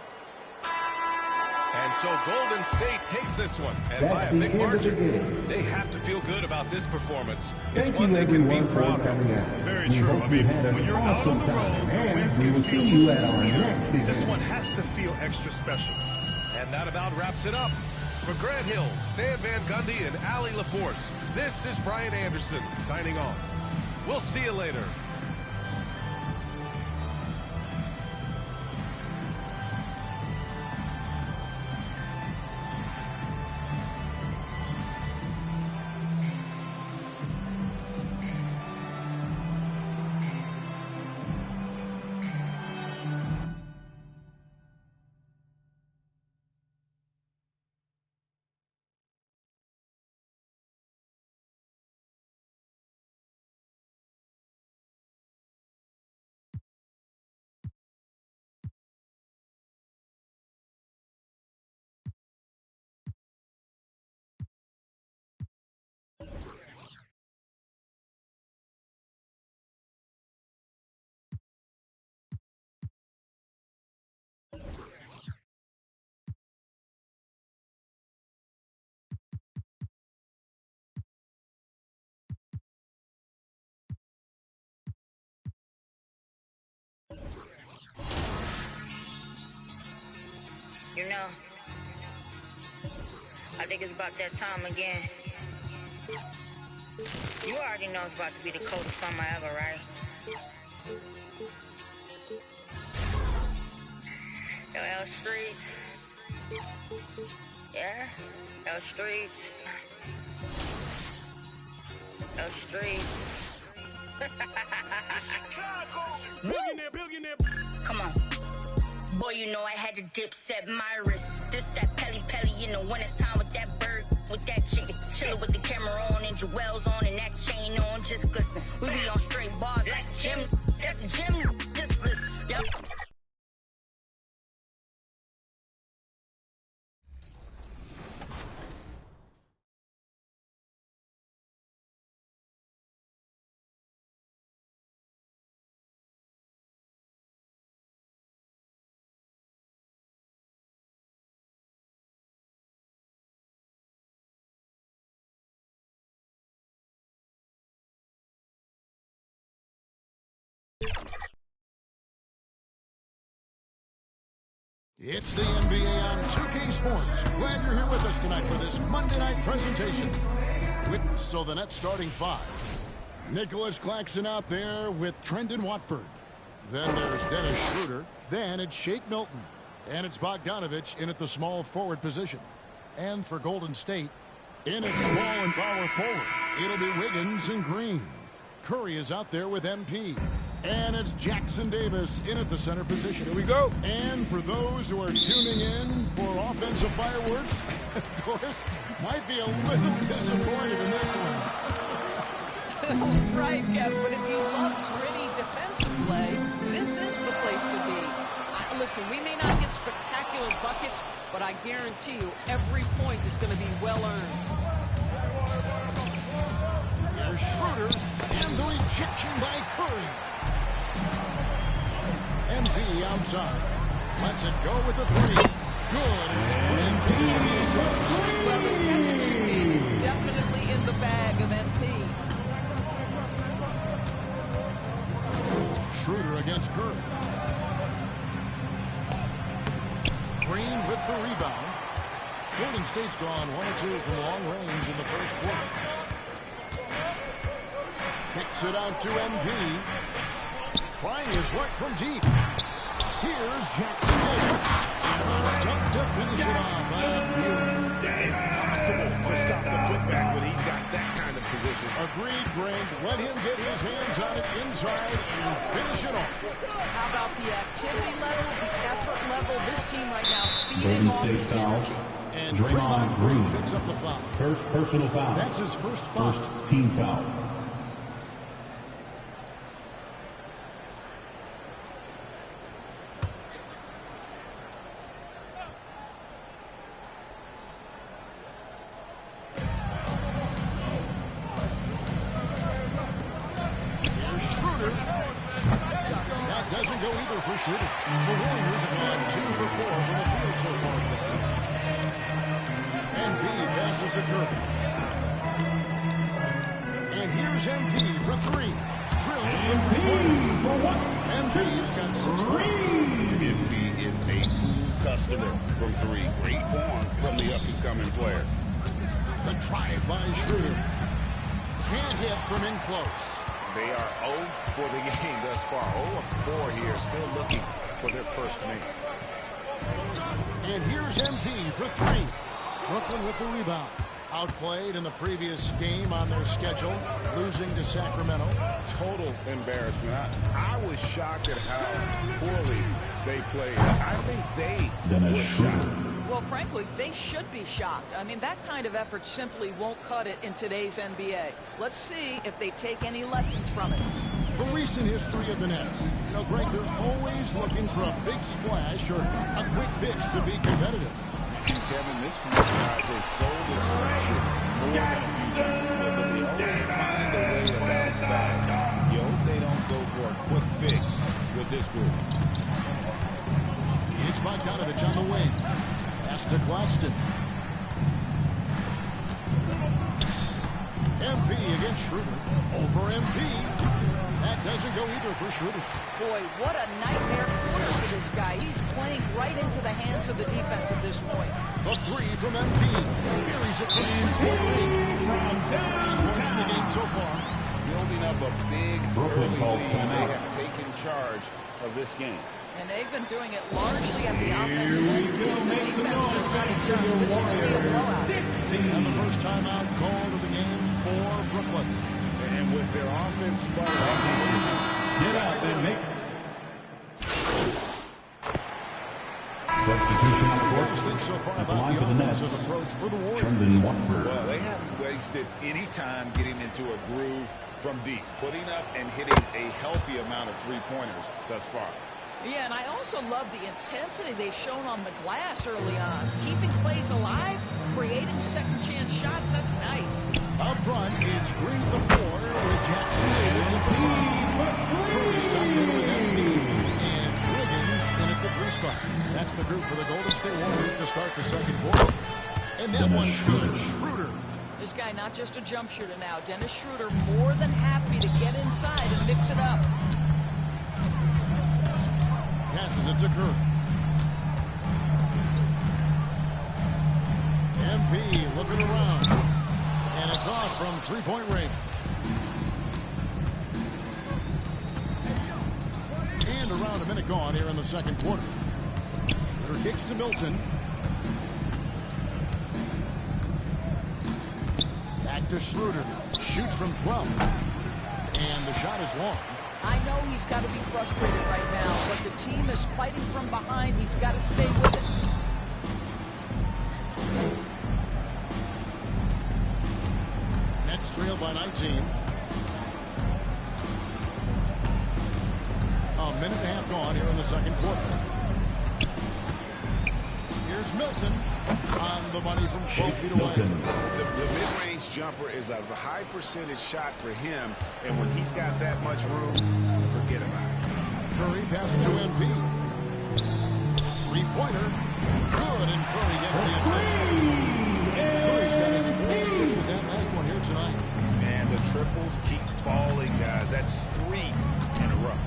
And so Golden State takes this one. And by a big margin, they have to feel good about this performance. It's one they can be proud of. Very true. I mean, when you're out on the road, the wins can feel sweeter. This one has to feel extra special. And that about wraps it up. For Grant Hill, Stan Van Gundy, and Allie LaForce, this is Brian Anderson signing off. We'll see you later. know. I think it's about that time again. You already know it's about to be the coldest summer ever, right? Yo, L Street. Yeah? L Street. L Street. Billionaire. Come on. Boy, you know I had to dip, set my wrist. This that Pelly in the wintertime with that bird, with that chicken. Chillin' with the camera on and jewels on and that chain on, just glisten. We be on straight bars like Jim. That's Jim, just listen. Yep. It's the NBA on 2K Sports. Glad you're here with us tonight for this Monday night presentation. So the Nets starting five. Nicholas Claxton out there with Trendon Watford. Then there's Dennis Schroeder. Then it's Shake Milton. And it's Bogdanovich in at the small forward position. And for Golden State, in at small and power forward, it'll be Wiggins and Green. Curry is out there with MP. And it's Jackson Davis in at the center position. Here we go. And for those who are tuning in for offensive fireworks, Doris might be a little disappointed in this one. Right, Kevin, but if you love gritty defensive play, this is the place to be. Listen, we may not get spectacular buckets, but I guarantee you every point is going to be well earned. There's Schroeder and the rejection by Curry. MP outside. Lets it go with the three. Good. It's Green picking up the assist. Well, the catch and shoot game is definitely in the bag of MP. Schroeder against Curry. Green with the rebound. Golden State's gone 1 or 2 from long range in the first quarter. Kicks it out to MP. Trying his luck from deep. Here's Jackson Davis. Tough to finish it off. Impossible to stop the putback when he's got that kind of position. Agreed, Greg. Let him get his hands on it inside and finish it off. How about the activity level, the effort level? This team right now feeding off his energy. And Draymond Green picks up the foul. First personal foul. That's his first foul. First team foul. The Warriors have gone 2 for 4 from the field so far today. MP passes to Curry. And here's MP for 3. Drills the three-pointer for 1. MP's got 6 threes. MP is a customer from 3. Great form from the up-and-coming player. The drive by Schroeder. Can't hit from in close. They are 0 for the game thus far. 0 of 4 here, still looking for their first make. And here's MP for 3. Brooklyn with the rebound. Outplayed in the previous game on their schedule, losing to Sacramento. Total embarrassment. I was shocked at how poorly they played. I think they were shocked. Well, frankly, they should be shocked. I mean, that kind of effort simply won't cut it in today's NBA. Let's see if they take any lessons from it. The recent history of the Nets. You know, Greg, they're always looking for a big splash or a quick fix to be competitive. And Kevin, this franchise has sold its friendship more than a few times, but they always find a way to bounce back. You hope they don't go for a quick fix with this group. It's Bogdanovich on the wing. Pass to Claxton. MP against Schroeder. Over MP. That doesn't go either for Schroeder. Boy, what a nightmare quarter for this guy. He's playing right into the hands of the defense at this point. The three from MP. Here he's at 3-point range. 9 points in the game so far. Building up a big early lead. They have taken charge of this game. And they've been doing it largely at the offensive end. The defense does not adjust. This could be a blowout. And the first timeout called of the game for Brooklyn. And with their offense sputtering, get out and make. Substitution on the court. Think so far At the about line the for the offensive Nets. approach for the Warriors. Trendon Watford. well, they haven't wasted any time getting into a groove from deep, putting up and hitting a healthy amount of three-pointers thus far. Yeah, and I also love the intensity they've shown on the glass early on. Keeping plays alive, creating second-chance shots, that's nice. Up front, it's Green the 4 with Jackson Davis at the bottom. Curry's out there with MP. And it's Wiggins in at the 3 spot. That's the group for the Golden State Warriors to start the second quarter. And that one's good. Schroeder. This guy not just a jump shooter now. Dennis Schroeder more than happy to get inside and mix it up. Passes it to Curry. MP looking around. And it's off from 3-point range. And around a minute gone here in the second quarter. Schroeder kicks to Milton. Back to Schroeder. Shoots from 12. And the shot is long. I know he's got to be frustrated right now, but the team is fighting from behind. He's got to stay with it. Nets trail by 19. A minute and a half gone here in the second quarter. Here's Milton on the money from 12 feet away. The mid-range jumper is a high percentage shot for him, and when he's got that much room, forget about it. Curry passes to MP. 3-pointer. Good, and Curry gets the assist. Curry's got his 4th assist with that last one here tonight. And the triples keep falling, guys. That's 3 in a row.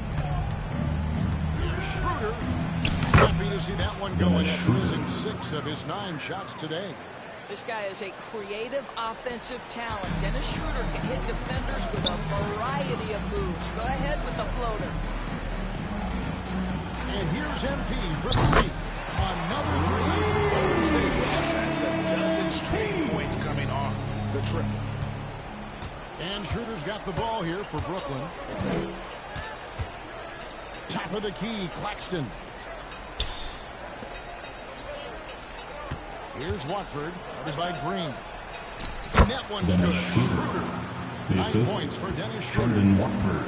Here's Schroeder. Happy to see that one going after missing 6 of his 9 shots today. This guy is a creative offensive talent. Dennis Schroeder can hit defenders with a variety of moves. Go ahead with the floater. And here's MP for 3. Another 3 for Golden State. That's a dozen straight points coming off the triple. And Schroeder's got the ball here for Brooklyn. Top of the key, Claxton. Here's Watford, guarded by Green. And that one's good. Schroeder. 9 points for Dennis Schroeder. Trendon Watford.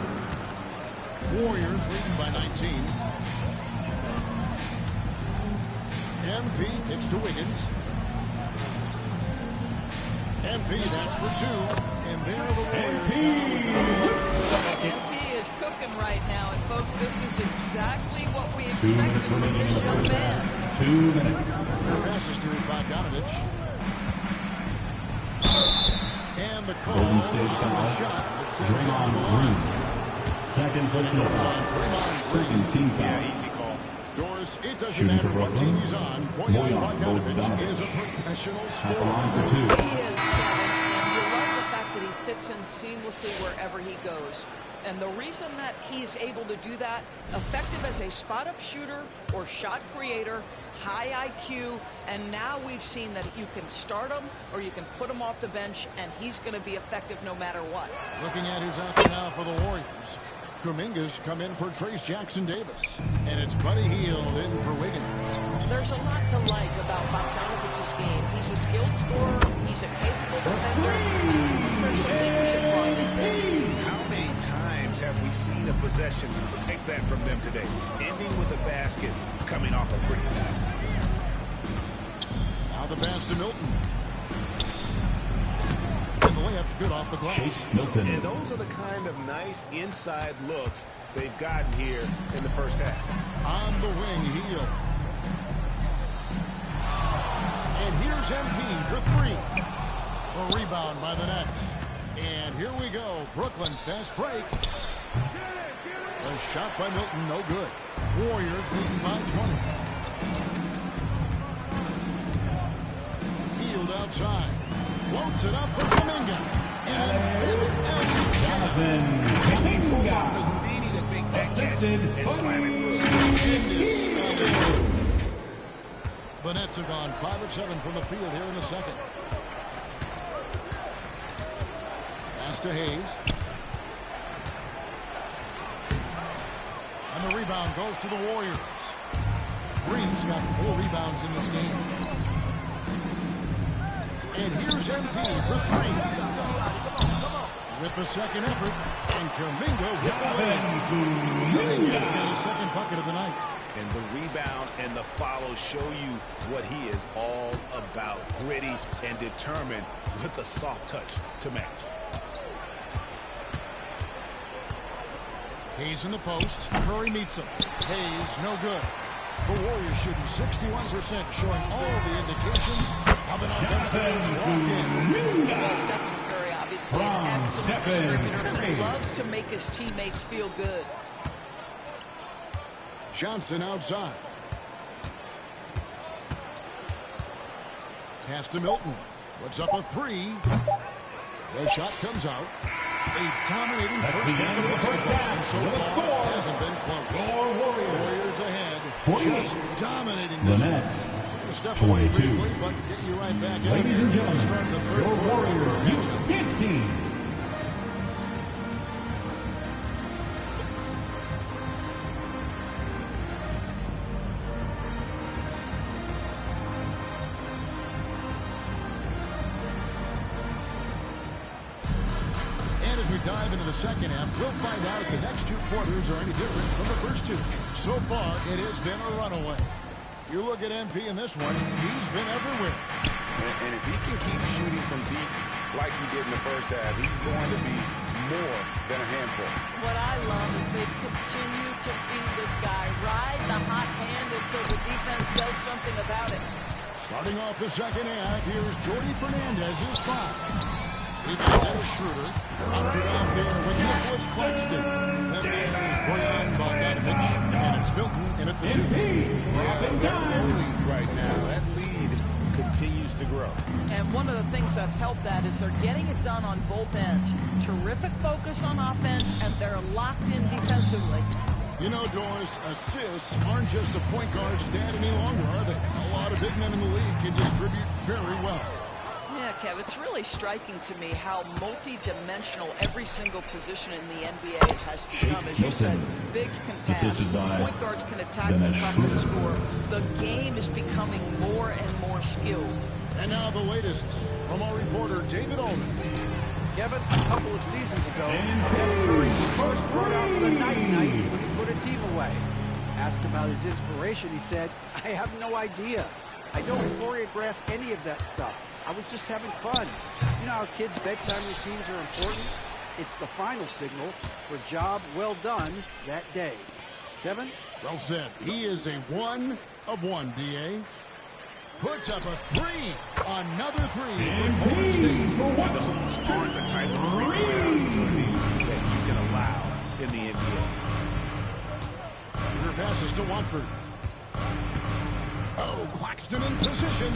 Warriors leading by 19. MP kicks to Wiggins. MP, that's for 2. And there the Warriors. MP is cooking right now. And folks, this is exactly what we expected from this young man. 2 minutes. Passes to Bogdanovich. And the call Golden State on the foul. shot that sends him to the Draymond line. Green. Second personal foul. Second team foul. Yeah, easy call. Doris, it doesn't Shooting matter for what Brooklyn. team he's on. Bojan Bogdanovich is a professional At the scorer. line for 2. He is, Kevin, and you love the fact that he fits in seamlessly wherever he goes. And the reason that he's able to do that, effective as a spot-up shooter or shot creator, high IQ, and now we've seen that you can start him or you can put him off the bench, and he's going to be effective no matter what. Looking at who's out there now for the Warriors. Kuminga's come in for Trace Jackson Davis. And it's Buddy Hield in for Wiggins. There's a lot to like about Bogdanovich's game. He's a skilled scorer. He's a capable defender. There's some leadership qualities there. How many times have we seen a possession like that from them today? Ending with a basket, coming off a pretty pass. Now the pass to Milton. And the layup's good off the glass. Chase Milton. And those are the kind of nice inside looks they've gotten here in the first half. On the wing, Hield. And here's MP for 3. A rebound by the Nets. And here we go. Brooklyn fast break. A shot by Milton, no good. Warriors leading by 20. Field outside. Floats it up for Kuminga. And Jonathan Kuminga. assisted and slam it through. The Nets have gone 5 of 7 from the field here in the second. Pass to Hayes. And the rebound goes to the Warriors. Green's got 4 rebounds in this game. And here's MP for 3. With the second effort, and Kuminga with the win. Kuminga's got his second bucket of the night. And the rebound and the follow show you what he is all about. Gritty and determined with a soft touch to match. Hayes in the post. Curry meets him. Hayes, no good. The Warriors shooting 61%, showing all the indications of an offense that is locked in. Well, Stephen Curry, obviously an excellent distributor who loves to make his teammates feel good. Johnson outside. Pass to Milton. Puts up a 3. The shot comes out. A dominating first half of basketball, and so far it hasn't been close. Warriors ahead, just dominating this one. Step away briefly, but get you right back in. Ladies and gentlemen, Start the third your Warriors Kids team. Dive into the second half, we'll find out if the next 2 quarters are any different from the first 2. So far, it has been a runaway. You look at MP in this one, he's been everywhere. And if he can keep shooting from deep like he did in the first half, he's going to be more than a handful. What I love is they've continued to feed this guy, ride the hot hand until the defense does something about it. Starting off the second half, here's Jordy Fernandez's 5. He got Dennis Schroeder. Knocked it out there with Nicholas Claxton. Then there's Bojan Bogdanovic. And it's Milton in at the 2. Right now, that lead continues to grow. And one of the things that's helped that is they're getting it done on both ends. Terrific focus on offense, and they're locked in defensively. You know, Doris, assists aren't just a point guard stat any longer, are they? A lot of big men in the league can distribute very well. Yeah, Kev, it's really striking to me how multi-dimensional every single position in the NBA has become. As you said, bigs can pass, point guards can attack the cup and score. The game is becoming more and more skilled. And now the latest from our reporter, David Ullman. Kevin, a couple of seasons ago, Steph Curry first brought out the night-night when he put a team away. Asked about his inspiration, he said, I have no idea. I don't choreograph any of that stuff. I was just having fun. You know how kids' bedtime routines are important? It's the final signal for job well done that day. Kevin? Well said. He is a 1 of 1, D.A. Puts up a 3. Another 3 for Golden State. And the hoops aren't the type of three-point opportunities that you can allow in the NBA. Her passes to Watford. Oh, Claxton in position.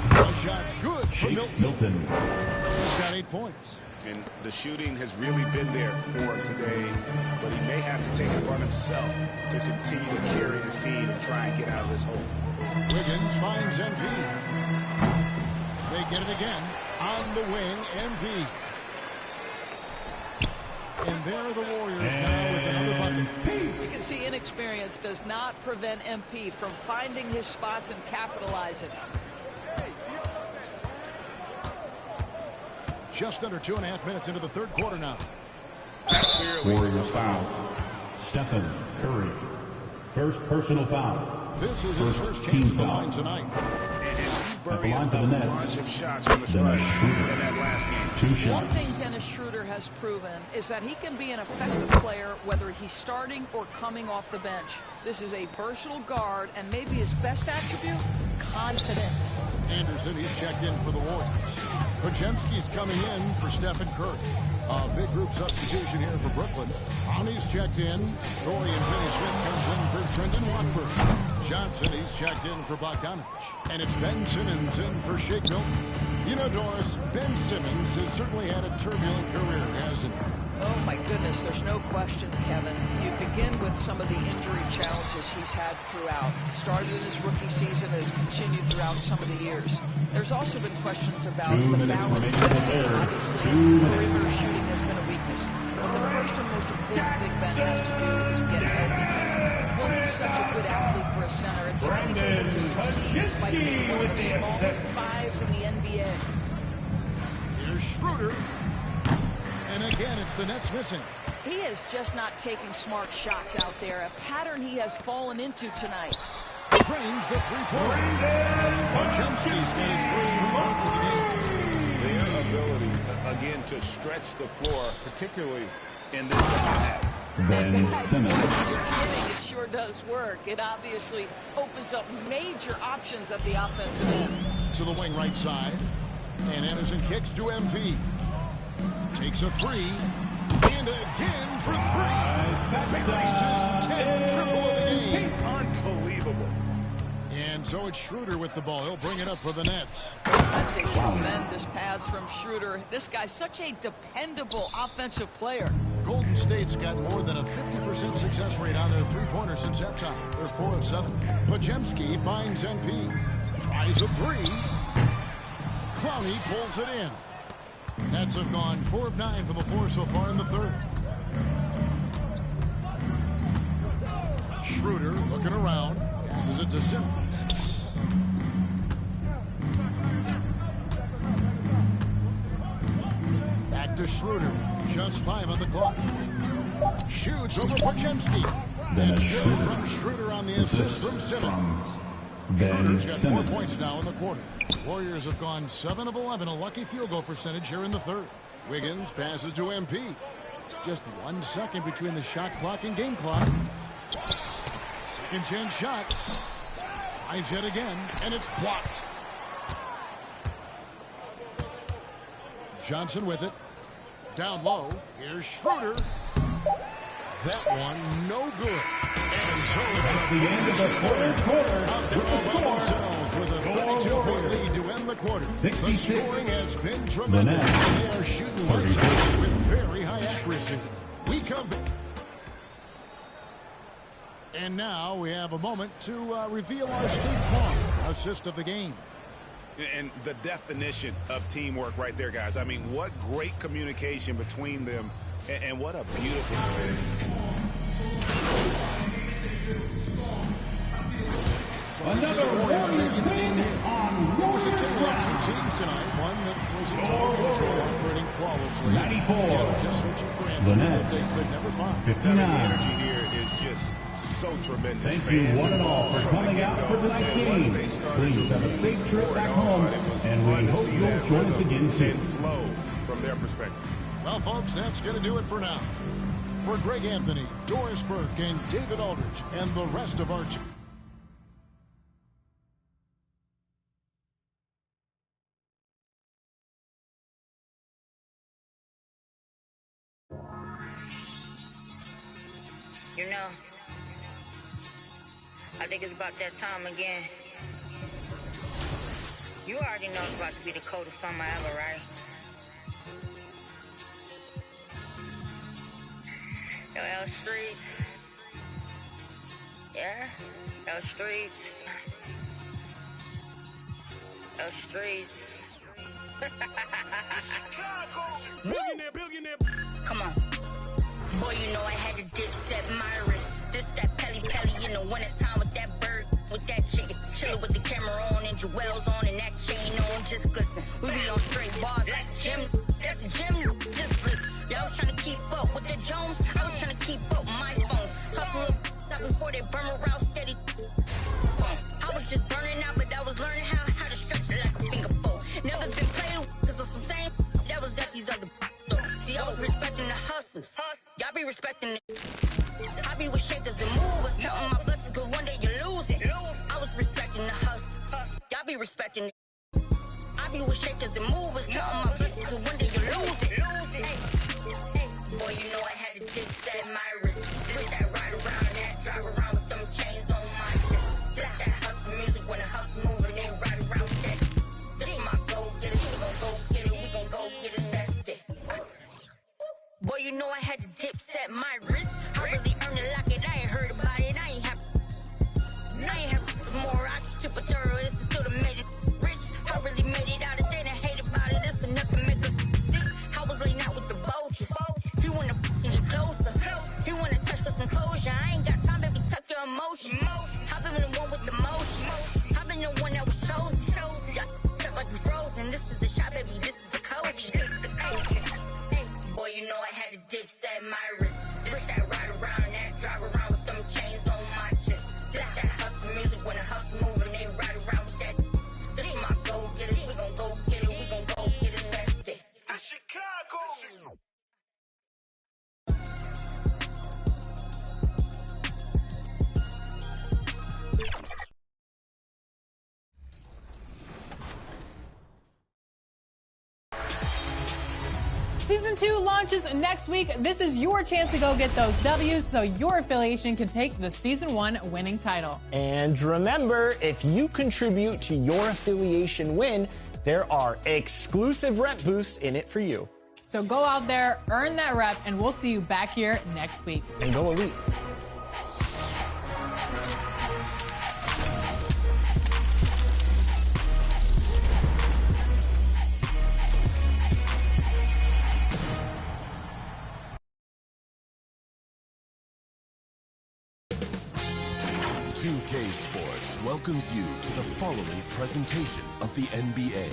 The shot's good for Milton. He's got 8 points. And the shooting has really been there for him today, but he may have to take it upon himself to continue to carry his team and try and get out of this hole. Wiggins finds MP. They get it again. On the wing, MP. And there are the Warriors now with another bucket. You can see inexperience does not prevent MP from finding his spots and capitalizing. Just under 2.5 minutes into the third quarter now. Warriors foul. Stephen Curry. First personal foul. This is his first chance at the line tonight. At the line for the Nets. Two shots. One thing Dennis Schroeder has proven is that he can be an effective player whether he's starting or coming off the bench. This is a versatile guard, and maybe his best attribute, confidence. Anderson, he's checked in for the Warriors. Pajemski's coming in for Stephen Curry. A big group substitution here for Brooklyn. Omni's checked in. Dorian Finney-Smith comes in for Trendon Watford. Johnson, he's checked in for Bogdanovich. And it's Ben Simmons in for Shake Milton. You know, Doris, Ben Simmons has certainly had a turbulent career, hasn't he? Oh, my goodness, there's no question, Kevin. You begin with some of the injury challenges he's had throughout. Started in his rookie season, has continued throughout some of the years. There's also been questions about the balance. Obviously, perimeter shooting has been a weakness. But the first and most important thing Ben has to do is get healthy. Well, he's such a good athlete for a center. It's how he's able to succeed despite being one of the smallest fives in the NBA. Here's Schroeder. And again, it's the Nets missing. He is just not taking smart shots out there, a pattern he has fallen into tonight. Drains the three-pointer. Pajemski's got his first 3 points of the game. Their ability, again, to stretch the floor, particularly in this second half. Ben Simmons. It sure does work. It obviously opens up major options at the offensive end. To the wing right side. And Anderson kicks to MP. Takes a three, and again for three. Makes his 10th triple of the game. Unbelievable. And so it's Schroeder with the ball. He'll bring it up for the Nets. That's a tremendous pass from Schroeder. This guy's such a dependable offensive player. Golden State's got more than a 50% success rate on their three-pointer since halftime. They're 4 of 7. Pajemski finds MP. Tries a three. Clowney pulls it in. Nets have gone 4 of 9 from the floor so far in the third. Schroeder looking around. Passes it to Simmons. Back to Schroeder. Just 5 on the clock. Shoots over Pajemski. That's good from Schroeder on the assist from Simmons. Schroeder's got 4 points now in the quarter. Warriors have gone 7 of 11, a lucky field goal percentage here in the third. Wiggins passes to MP. Just 1 second between the shot clock and game clock. Second chance shot. Tries yet again, and it's blocked. Johnson with it. Down low. Here's Schroeder. That one, no good. And so it's the end of the quarter. Out there all by themselves with a 32-point lead to end the quarter. 66. The scoring has been tremendous. They are shooting lights out with very high accuracy. We come back. And now we have a moment to reveal our State Farm assist of the game. And the definition of teamwork right there, guys. I mean, what great communication between them, and what a beautiful play. Another Warriors taking the lead on Warriors are taking on 2 teams tonight. One that was in total control, operating flawlessly. 94. The other just searching for answers The that Nets. they could never find. 59. The energy here is just so tremendous. Thank you one and all for coming out for tonight's game. Please have a safe trip back home, and we hope you'll join us again soon. Flow from their perspective. Well, folks, that's going to do it for now. For Greg Anthony, Doris Burke, and David Aldridge, and the rest of our... You know, I think it's about that time again. You already know it's about to be the coldest summer ever, right? Yo, L Street. Yeah? L Street. L Street. Billionaire. Come on. Boy, you know I had to dip set my wrist. This that Pelly in the wintertime with that bird, with that chicken. Chillin' with the camera on and jewels on and that chain on, just glisten. We be on straight bars like Jim. That's a Jim, just glisten. Y'all was trying to keep up with the Jones. I was trying to keep up with my phones. Talk a little up before they burn around steady. I was just burning out, but I was learning how to stretch it like a finger fold. Never been played with, cause of some same that was at these other. See, I was respecting the hustlers. Y'all be respecting it. I be with shakers and movers, counting my blessings, cause one day you lose it. I was respecting the hustle. Y'all be respecting it. I Stop you with shakers and movers. Counting my blessings and one day you lose it. Boy, you know I had to dip set my wrist. This that ride around that, drive around with them chains on my chest. This that hustle music when the hustle moving, they ride around with that. This my go get it, we gon' go get it, we gon' go get it, that's it. Boy, you know I had to dip set my wrist. I really earned it like it, I ain't heard about it, I ain't have more, I keep a thorough, this is still the made it rich. I really made it out of there, and hate about it, this enough to make a sick. I was laying out with the vultures. He wanna get closer, he wanna touch for some closure. I ain't got time, baby, tuck your emotion. I've been the one with the motion, I've been the one that was chosen. Felt like we frozen, this is the shot, baby, this is the coach. Boy, you know I had to dip set my wrist. This that ride around that, drive around with them chains on my chest. This that hustle music when the hustle moving, they ride around with that. This my go get it, we gon' go get it, we gon' go get it, that's it. Chicago. Season 2 launches next week. This is your chance to go get those W's so your affiliation can take the Season 1 winning title. And remember, if you contribute to your affiliation win, there are exclusive rep boosts in it for you. So go out there, earn that rep, and we'll see you back here next week. And go Elite. UK Sports welcomes you to the following presentation of the NBA.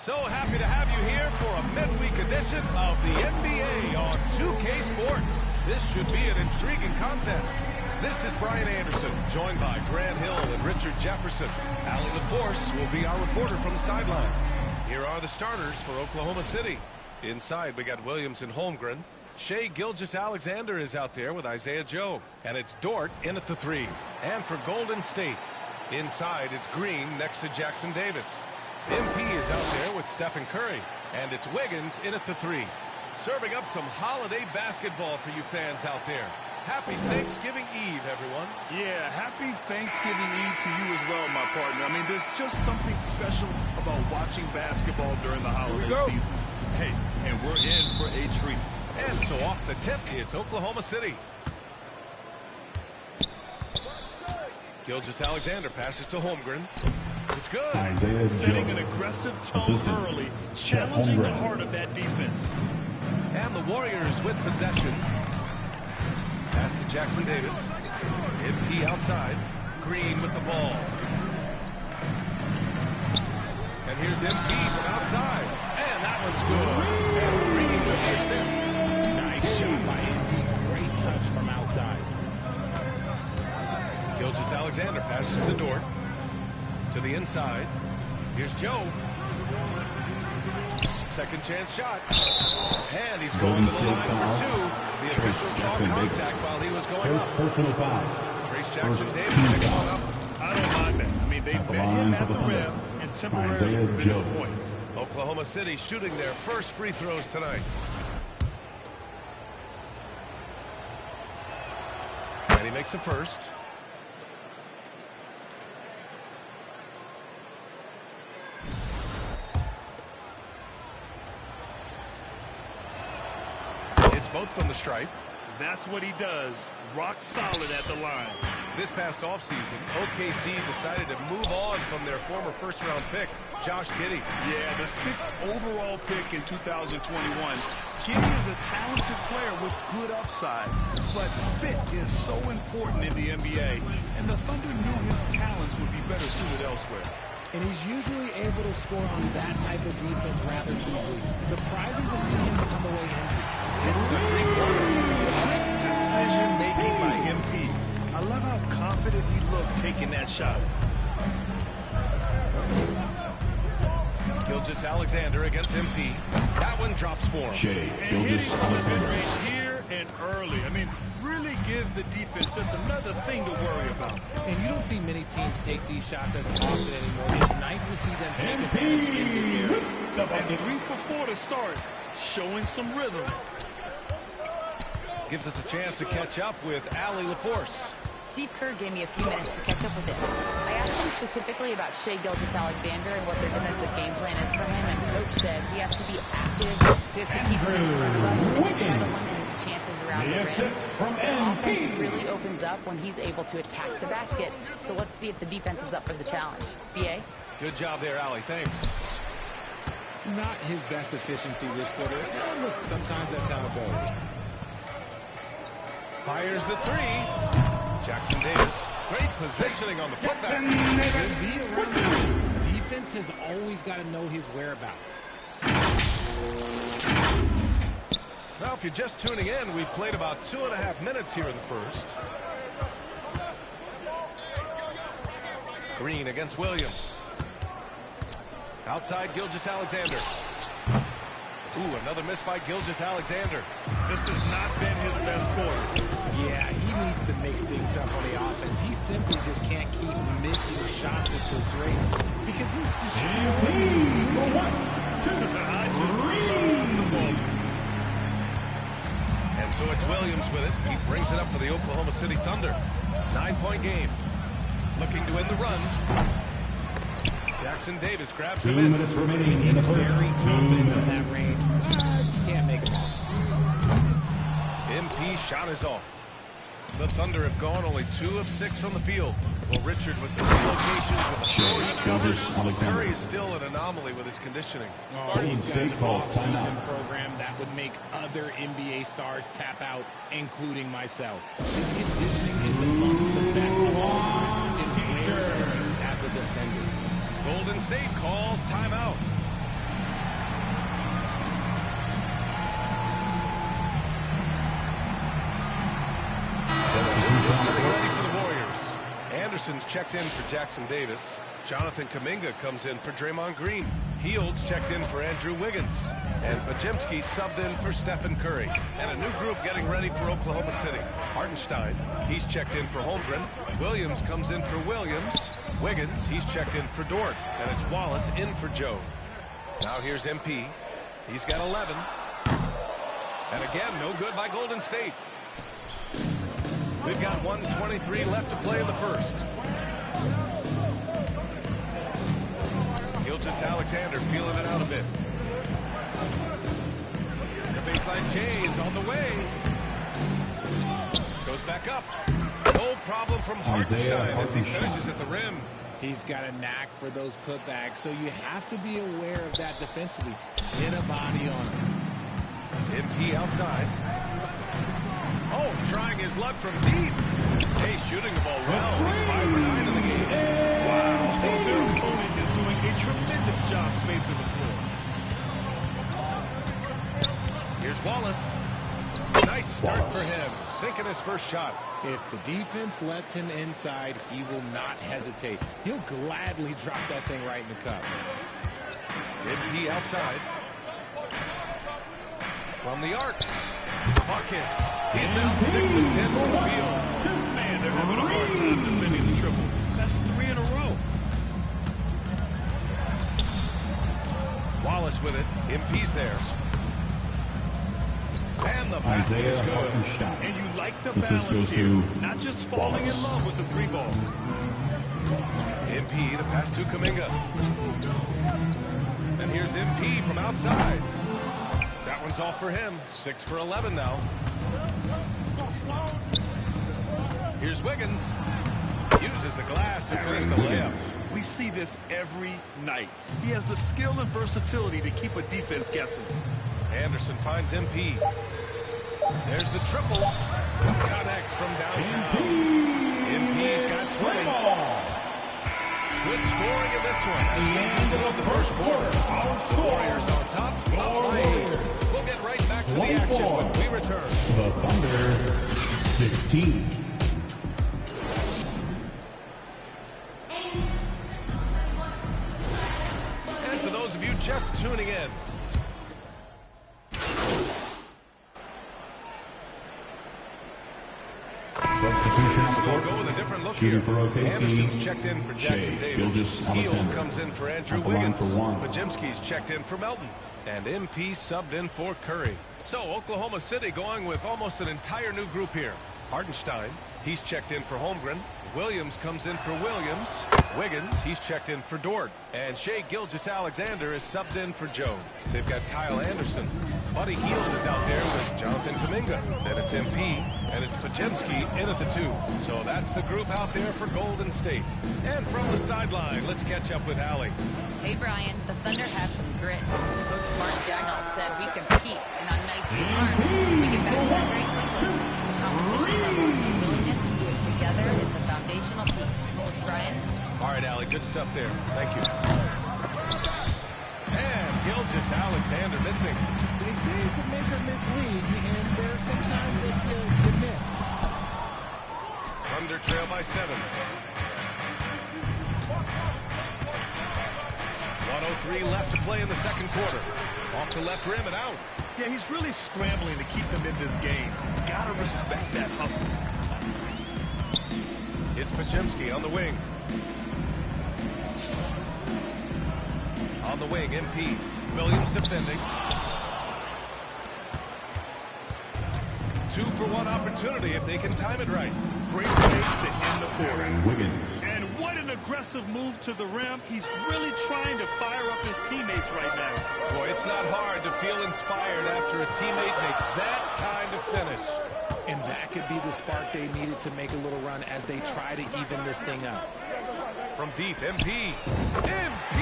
So happy to have you here for a midweek edition of the NBA on 2K Sports. This should be an intriguing contest. This is Brian Anderson, joined by Grant Hill and Richard Jefferson. Allie LaForce will be our reporter from the sideline. Here are the starters for Oklahoma City. Inside, we got Williams and Holmgren. Shai Gilgeous-Alexander is out there with Isaiah Joe. And it's Dort in at the 3. And for Golden State, inside, it's Green next to Jackson Davis. MP is out there with Stephen Curry. And it's Wiggins in at the 3. Serving up some holiday basketball for you fans out there. Happy Thanksgiving Eve, everyone. Yeah, happy Thanksgiving Eve to you as well, my partner. I mean, there's just something special about watching basketball during the holiday season. Hey, and we're in for a treat. And so off the tip, it's Oklahoma City. Gilgeous-Alexander passes to Holmgren. It's good. Setting an aggressive tone early, challenging the heart of that defense. And the Warriors with possession. Pass to Jackson Davis. MP outside. Green with the ball. And here's MP from outside. And that one's good. And Green with the assist. Nice shot by MP. Great touch from outside. Gilgeous-Alexander passes to Dort. To the inside. Here's Joe. Second chance shot. And he's going to the line for 2. The official saw contact while he was going up. Personal foul. Trace Jackson Davis picks one up. I don't mind that. I mean, they met him at the rim and temporarily prevented the points. Oklahoma City shooting their first free throws tonight. And he makes the first. It's both from the stripe. That's what he does. Rock solid at the line. This past offseason, OKC decided to move on from their former first-round pick, Josh Giddey. Yeah, the 6th overall pick in 2021. Giddey is a talented player with good upside, but fit is so important in the NBA, and the Thunder knew his talents would be better suited elsewhere. And he's usually able to score on that type of defense rather easily. Surprising to see him become away injured. It's the three-quarter. Decision-making by MP. I love how confident he looked taking that shot. Gilgeous-Alexander against MP. That one drops for him. And hitting from the mid-range here and early. I mean, really gives the defense just another thing to worry about. And you don't see many teams take these shots as often anymore. It's nice to see them take advantage in this area. And 3 for 4 to start, showing some rhythm. Gives us a chance to catch up with Allie LaForce. Steve Kerr gave me a few minutes to catch up with him. I asked him specifically about Shai Gilgeous-Alexander and what their defensive game plan is for him, and Coach said we have to be active, we have to keep him in front of us, and try to limit his chances around the rim. Their offense really opens up when he's able to attack the basket, so let's see if the defense is up for the challenge. B.A.? Good job there, Allie. Thanks. Not his best efficiency this quarter. Look, sometimes that's how it goes. Fires the 3. Jackson Davis, great positioning on the putback. Defense has always got to know his whereabouts. Well, if you're just tuning in, we played about 2.5 minutes here in the first. Green against Williams. Outside Gilgeous-Alexander. Ooh, another miss by Gilgeous-Alexander. This has not been his best quarter. Yeah, he needs to mix things up on the offense. He simply just can't keep missing shots at this rate because he's destroying his teammates. I just love the ball. And so it's Williams with it. He brings it up for the Oklahoma City Thunder. 9-point game. Looking to win the run. Jackson Davis grabs the miss. 2 minutes remaining. He's very confident from that range, but you can't make it all. MP shot is off. The Thunder have gone only 2 of 6 from the field. Well, Richard with the relocations and the floor he covers. Curry is still an anomaly with his conditioning. He's got an off-season program that would make other NBA stars tap out, including myself. His conditioning is amongst the best of all time, and wears him as a defender. Golden State calls timeout. Ready for the Warriors. Anderson's checked in for Jackson Davis. Jonathan Kuminga comes in for Draymond Green. Hields checked in for Andrew Wiggins. And Podziemski subbed in for Stephen Curry. And a new group getting ready for Oklahoma City. Hartenstein, he's checked in for Holmgren. Williams comes in for Williams. Wiggins, he's checked in for Dort. And it's Wallace in for Joe. Now here's MP. He's got 11. And again, no good by Golden State. We've got 1:23 left to play in the first. Gilgeous-Alexander feeling it out a bit. The baseline J is on the way. Goes back up. No problem from Hartenstein as he finishes at the rim. He's got a knack for those putbacks, so you have to be aware of that defensively. Hit a body on him. MP outside. Oh, trying his luck from deep. Hey, shooting the ball well. He's 5 for 9 in the game. Wow. Their opponent is doing a tremendous job spacing the floor. Here's Wallace. Nice start for him. Sinking his first shot. If the defense lets him inside, he will not hesitate. He'll gladly drop that thing right in the cup. MP outside. From the arc. Buckets. He's now 6 of 10 from the field. Man, they're having a hard time defending the triple. That's 3 in a row. Wallace with it. MP's there. And the basket is good. And you like the balance here. Not just falling in love with the 3-ball. MP, the pass to Kuminga. And here's MP from outside. That one's off for him. 6 for 11 now. Here's Wiggins. Uses the glass to finish the layup. We see this every night. He has the skill and versatility to keep a defense guessing. Anderson finds MP. There's the triple. Connects from downtown. MP's got 20. Good scoring in this one. As the end of the first quarter. The Warriors on top. We'll get right back to the action when we return. The Thunder 16. And for those of you just tuning in, will go with a different look Shooting here. for OKC, Anderson's checked in for Jackson Davis. Heel comes in for Andrew Wiggins. Pajemski's checked in for Melton. And MP subbed in for Curry. So Oklahoma City going with almost an entire new group here. Hartenstein, he's checked in for Holmgren. Williams comes in for Williams. Wiggins, he's checked in for Dort. And Shai Gilgeous-Alexander is subbed in for Joe. They've got Kyle Anderson. Buddy Hield is out there with Jonathan Kuminga. Then it's MP, and it's Pajemski in at the 2. So that's the group out there for Golden State. And from the sideline, let's catch up with Allie. Hey, Brian, the Thunder have some grit. Coach Mark Daigneault said we compete, and on nights we aren't, we get back to that very quickly. Competition level and willingness to do it together is the foundational piece. Brian? All right, Allie, good stuff there. Thank you. And Gilgeous-Alexander missing. They say it's a make or miss league, and there's sometimes that you miss. Thunder trail by 7. 1:03 left to play in the second quarter. Off the left rim and out. Yeah, he's really scrambling to keep them in this game. Gotta respect that hustle. It's Pajemski on the wing. On the wing, MP. Williams defending. 2-for-1 opportunity if they can time it right. Great way to end the quarter. Wiggins. And what an aggressive move to the rim. He's really trying to fire up his teammates right now. Boy, it's not hard to feel inspired after a teammate makes that kind of finish. And that could be the spark they needed to make a little run as they try to even this thing up. From deep, MP. MP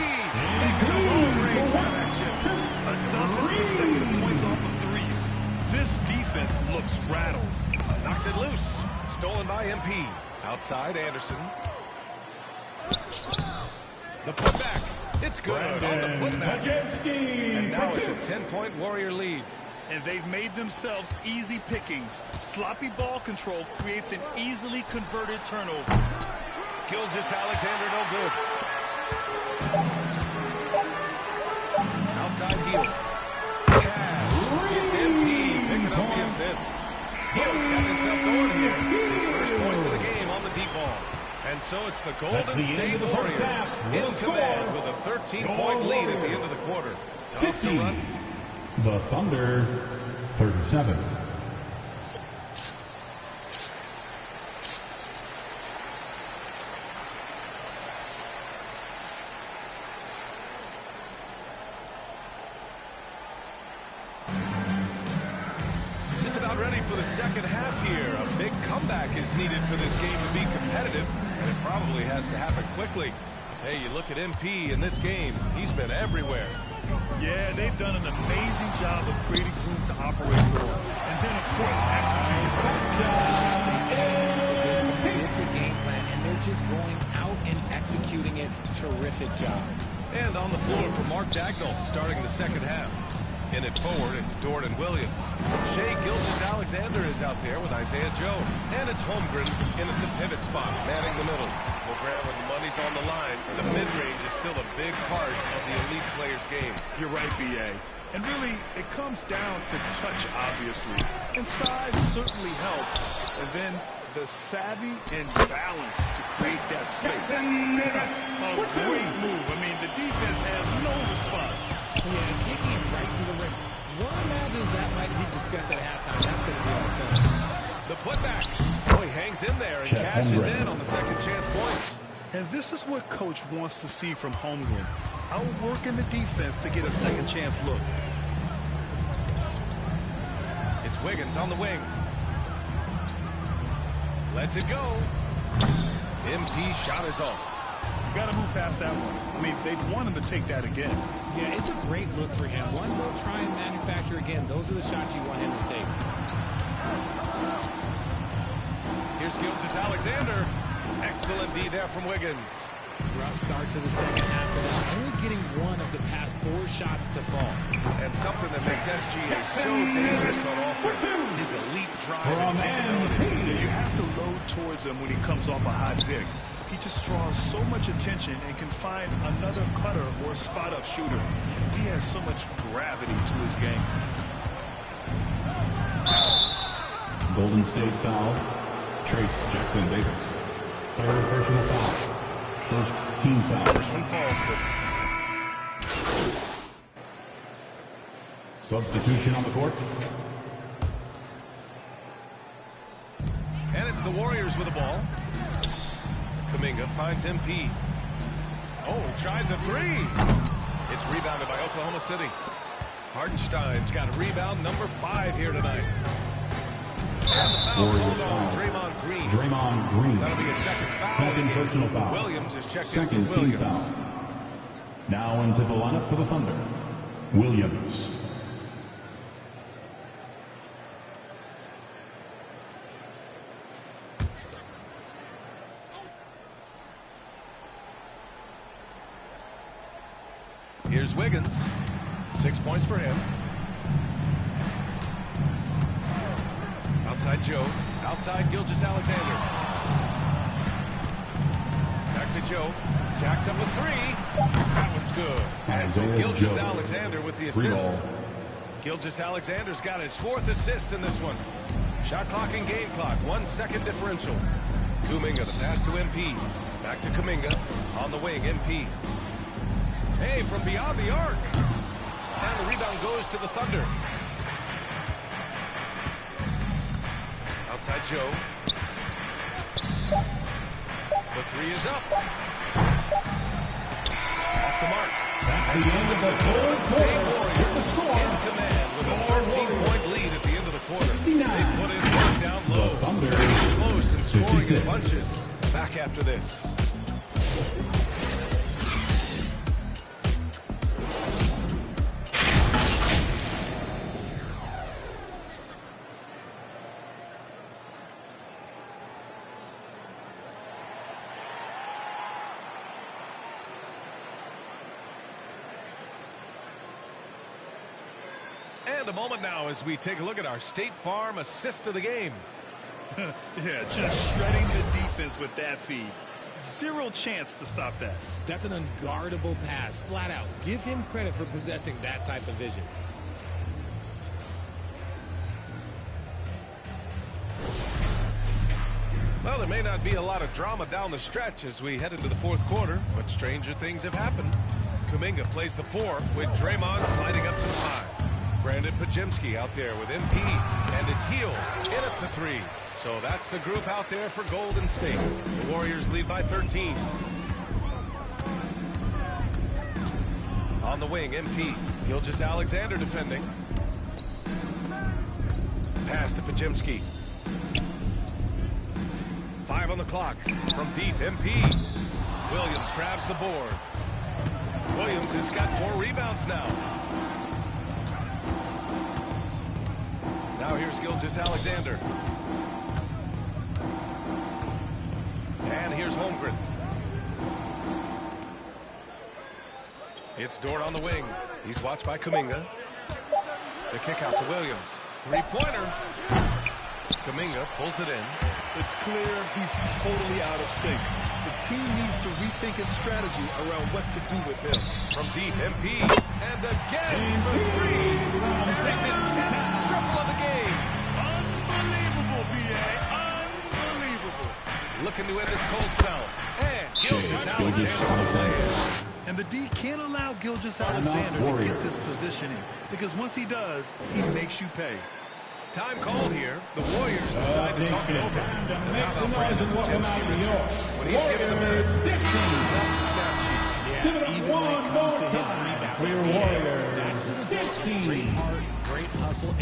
making a long-range connection. A dozen consecutive points off of threes. This defense looks rattled. Knocks it loose. Stolen by MP. Outside, Anderson. The putback. It's good on the putback. And now it's a 10-point Warrior lead. And they've made themselves easy pickings. Sloppy ball control creates an easily converted turnover. Gilgeous-Alexander no good. Outside Hield. It's MP picking up the assist. Hield's got himself going here. His first points of the game on the deep ball. And so it's the Golden State Warriors in command with a 13-point lead at the end of the quarter. Tough to run. The Thunder, 37. Just about ready for the second half here. A big comeback is needed for this game to be competitive, and it probably has to happen quickly. Hey, you look at MP in this game, he's been everywhere. Yeah, they've done an amazing job of creating room to operate for. And then, of course, executing. They came into this one with the game plan, and they're just going out and executing it. Terrific job. And on the floor for Mark Daigneault starting the second half. In it forward, it's Dort and Williams. Shai Gilgeous-Alexander is out there with Isaiah Joe. And it's Holmgren in at the pivot spot, manning the middle. Well, Grant, when the money's on the line, the mid-range is still a big part of the elite player's game. You're right, B.A. And really, it comes down to touch, obviously. And size certainly helps. And then the savvy and balance to create that space. A great move. I mean, the defense has no response. Yeah, taking it right to the rim. One imagines that might be discussed at halftime. That's going to be on film. The putback. Oh, he hangs in there and cashes in on the second chance points. And this is what Coach wants to see from Holmgren. Outworking the defense to get a second chance look. It's Wiggins on the wing. Lets it go. MP shot is off. You got to move past that one. I mean, they'd want him to take that again. Yeah, it's a great look for him. One, they'll try and manufacture again. Those are the shots you want him to take. Here's Gilgeous-Alexander. Excellent D there from Wiggins. Rough start to the second half of that. Only getting one of the past 4 shots to fall. And something that makes SGA so dangerous on offense is elite drive and capability. You have to load towards him when he comes off a high pick. He just draws so much attention and can find another cutter or spot-up shooter. He has so much gravity to his game. Golden State foul. Trace Jackson Davis. Third personal foul. First team foul. First one falls. Substitution on the court. And it's the Warriors with the ball. Kuminga finds MP. Oh, he tries a three. It's rebounded by Oklahoma City. Hartenstein's got a rebound, number 5 here tonight. And the foul called on Draymond Green. Draymond Green. That'll be a second foul. Second personal foul. Williams is checked Second in for team Williams. foul. Now into the lineup for the Thunder. Williams. Here's Wiggins. 6 points for him. Outside Joe. Outside Gilgeous-Alexander. Back to Joe. Jacks up a three. That one's good. And so Gilgeous-Alexander with the assist. Gilgeous-Alexander's got his 4th assist in this one. Shot clock and game clock. 1 second differential. Kuminga, the pass to MP. Back to Kuminga. On the wing, MP. Hey, from beyond the arc. And the rebound goes to the Thunder. Outside Joe. The 3 is up. Off the mark. That's the end of the Golden third State quarter. Warriors in command with a 13-point lead at the end of the quarter. They put in work down low. The Thunder. Close and scoring 56. in bunches. Back after this. And a moment now as we take a look at our State Farm assist of the game. Yeah, just shredding the defense with that feed. Zero chance to stop that. That's an unguardable pass, flat out. Give him credit for possessing that type of vision. Well, there may not be a lot of drama down the stretch as we head into the 4th quarter, but stranger things have happened. Kuminga plays the 4 with Draymond sliding up to the 5. Brandon Pajemski out there with MP, and it's Hield in at the 3. So that's the group out there for Golden State. The Warriors lead by 13. On the wing, MP. Gilgeous-Alexander defending. Pass to Pajemski. 5 on the clock. From deep, MP. Williams grabs the board. Williams has got 4 rebounds now. Now here's Gilgeous-Alexander. And here's Holmgren. It's Dort on the wing. He's watched by Kuminga. The kick out to Williams. 3-pointer. Kuminga pulls it in. It's clear he's totally out of sync. The team needs to rethink its strategy around what to do with him. From deep, MP. And again for 3. That is his 10th triple of the game. Unbelievable, B.A. Unbelievable. Looking to end this cold spell. And Gilgeous-Alexander. And the D can't allow Gilgeous-Alexander to get this positioning, because once he does, he makes you pay. Time called here. The Warriors decide to talk it over. And how about Brandon Pajemski when he's given the minutes? Yeah, even when it comes to his rebound, that's the result of great heart, great hustle.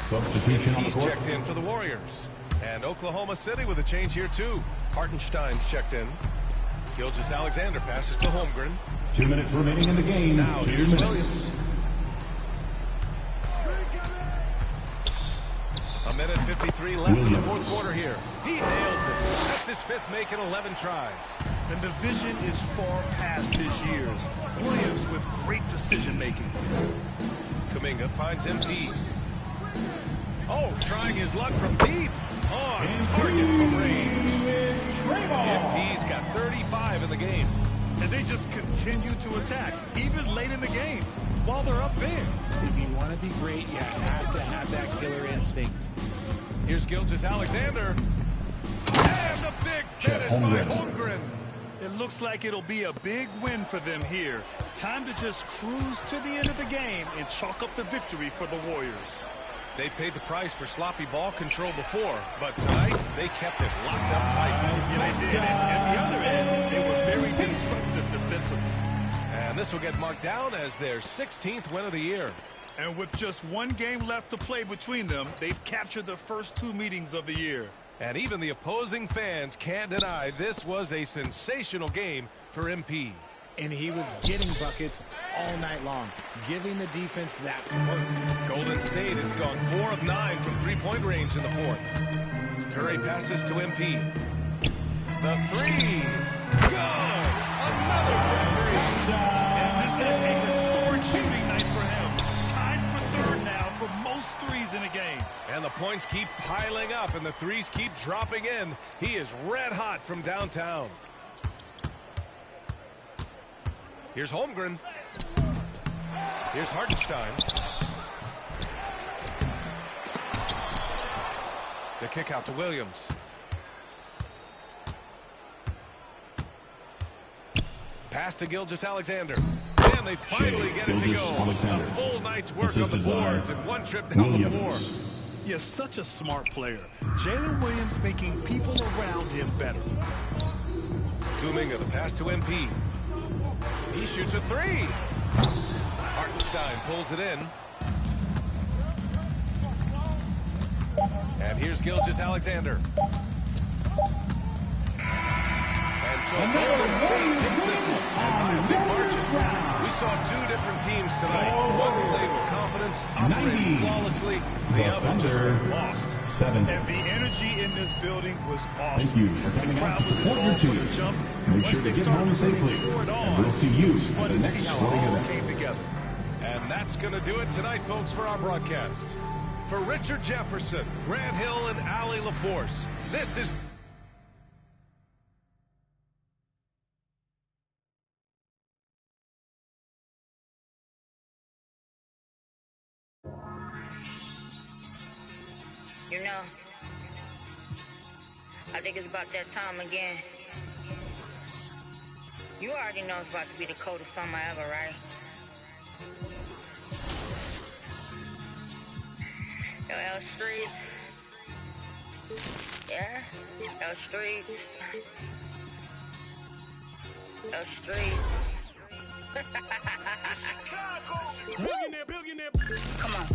Substitution on the He's court. checked in for the Warriors. And Oklahoma City with a change here, too. Hartenstein's checked in. Gilgeous-Alexander passes to Holmgren. 2 minutes remaining in the game. Now 2 here's minutes. Williams. A minute 53 left in the 4th quarter here. He nails it. That's his 5th make in 11 tries. And the vision is far past his years. Williams with great decision-making. Kuminga finds MP. Oh, trying his luck from deep. On target from range. MP's got 35 in the game. And they just continue to attack, even late in the game. while they're up big. If you want to be great, you have to have that killer instinct. Here's Gilgeous-Alexander. And the big finish by Holmgren. It looks like it'll be a big win for them here. Time to just cruise to the end of the game and chalk up the victory for the Warriors. They paid the price for sloppy ball control before, but tonight they kept it locked up tight. Yeah, they did. And at the other end, they were very disruptive defensively. And this will get marked down as their 16th win of the year. And with just one game left to play between them, they've captured the first 2 meetings of the year. And even the opposing fans can't deny this was a sensational game for MP. And he was getting buckets all night long, giving the defense that work. Golden State has gone 4 of 9 from three-point range in the fourth. Curry passes to MP. The three. Good! Another from three. And this is a historic shooting night for him. Tied for third now for most threes in a game. And the points keep piling up and the threes keep dropping in. He is red hot from downtown. Here's Holmgren. Here's Hartenstein. The kick out to Williams. Pass to Gilgeous-Alexander. And they finally get it to go. A full night's work on the boards and one trip down the floor. Yes, such a smart player. Jalen Williams making people around him better. Kuminga, the pass to MP. He shoots a three. Hartenstein pulls it in. And here's Gilgeous-Alexander. And so Golden State takes this one by a big margin. We saw 2 different teams tonight. One played with confidence, operating flawlessly. The other just lost. 7. And the energy in this building was awesome. Thank you for coming out to support your team. Make sure to get home safely. And we'll see you at the next sporting event. And that's going to do it tonight, folks, for our broadcast. For Richard Jefferson, Grant Hill, and Allie LaForce, this is... You know, I think it's about that time again. You already know it's about to be the coldest summer ever, right? Yo, L Street. Yeah? L Street. L Street. Billionaire. Come on.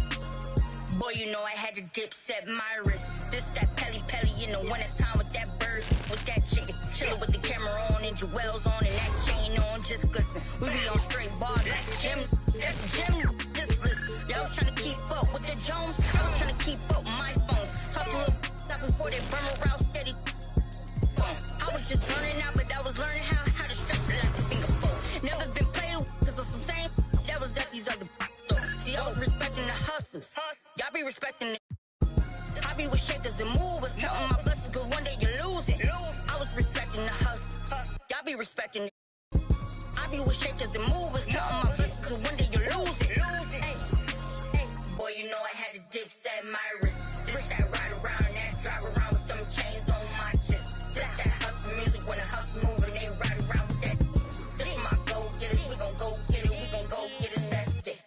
Boy, you know I had to dip, set my wrist. This that Pelly in the wintertime with that bird, with that chicken. Chillin' with the camera on and jewels on and that chain on, just glisten. We be on straight bars like Jim. That's Jim, just listen. Yeah, I was trying to keep up with the Jones. I was trying to keep up with my phone. Talk a little stop before they burn around steady. I was just burning out, but I was learning how to stretch it like a finger fold. Never been played with, cause of some same that was at these other. See, I was respecting the hustlers. Y'all be respecting it. I be with shakers and movers, counting my blessings, cause one day you lose it. I was respecting the hustle. Y'all be respecting it. I be with shakers and movers, counting my blessings, cause one day you lose it. Hey, boy, you know I had to dip, set my wrist. This that ride around, that drive around with them chains on my chest. This that hustle music, when the hustle moving, they ride around with that. This my go get it, we gon' go get it, we gon' go get it, that's it.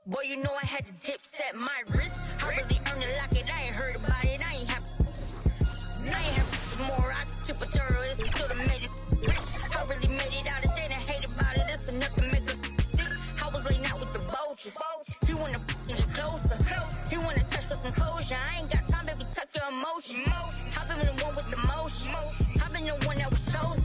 Boy, you know I had to dip, set my wrist. I really earned it, lock it, I ain't heard about it, I ain't have more, I super thorough, it's still the made it rich. I really made it out of there, and hate about it, that's enough to make it sick. I was laying out with the vultures. He wanna get closer, he wanna touch for some closure. I ain't got time, baby, tuck your emotion. I've been the one with the motion, I've been the one that was chosen.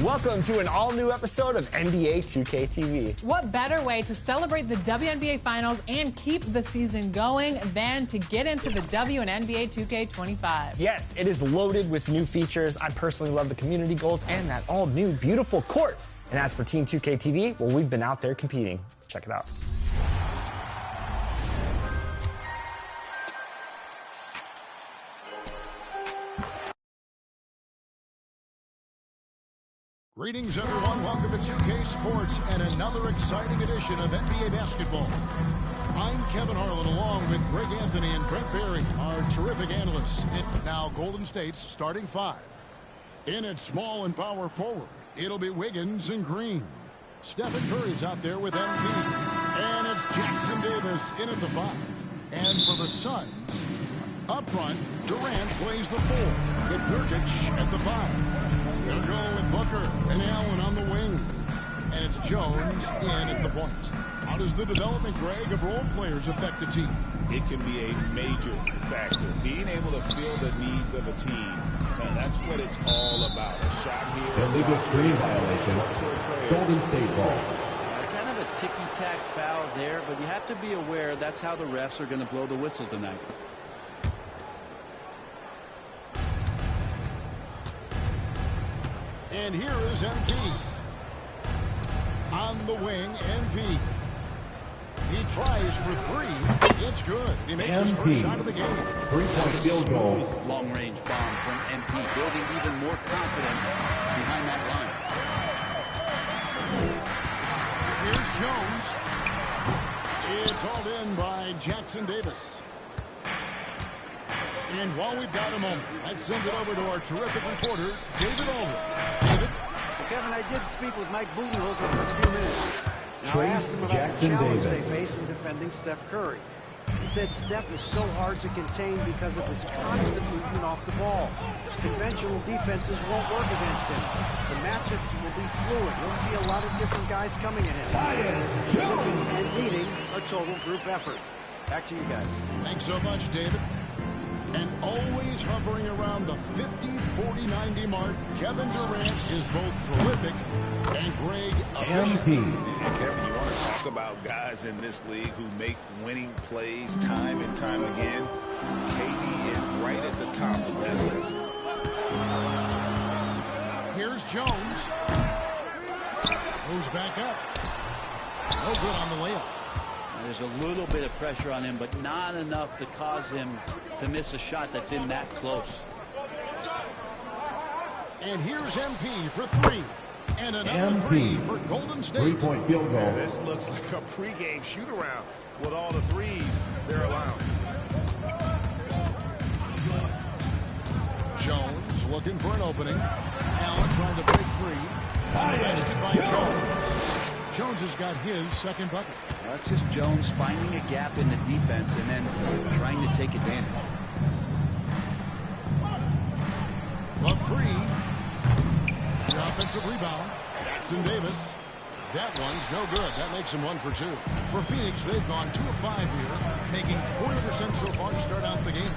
Welcome to an all-new episode of NBA 2K TV. What better way to celebrate the WNBA Finals and keep the season going than to get into the WNBA 2K25? Yes, it is loaded with new features. I personally love the community goals and that all-new beautiful court. And as for Team 2K TV, well, we've been out there competing. Check it out. Greetings, everyone. Welcome to 2K Sports and another exciting edition of NBA basketball. I'm Kevin Harlan, along with Greg Anthony and Brett Berry, our terrific analysts. And now Golden State's starting five. In at small and power forward, it'll be Wiggins and Green. Stephen Curry's out there with MP. And it's Jackson Davis in at the five. And for the Suns, up front, Durant plays the four with Nurkic at the five. They'll go with Booker and Allen on the wing. And it's Jones in at the point. How does the development, Greg, of role players affect the team? It can be a major factor. Being able to fill the needs of a team, and that's what it's all about. A shot here. Illegal screen violation. Golden State ball. Kind of a ticky-tack foul there, but you have to be aware that's how the refs are going to blow the whistle tonight. And here is MP. On the wing, MP. He tries for three. It's good. He makes his first shot of the game. Three-point field goal. Long-range bomb from MP, building even more confidence behind that line. Here's Jones. It's hauled in by Jackson Davis. And while we've got a moment, let's send it over to our terrific reporter, David Aldridge. David? Well, Kevin, I did speak with Mike Budenholzer for a few minutes. Now, I asked him about the challenge they face in defending Steph Curry. He said Steph is so hard to contain because of his constant movement off the ball. Conventional defenses won't work against him. The matchups will be fluid. You'll see a lot of different guys coming at him. He's looking and needing a total group effort. Back to you guys. Thanks so much, David. And always hovering around the 50, 40, 90 mark, Kevin Durant is both prolific and Greg efficient. And Kevin, you want to talk about guys in this league who make winning plays time and time again? KD is right at the top of that list. Here's Jones. Moves back up. No good on the layup. There's a little bit of pressure on him, but not enough to cause him to miss a shot that's in that close. And here's MP for three. And another three for Golden State. Three-point field goal. This looks like a pregame shoot-around with all the threes they're allowed. Jones looking for an opening. Allen trying to break free. Arrested by Jones. Jones has got his second bucket. That's just Jones finding a gap in the defense and then trying to take advantage. The three. The offensive rebound. Jackson Davis. That one's no good. That makes him 1 for 2. For Phoenix, they've gone 2 of 5 here, making 40% so far to start out the game.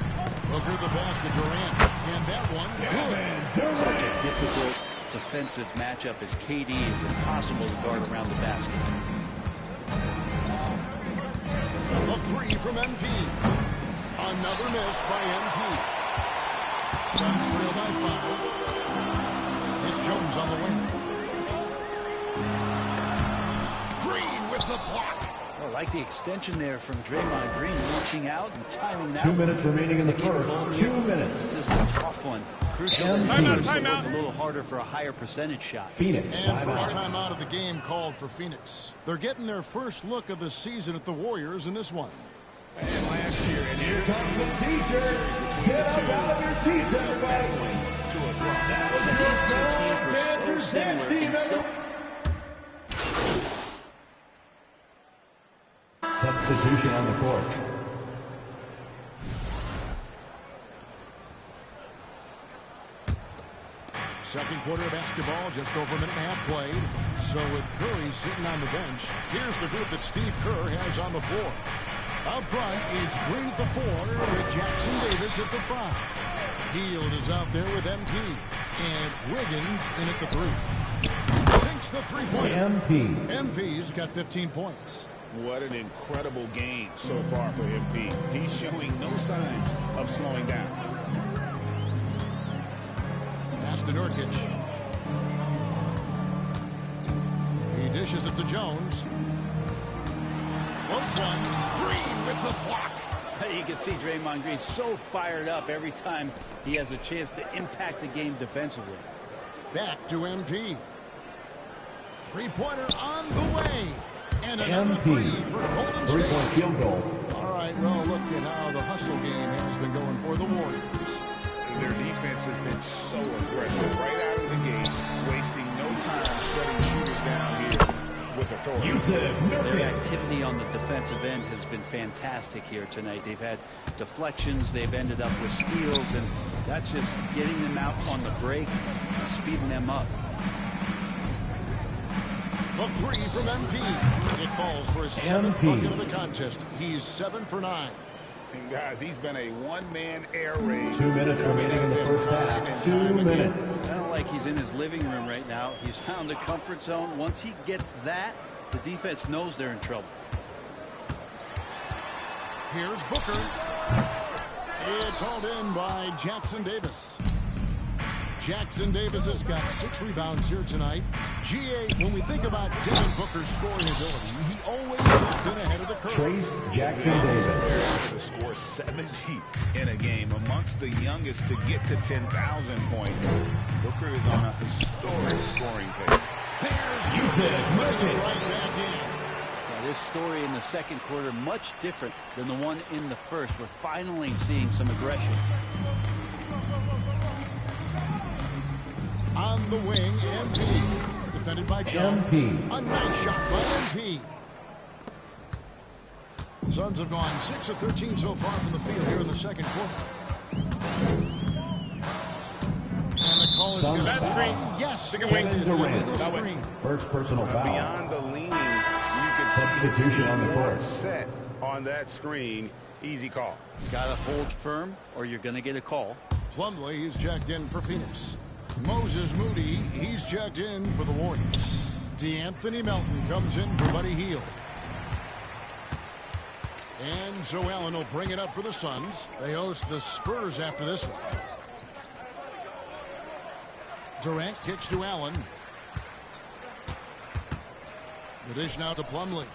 Booker the pass to Durant. And that one, good. Such a difficult defensive matchup as KD is impossible to guard around the basket. A three from MP. Another miss by MP. Suns trail by 5. It's Jones on the wing. Green with the block. I like the extension there from Draymond Green, reaching out and timing that. 2 minutes remaining in the first. 2 minutes. This is a tough one. Crucial. Timeout. A little harder for a higher percentage shot. Phoenix. And first time out of the game called for Phoenix. They're getting their first look of the season at the Warriors in this one. And last year, and Here comes the teacher. Get up out of your seats, everybody. To a draw. These two teams were so similar in so. Substitution on the court. Second quarter of basketball, just over a minute and a half played. So with Curry sitting on the bench, here's the group that Steve Kerr has on the floor. Up front is Green at the 4 with Jackson Davis at the 5. Hield is out there with MP. And it's Wiggins in at the three. Sinks the three-pointer. MP's got 15 points. What an incredible game so far for MP. He's showing no signs of slowing down. Pass to Nurkic. He dishes it to Jones. Floats one. Green with the block. You can see Draymond Green so fired up every time he has a chance to impact the game defensively. Back to MP. Three-pointer on the way. And another three for Golden State. Three-point field goal. All right, well, look at how the hustle game has been going for the Warriors. Their defense has been so aggressive right out of the gate, wasting no time shutting shooters down here with authority. Their activity on the defensive end has been fantastic here tonight. They've had deflections, they've ended up with steals, and that's just getting them out on the break and speeding them up. The three from MP. It falls for his seventh bucket of the contest. He's 7 for 9. And guys, he's been a one-man air raid. 2 minutes remaining in the first half. 2 minutes. Kind of like he's in his living room right now. He's found a comfort zone. Once he gets that, the defense knows they're in trouble. Here's Booker. It's hauled in by Jackson Davis. Jackson Davis has got 6 rebounds here tonight. GA, when we think about Devin Booker's scoring ability, he always has been ahead of the curve. Trace Jackson Davis. To score 70 in a game, amongst the youngest to get to 10,000 points. Booker is on a historic scoring pace. There's usage, putting it right back in. Now, this story in the second quarter much different than the one in the first. We're finally seeing some aggression. On the wing, MP. Defended by Jones. A nice shot by MP. The Suns have gone 6 of 13 so far from the field here in the second quarter. And the call is good. That screen. Yes, Pick a wing. it is an illegal screen. First personal foul. Beyond the leaning, you can Substitution on the court. Set on that screen. Easy call. Got to hold firm or you're going to get a call. Plumlee is checked in for Phoenix. Moses Moody, he's checked in for the Warriors. DeAnthony Melton comes in for Buddy Hield. And so Allen will bring it up for the Suns. They host the Spurs after this one. Durant kicks to Allen. The dish now to Plumlee.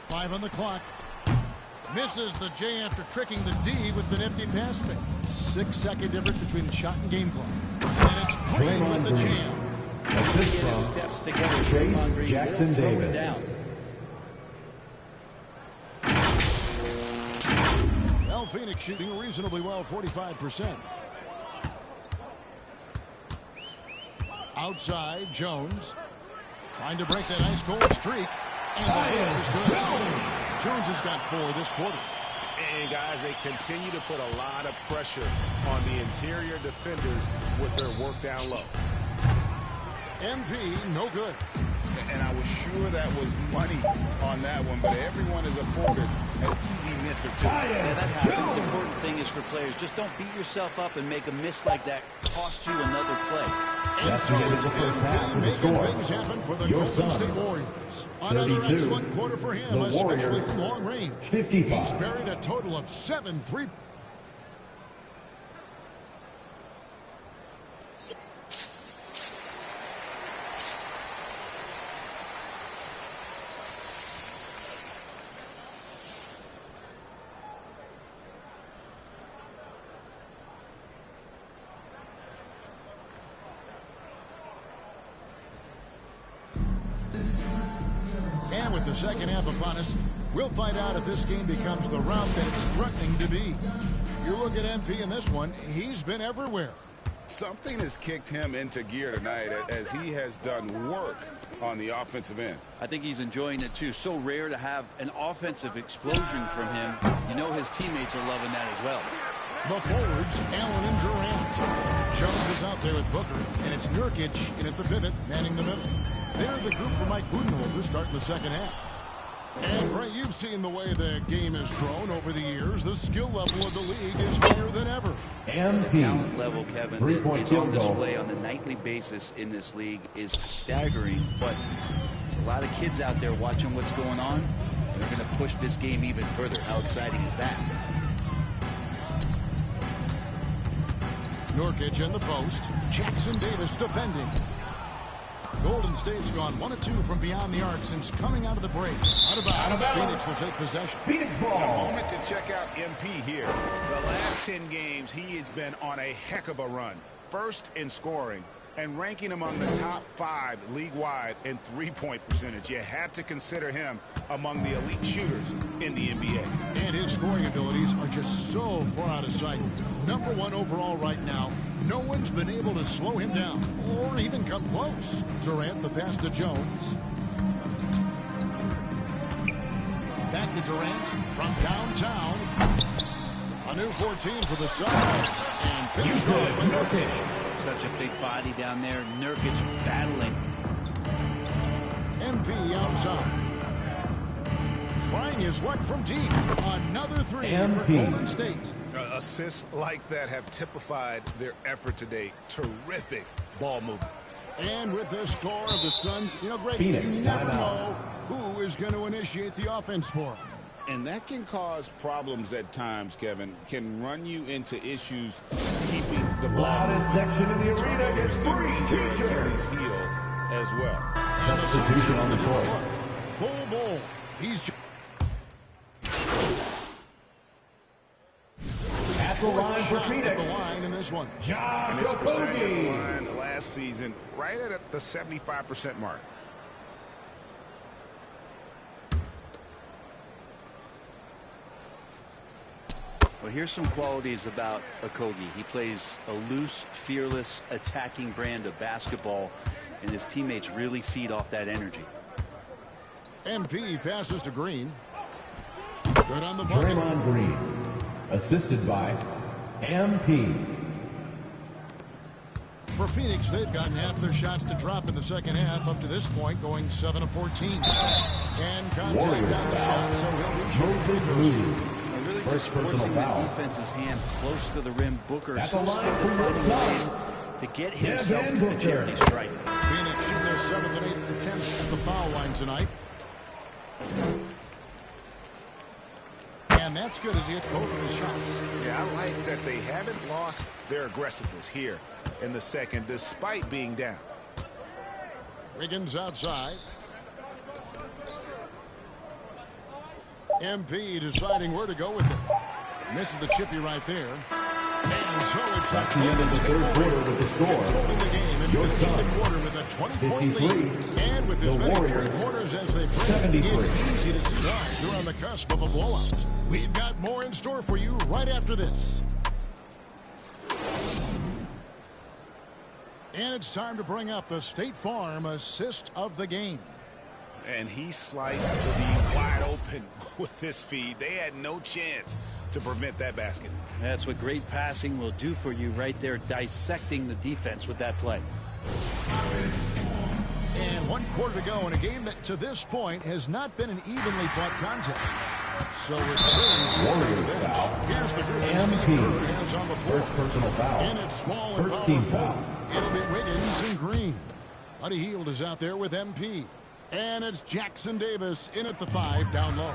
5 on the clock. Misses the J after tricking the D with the nifty pass fake. 6-second difference between the shot and game clock. And it's Green with the jam. Assist from steps together. Trace Jackson Davis. Well, Phoenix shooting reasonably well, 45%. Outside, Jones. Trying to break that ice cold streak. And that is good. Jones has got 4 this quarter. And guys, they continue to put a lot of pressure on the interior defenders with their work down low. MP, no good. And I was sure that was money on that one, but everyone is afforded an easy miss or two. Yeah, that happens. The important thing is for players, just don't beat yourself up and make a miss like that cost you another play. That's the end of the first half with the score. Things happen for the Your Golden Suns, State Warriors. Another 32. excellent quarter for him, The especially Warriors, from long range. 55. He's buried a total of 7 3. And with the second half upon us, we'll find out if this game becomes the route that it's threatening to be. If you look at MP in this one, he's been everywhere. Something has kicked him into gear tonight as he has done work on the offensive end. I think he's enjoying it too. So rare to have an offensive explosion from him. You know his teammates are loving that as well. The forwards, Allen and Durant. Jones is out there with Booker, and it's Nurkic in at the pivot, manning the middle. They're the group for Mike Budenholzer starting the second half. And Ray, you've seen the way the game has grown over the years. The skill level of the league is higher than ever. The talent level, Kevin, that is on display on a nightly basis in this league is staggering. But a lot of kids out there watching what's going on. They're going to push this game even further. How exciting is that? Nurkic in the post. Jackson Davis defending. Golden State's gone 1 of 2 from beyond the arc since coming out of the break. Out of bounds. Phoenix will take possession. Phoenix ball. A moment to check out MP here. The last 10 games, he has been on a heck of a run. First in scoring and ranking among the top 5 league-wide in three-point percentage. You have to consider him among the elite shooters in the NBA. And his scoring abilities are just so far out of sight. Number 1 overall right now. No one's been able to slow him down or even come close. Durant, the pass to Jones. Back to Durant from downtown. A new 14 for the Suns. And finish off with Nurkic. Such a big body down there. Nurkic battling. MP outside. Trying his luck from deep. Another 3 for Golden State. Assists like that have typified their effort today. Terrific ball movement. And with the score of the Suns, you know, Greg, Phoenix, you never know who is going to initiate the offense for him. And that can cause problems at times, Kevin. Can run you into issues keeping the ball. Loudest section of the arena gets free Achilles heel as well. Substitution on the court. Bull. He's at the line for Phoenix. At the line in this one. And his percentage at the line last season, right at the 75% mark. Well, here's some qualities about Okogie. He plays a loose, fearless, attacking brand of basketball, and his teammates really feed off that energy. MP passes to Green. Good on the bucket. Draymond Green, assisted by MP. For Phoenix, they've gotten half their shots to drop in the second half up to this point, going 7 of 14. And contact Warriors on the shot, so he'll reach for free throws. Really First just personal forcing the foul. defense's hand close to the rim. Booker At so the line skilled for at the finding ways Suns. to get himself to the Booker. charity stripe. Phoenix in their 7th and 8th attempts at the foul line tonight. And that's good as he hits both of his shots. Yeah, I like that they haven't lost their aggressiveness here in the second, despite being down. Wiggins outside. MP deciding where to go with it. Misses the chippy right there. And so it's That's the end of the third quarter with the score. Controlling the game and Your finishing the Suns, quarter with a 20-point 53. lead. And with as The many Warriors, three quarters as they play, 73. it's easy to see why they're on the cusp of a blowout. We've got more in store for you right after this. And it's time to bring up the State Farm assist of the game. And he sliced the D wide open with this feed. They had no chance to prevent that basket. That's what great passing will do for you right there, dissecting the defense with that play. And 1 quarter to go in a game that to this point has not been an evenly fought contest. So it brings Warriors foul. Here's the group that Steve Kerr has on the floor. First personal foul. And it's small and First team powerful. foul. It'll be Wiggins and Green. Buddy Hield is out there with MP. And it's Jackson Davis in at the 5 down low.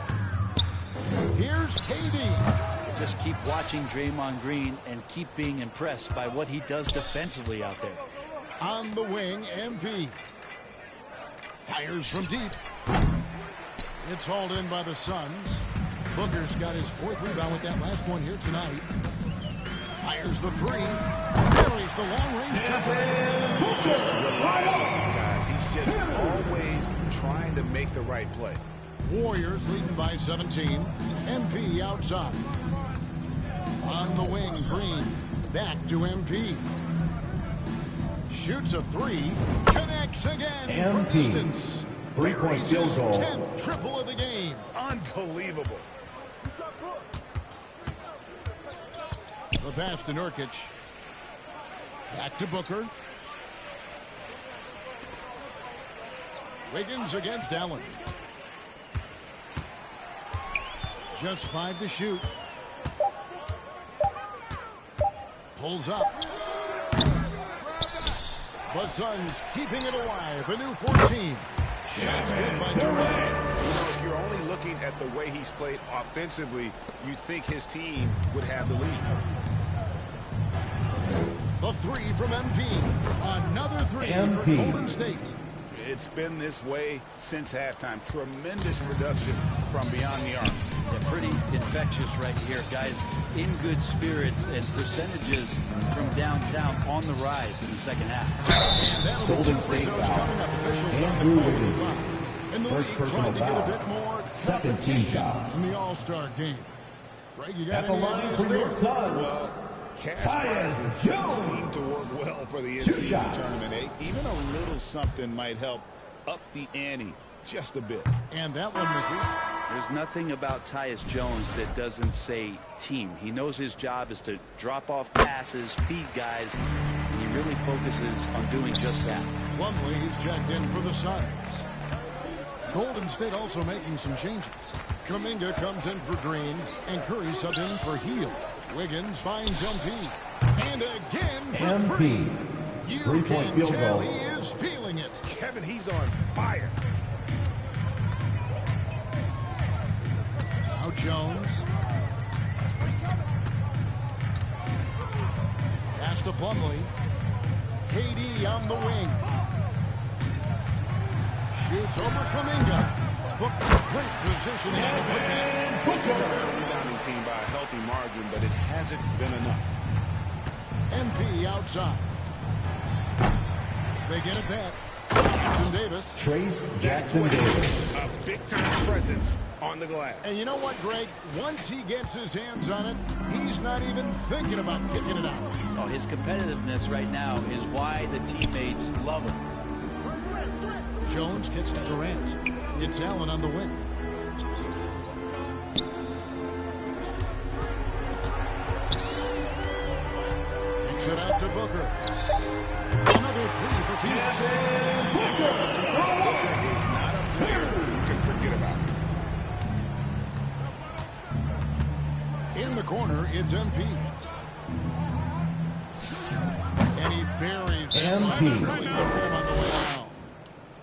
Here's KD. Just keep watching Draymond Green and keep being impressed by what he does defensively out there. On the wing, MP. Fires from deep. It's hauled in by the Suns. Booker's got his 4th rebound with that last one here tonight. Fires the 3. Carries the long-range jumper. Just rely on him, guys. He's just always trying to make the right play. Warriors leading by 17. MP outside. On the wing, Green. Back to MP. Shoots a 3. Connects again from MP. distance. 3-point field His goal. 10th triple of the game. Unbelievable. The pass to Nurkic. Back to Booker. Wiggins against Allen. Just 5 to shoot. Pulls up. The Suns keeping it alive. A new 14. Shots good by Durant. If you're only looking at the way he's played offensively, you think his team would have the lead. The 3 from MP. Another 3 for Golden State. It's been this way since halftime. Tremendous production from beyond the arc. Yeah, pretty infectious right here, guys. In good spirits and percentages from downtown on the rise in the second half. Golden State foul. Andrew Wiggins. First personal foul. Second team foul. In the All-Star game. Greg, you got at the line for your Suns. Cash prizes seem to work well for the in-season tournament. Even a little something might help up the ante just a bit. And that one misses. There's nothing about Tyus Jones that doesn't say team. He knows his job is to drop off passes, feed guys, and he really focuses on doing just that. Plumlee is checked in for the Suns. Golden State also making some changes. Kuminga comes in for Green, and Curry subbed in for Hield. Wiggins finds MP. And again for MP. You Three-point can field tell goal. he is feeling it. Kevin, he's on fire. Now Jones. Pass to Plumlee. KD on the wing. Shoots over Kuminga. Booker, great positioning. And Booker. Rebounding team by a healthy margin, but it hasn't been enough. MP outside. They get it back. Jackson Davis. Trace Jackson Davis. A big-time presence on the glass. And you know what, Greg? Once he gets his hands on it, he's not even thinking about kicking it out. Oh, his competitiveness right now is why the teammates love him. Jones kicks to Durant. It's Allen on the wing. Kicks it out to Booker. Another 3 for Phoenix. Booker is not a player you can forget about. In the corner, it's MP. And he buries it. MP. Drilling the rim on the way down.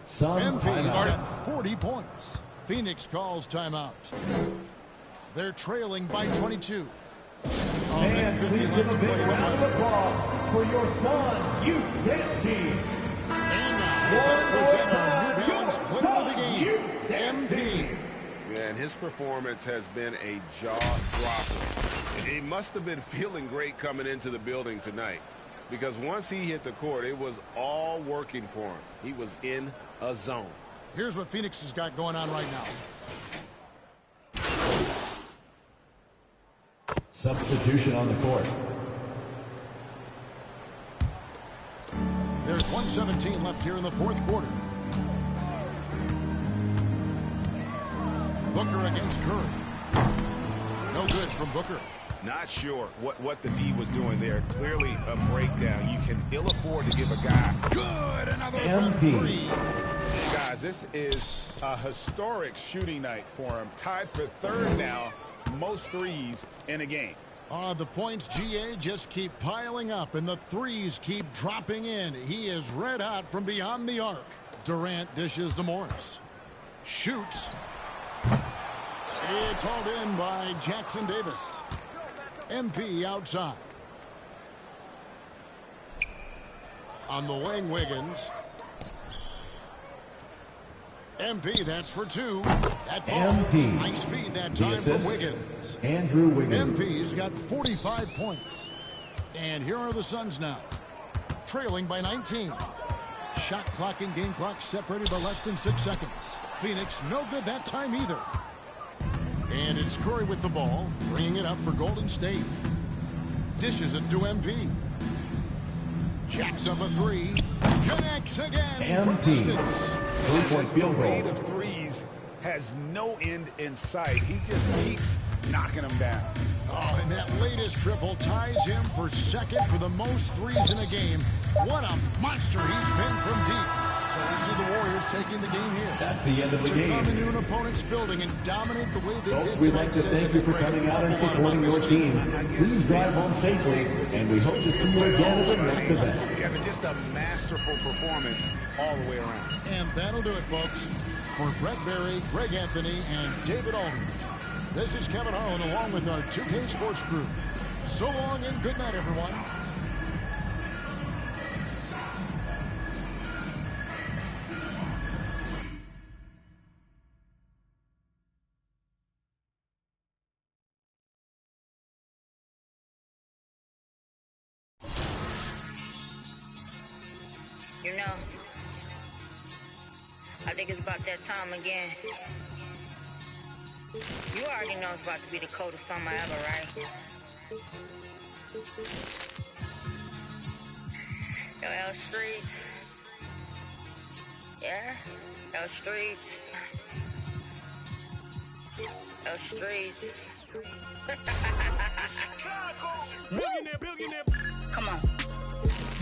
Suns MP's timeout. got 40 points. Phoenix calls timeout. They're trailing by 22. And please give a big round of applause for your Suns Youth Dance Team. And now, let's present our New Balance player of the game, MP. Yeah, and his performance has been a jaw-dropper. He must have been feeling great coming into the building tonight, because once he hit the court, it was all working for him. He was in a zone. Here's what Phoenix has got going on right now. Substitution on the court. There's 1:17 left here in the fourth quarter. Booker against Curry. No good from Booker. Not sure what the D was doing there. Clearly a breakdown. You can ill afford to give a guy. Good, another from 3. Guys, this is a historic shooting night for him. Tied for 3rd now. Most threes in a game. The points, GA, just keep piling up, and the threes keep dropping in. He is red hot from beyond the arc. Durant dishes to Morris. Shoots. It's hauled in by Jackson Davis. MP outside. On the wing, Wiggins. MP, that's for 2. That falls. Nice feed that time from Wiggins. Andrew Wiggins. MP's got 45 points. And here are the Suns now. Trailing by 19. Shot clock and game clock separated by less than 6 seconds. Phoenix no good that time either. And it's Curry with the ball, bringing it up for Golden State. Dishes it to MP. Jacks up a 3. Connects again from distance. 3-point field goal. Rate of threes has no end in sight. He just keeps knocking them down. Oh, and that latest triple ties him for 2nd for the most threes in a game. What a monster he's been from deep. So we see the Warriors taking the game here. That's the end of the to game. come into an opponent's building and dominate the way they Folks, did we'd tonight like to says thank you that for they're coming out and awful lot supporting about your this team. Please drive home safely, and we hope to see you again at the next event. Kevin, just a masterful performance all the way around. And that'll do it, folks. For Brett Berry, Greg Anthony, and David Aldridge, this is Kevin Harlan along with our 2K Sports crew. So long and good night, everyone. You know, I think it's about that time again. You already know it's about to be the coldest summer ever, right? Yo, L Street. Yeah? L Street. L Street. Billionaire. Come on.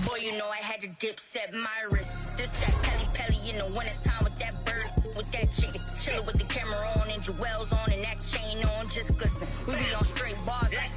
Boy, you know I had to dip set my wrist. This that Pelly in the wintertime with that bird, with that chicken. Chillin' with the camera on and jewels on and that chain on. Just glisten. We be on straight bars like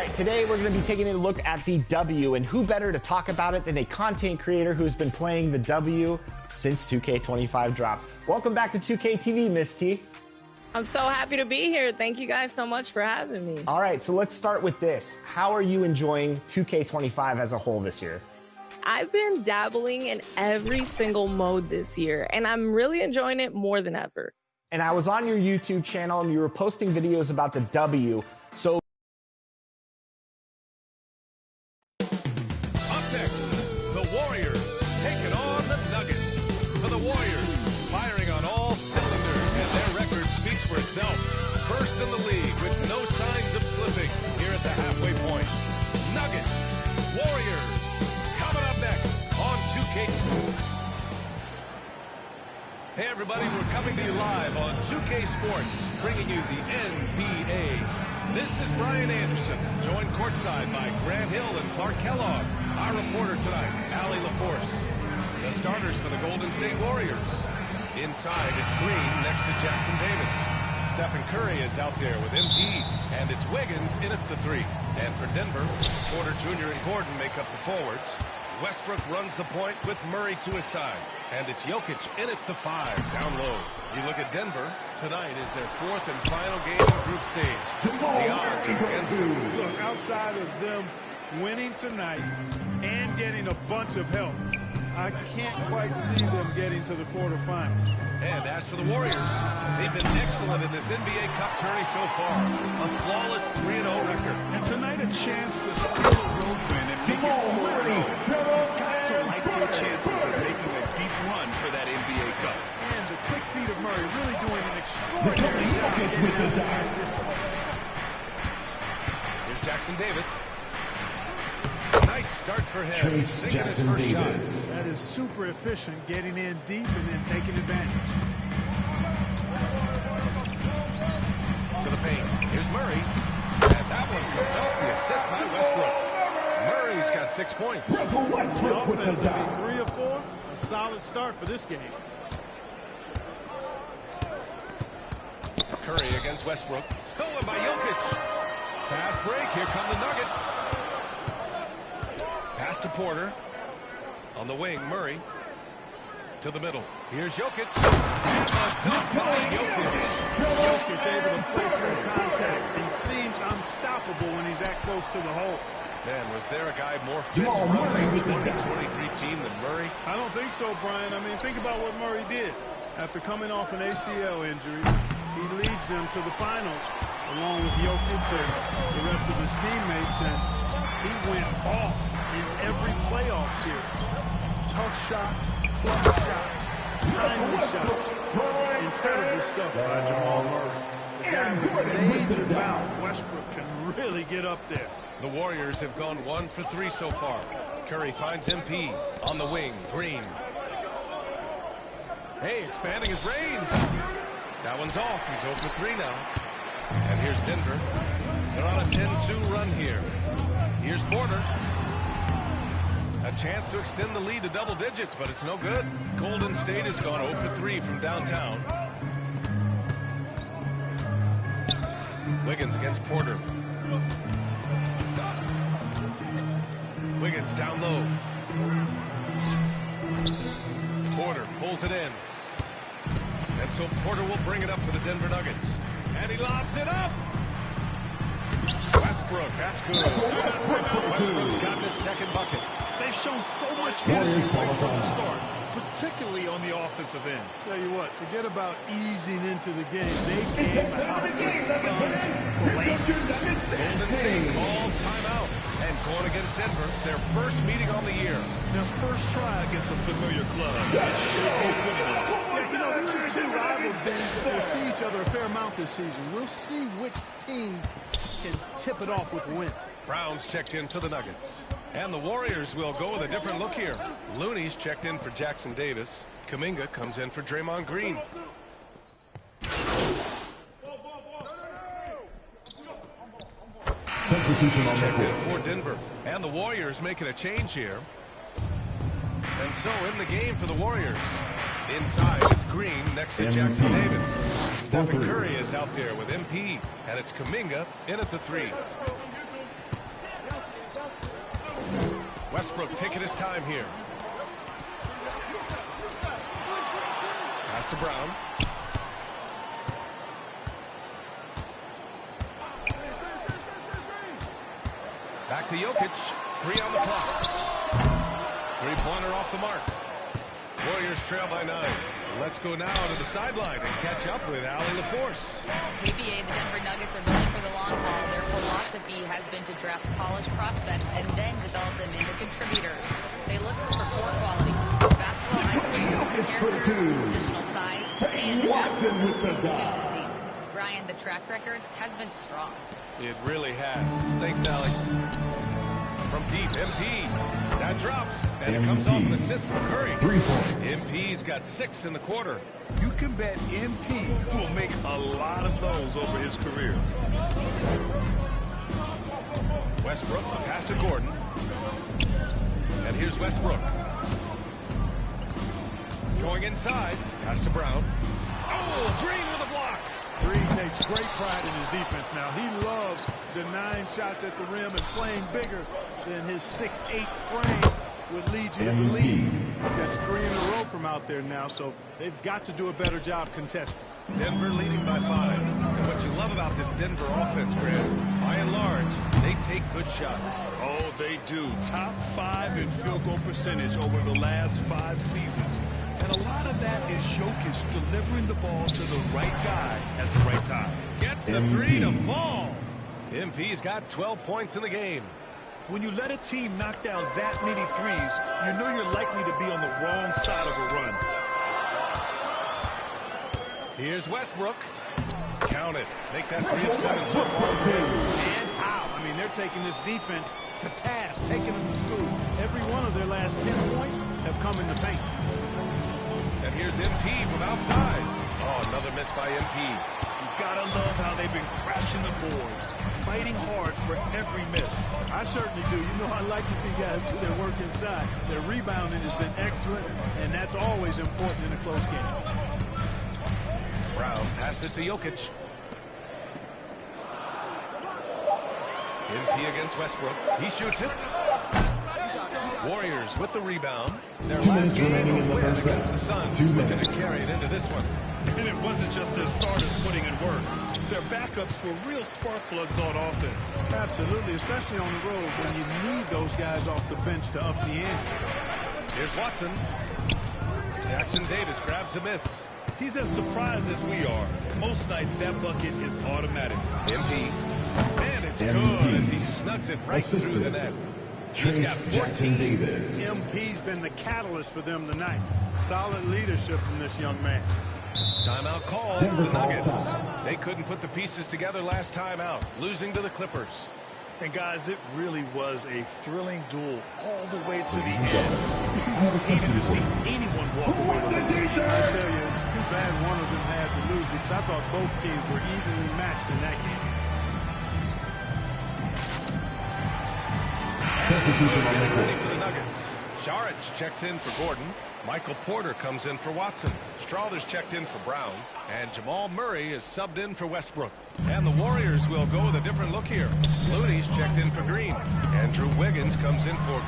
right, today we're going to be taking a look at the W, and who better to talk about it than a content creator who's been playing the W since 2K25 dropped. Welcome back to 2K TV, Miss T. I'm so happy to be here. Thank you guys so much for having me. All right, so let's start with this. How are you enjoying 2K25 as a whole this year? I've been dabbling in every single mode this year, and I'm really enjoying it more than ever. And I was on your YouTube channel, and you were posting videos about the W, so... Up next, the Warriors taking on the Nuggets. For the Warriors, firing on all cylinders, and their record speaks for itself. First in the league with no signs of slipping here at the halfway point. Nuggets, Warriors, coming up next on 2K. Hey everybody, we're coming to you live on 2K Sports, bringing you the NBA. This is Brian Anderson, joined courtside by Grant Hill and Clark Kellogg. Our reporter tonight, Allie LaForce. The starters for the Golden State Warriors. Inside, it's Green next to Jackson Davis. Stephen Curry is out there with MP, and it's Wiggins in at the 3. And for Denver, Porter Jr. and Gordon make up the forwards. Westbrook runs the point with Murray to his side. And it's Jokic in at the 5, down low. You look at Denver, tonight is their 4th and final game in the group stage. The odds are against them. Look, outside of them winning tonight and getting a bunch of help, I can't quite see them getting to the quarterfinals. And as for the Warriors, they've been excellent in this NBA Cup tourney so far. A flawless 3-0 record. And tonight a chance to steal a road win and make it 4-0. Got to like their chances of making a deep run for that NBA Cup. And the quick feet of Murray really doing an extraordinary job getting out of the transition. Here's Jackson Davis. Nice start for him. Sinking his first shot. That is super efficient, getting in deep and then taking advantage. To the paint. Here's Murray. And that one comes off the assist by Westbrook. Murray's got 6 points. The offense, 3 or 4, a solid start for this game. Curry against Westbrook. Stolen by Jokic. Fast break. Here come the Nuggets. Pass to Porter. On the wing, Murray. To the middle. Here's Jokic. And a dunk by Jokic. Jokic able to play through contact and seems unstoppable when he's that close to the hole. Man, was there a guy more fit to run the 2023 team than Murray? I don't think so, Brian. I mean, think about what Murray did. After coming off an ACL injury, he leads them to the finals, along with Jokic and the rest of his teammates, and he went off in every playoff series. Tough shots, clutch shots, timely shots. Incredible stuff by Jamal Murray. The guy with major bounce. Westbrook can really get up there. The Warriors have gone 1 for 3 so far. Curry finds MP on the wing. Green. Hey, expanding his range. That one's off. He's 0 for 3 now. And here's Denver. They're on a 10-2 run here. Here's Porter. A chance to extend the lead to double digits, but it's no good. Golden State has gone 0 for 3 from downtown. Wiggins against Porter. Wiggins down low. Porter pulls it in. And so Porter will bring it up for the Denver Nuggets. And he lobs it up. Westbrook, that's good. Westbrook's gotten his second bucket. They've shown so much energy right from the start, particularly on the offensive end. Tell you what, forget about easing into the game. They came out Golden State calls timeout. And going against Denver, their first meeting on the year. Their first try against a familiar club. You know, these are two rival teams that will see each other a fair amount this season. We'll see which team can tip it off with a win. Browns checked in for the Nuggets. And the Warriors will go with a different look here. Looney's checked in for Jackson Davis. Kuminga comes in for Draymond Green. Substitution on checked in for Denver. And the Warriors making a change here. And so in the game for the Warriors. Inside, it's Green next to Jackson Davis. Stephen Curry is out there with MP. And it's Kuminga in at the 3. Westbrook taking his time here. Pass to Brown. Back to Jokic. 3 on the clock. Three-pointer off the mark. Warriors trail by 9. Let's go now to the sideline and catch up with Allie LaForce. PBA, the Denver Nuggets are building for the long haul. Their philosophy has been to draft polished prospects and then develop them into contributors. They look for 4 qualities: basketball IQ, character, positional size, and efficiencies. Brian, the track record has been strong. It really has. Thanks, Allie. From deep, MP. That drops, and it comes off an assist from Curry. 3 points. MP's got 6 in the quarter. You can bet MP will make a lot of those over his career. Westbrook, pass to Gordon. And here's Westbrook. Going inside, pass to Brown. Oh, Green with a block. Green takes great pride in his defense now. He loves denying shots at the rim and playing bigger than his 6'8" frame would lead you to believe. That's 3 in a row from out there now, so they've got to do a better job contesting. Denver leading by 5. And what you love about this Denver offense, Grant, by and large, they take good shots. Oh, they do. Top 5 in field goal percentage over the last 5 seasons. And a lot of that is Jokic delivering the ball to the right guy at the right time. Gets the 3 to fall. MP's got 12 points in the game. When you let a team knock down that many threes, you know you're likely to be on the wrong side of a run. Here's Westbrook. Count it. Make that 3 of 7 so far. And how? I mean, they're taking this defense to task, taking them to school. Every one of their last 10 points have come in the paint. And here's MP from outside. Oh, another miss by MP. You gotta love how they've been crashing the boards, fighting hard for every miss. I certainly do. You know, I like to see guys do their work inside. Their rebounding has been excellent, and that's always important in a close game. Brown passes to Jokic. MP against Westbrook. He shoots it. Warriors with the rebound. Their last game against the Suns. Looking to carry it into this one. And it wasn't just their starters putting in work. Their backups were real spark plugs on offense. Absolutely, especially on the road when you need those guys off the bench to up the ante. Here's Watson. Jackson Davis grabs a miss. He's as surprised as we are. Most nights that bucket is automatic. MP. And it's good as he snugs it right through the net. He's got 14. MP's been the catalyst for them tonight. Solid leadership from this young man. Timeout called. The Nuggets. They couldn't put the pieces together last time out, losing to the Clippers. And guys, it really was a thrilling duel all the way to the end. Even to see anyone walk away with it. I tell you, it's too bad one of them had to lose because I thought both teams were evenly matched in that game. Ready for the Nuggets. Saric checks in for Gordon. Michael Porter comes in for Watson. Strawther's checked in for Brown. And Jamal Murray is subbed in for Westbrook. And the Warriors will go with a different look here. Looney's checked in for Green. Andrew Wiggins comes in for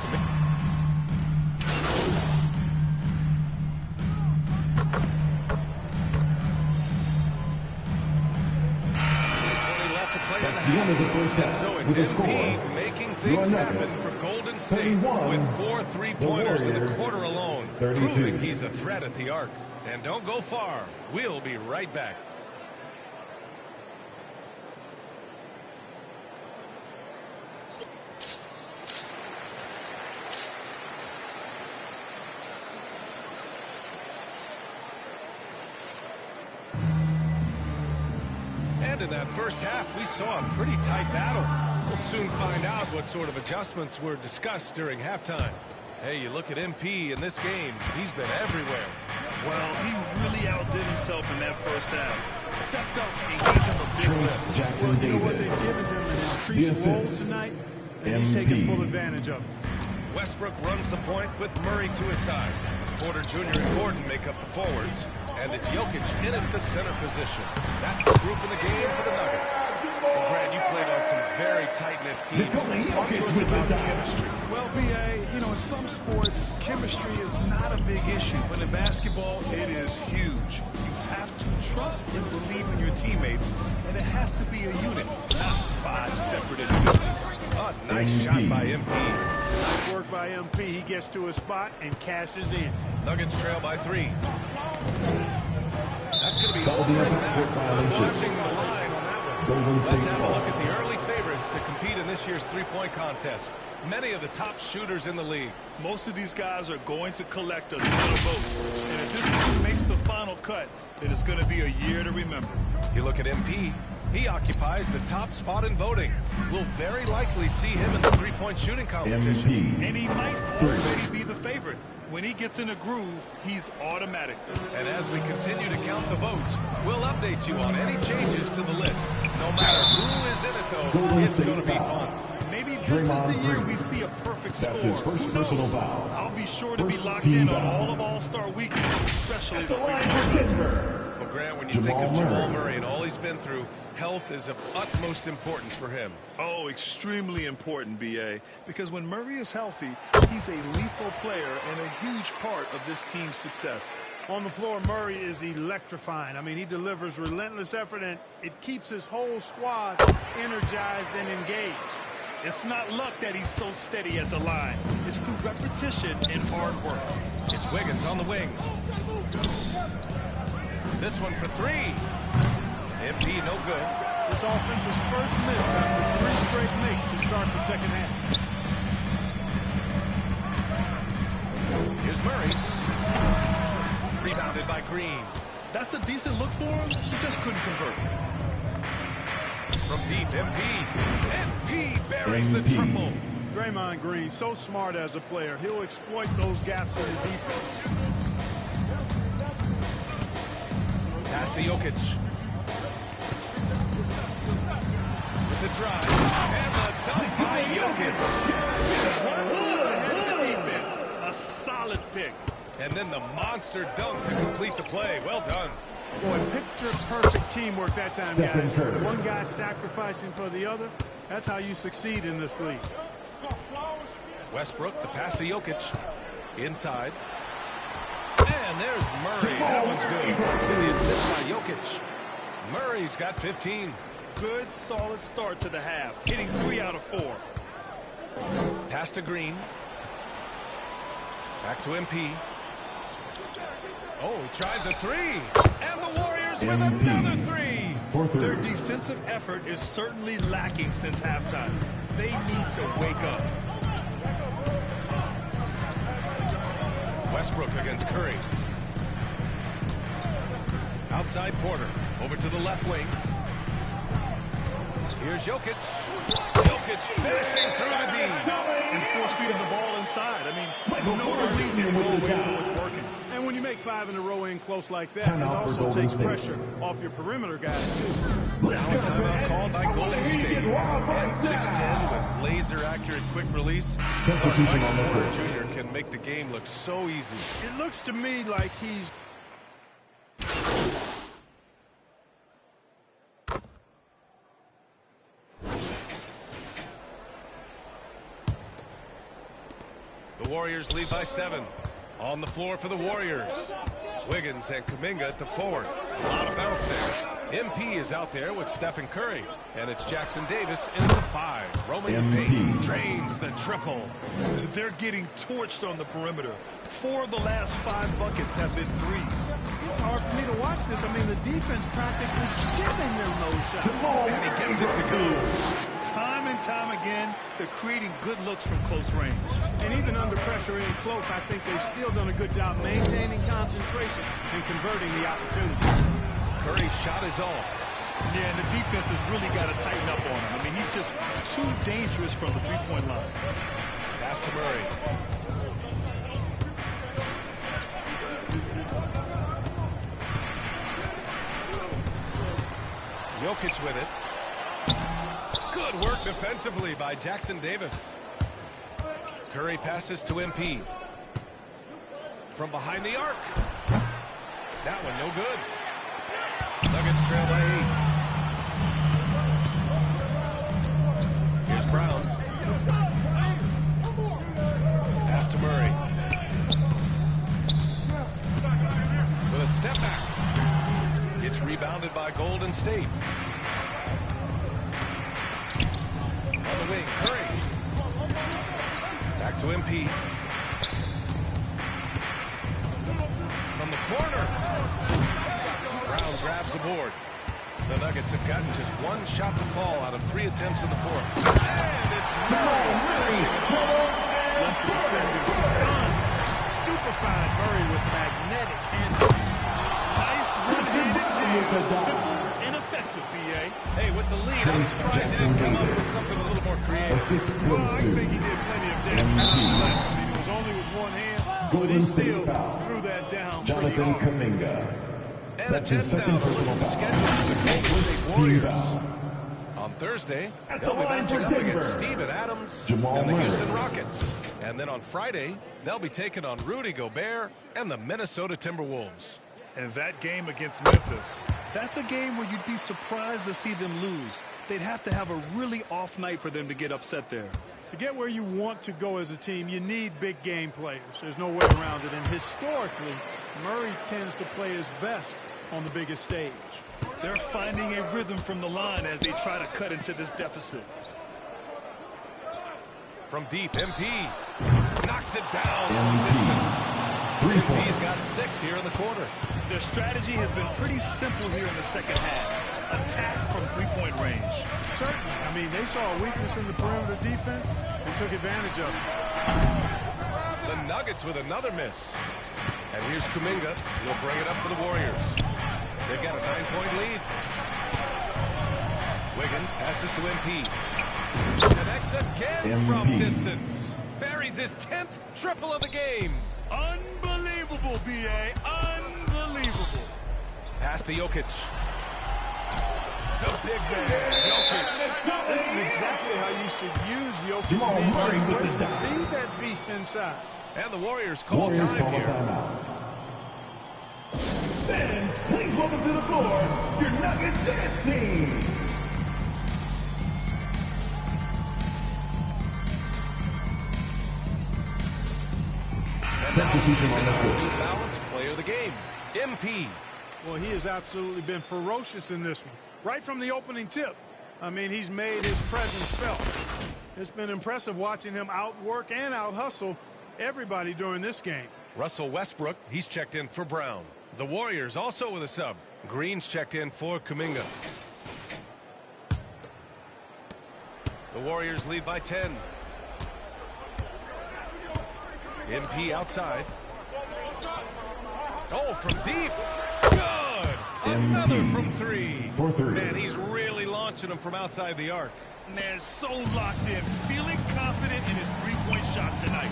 That's the end of the first half. So it's with a MP score. making things happen for Golden State with 4 3-pointers in the quarter alone, 32. proving he's a threat at the arc. And don't go far. We'll be right back. And in that first half, we saw a pretty tight battle. We'll soon find out what sort of adjustments were discussed during halftime. Hey, you look at MP in this game, he's been everywhere. Well, he really outdid himself in that first half. Stepped up and gave him a big lift. Jackson Well, you know what? Davis. They've given him an increased role tonight, and he's taking full advantage of it. Westbrook runs the point with Murray to his side. Porter Jr. and Gordon make up the forwards. And it's Jokic in at the center position. That's the group in the game for the Nuggets. Grant, you played on some very tight-knit teams. Talk to us about chemistry. Well, B.A., you know, in some sports, chemistry is not a big issue. But in basketball, it is huge. You have to trust and believe in your teammates, and it has to be a unit, not 5 separate individuals. Oh, nice shot by MP. Nice work by MP. He gets to his spot and cashes in. Nuggets trail by 3. That's going to be over now. Watching the line on that one. Let's have a look at the early favorites to compete in this year's three-point contest. Many of the top shooters in the league. Most of these guys are going to collect a ton of votes. And if this is who makes the final cut, then it's going to be a year to remember. You look at MP. He occupies the top spot in voting. We'll very likely see him in the three-point shooting competition. MP. And he might already be the favorite. When he gets in a groove, he's automatic. And as we continue to count the votes, we'll update you on any changes to the list. No matter who is in it, though, it's going to be fun. Maybe this is the year we see a perfect score. That's his first personal foul. I'll be sure to be locked in on all of All-Star Weekend, especially the contest. Well, Grant, when you think of Jamal Murray and all he's been through, health is of utmost importance for him. Oh, extremely important, B.A., because when Murray is healthy, he's a lethal player and a huge part of this team's success. On the floor, Murray is electrifying. I mean, he delivers relentless effort, and it keeps his whole squad energized and engaged. It's not luck that he's so steady at the line. It's through repetition and hard work. It's Wiggins on the wing. This one for 3. MP no good. This offense's first miss after 3 straight makes to start the second half. Here's Murray. Rebounded by Green. That's a decent look for him. He just couldn't convert. From deep, MP. MP buries the triple. Draymond Green, so smart as a player. He'll exploit those gaps in the defense. Pass to Jokic. With the drive. And the dunk by Jokic. Ahead of the defense. A solid pick. And then the monster dunk to complete the play. Well done. Boy, picture-perfect teamwork that time, guys. One guy sacrificing for the other. That's how you succeed in this league. Westbrook, the pass to Jokic. Inside. And there's Murray. That one's good. The assist by Jokic. Murray's got 15. Good, solid start to the half. Hitting 3 out of 4. Pass to Green. Back to MP. Oh, he tries a 3. And the Warriors with another 3. Their defensive effort is certainly lacking since halftime. They need to wake up. Westbrook against Curry. Outside Porter. Over to the left wing. Here's Jokic. Jokic finishing through the D. And force feeding the ball inside. I mean, no reason to go away from what's working. And when you make 5 in a row in close like that, it also takes pressure off your perimeter guys, too. Now a timeout called by Golden State. And 6'10" with laser-accurate quick release. Substitution on the Porter Jr. can make the game look so easy. It looks to me like he's... The Warriors lead by 7. On the floor for the Warriors. Wiggins and Kuminga at the forward. A lot of bounce there. MP is out there with Stephen Curry. And it's Jackson Davis in at the 5. Roaming the paint. Drains the triple. They're getting torched on the perimeter. 4 of the last 5 buckets have been threes. It's hard for me to watch this. I mean, the defense practically giving them those shots. And he gets it to go. Time and time again, they're creating good looks from close range. And even under pressure in close, I think they've still done a good job maintaining concentration and converting the opportunity. Curry's shot is off. Yeah, and the defense has really got to tighten up on him. I mean, he's just too dangerous from the three-point line. Pass to Murray. Jokic with it. Good work defensively by Jackson Davis. Curry passes to MP. From behind the arc. That one no good. Nuggets trail by inbounded by Golden State. On the wing, Curry. Back to MP. From the corner. Brown grabs the board. The Nuggets have gotten just one shot to fall out of 3 attempts in the fourth. And it's Murray finishing it off. Left the defender stunned. Stupefied Murray with magnetic handling. Nice one-handed jam. Simple and effective, B.A. Hey, with the lead, I'm surprised he didn't come up with something a little more creative. Well, I think he did plenty of damage. I mean, it was only with one hand, but he still threw that down pretty Jonathan hard. Kuminga. And That's his second personal foul. Scheduled for the Golden State Warriors. On Thursday, they'll be matching up against Steven Adams Jamal and the Murray. Houston Rockets. And then on Friday, they'll be taking on Rudy Gobert and the Minnesota Timberwolves. And that game against Memphis, that's a game where you'd be surprised to see them lose. They'd have to have a really off night for them to get upset there. To get where you want to go as a team, you need big game players. There's no way around it. And historically, Murray tends to play his best on the biggest stage. They're finding a rhythm from the line as they try to cut into this deficit. From deep, MP knocks it down from distance. MP's got 6 here in the quarter. Their strategy has been pretty simple here in the second half. Attack from three-point range. Certainly. I mean, they saw a weakness in the perimeter defense and took advantage of it. The Nuggets with another miss. And here's Kuminga. He'll bring it up for the Warriors. They've got a 9-point lead. Wiggins passes to MP. Connects again from distance. Buries his 10th triple of the game. Unbelievable, B.A. Unbelievable. Pass to Jokic. The big man, Jokic. This is exactly how you should use Jokic in these situations. Be that beast inside. And the Warriors call time here. Fans, please welcome to the floor your Nuggets dance team. Substitution on the court. Balanced player of the game, MP. Well, he has absolutely been ferocious in this one. Right from the opening tip. I mean, he's made his presence felt. It's been impressive watching him outwork and out-hustle everybody during this game. Russell Westbrook, he's checked in for Brown. The Warriors also with a sub. Green's checked in for Kuminga. The Warriors lead by 10. MP outside. Oh, from deep. Good. Another from 3. For 3. Man, he's really launching them from outside the arc. Man, so locked in, feeling confident in his three-point shot tonight.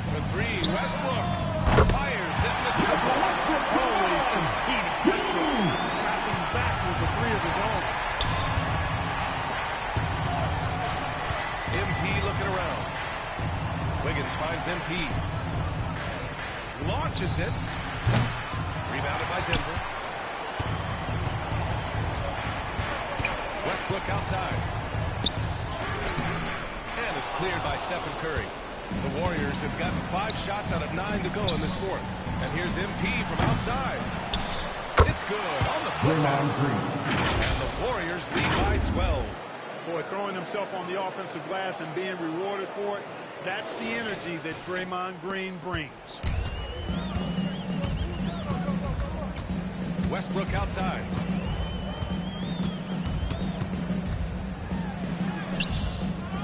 For 3, Westbrook fires, hitting the triple. Always competing. Westbrook trapping back with the 3 of his own. MP looking around. Wiggins finds MP. Launches it. Rebounded by Denver. Westbrook outside. And it's cleared by Stephen Curry. The Warriors have gotten 5 shots out of 9 to go in this fourth. And here's MP from outside. It's good on the putback. And the Warriors lead by 12. Boy, throwing himself on the offensive glass and being rewarded for it, that's the energy that Draymond Green brings. Westbrook outside.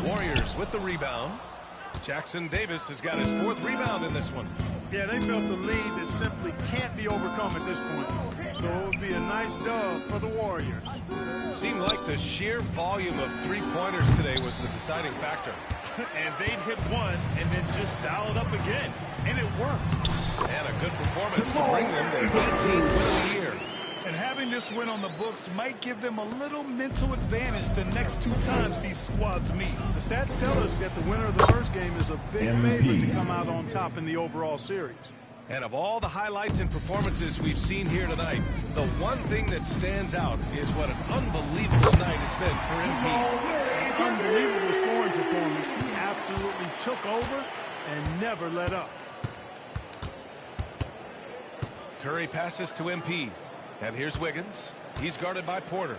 Warriors with the rebound. Jackson Davis has got his 4th rebound in this one. Yeah, they built a lead that simply can't be overcome at this point. So it would be a nice dub for the Warriors. Seemed like the sheer volume of 3-pointers today was the deciding factor. And they'd hit one and then just dial it up again. And it worked. And a good performance to bring them their 18th win of the year. And having this win on the books might give them a little mental advantage the next 2 times these squads meet. The stats tell us that the winner of the first game is a big favorite to come out on top in the overall series. And of all the highlights and performances we've seen here tonight, the one thing that stands out is what an unbelievable night it's been for MP. An unbelievable scoring performance. He absolutely took over and never let up. Curry passes to MP. And here's Wiggins. He's guarded by Porter.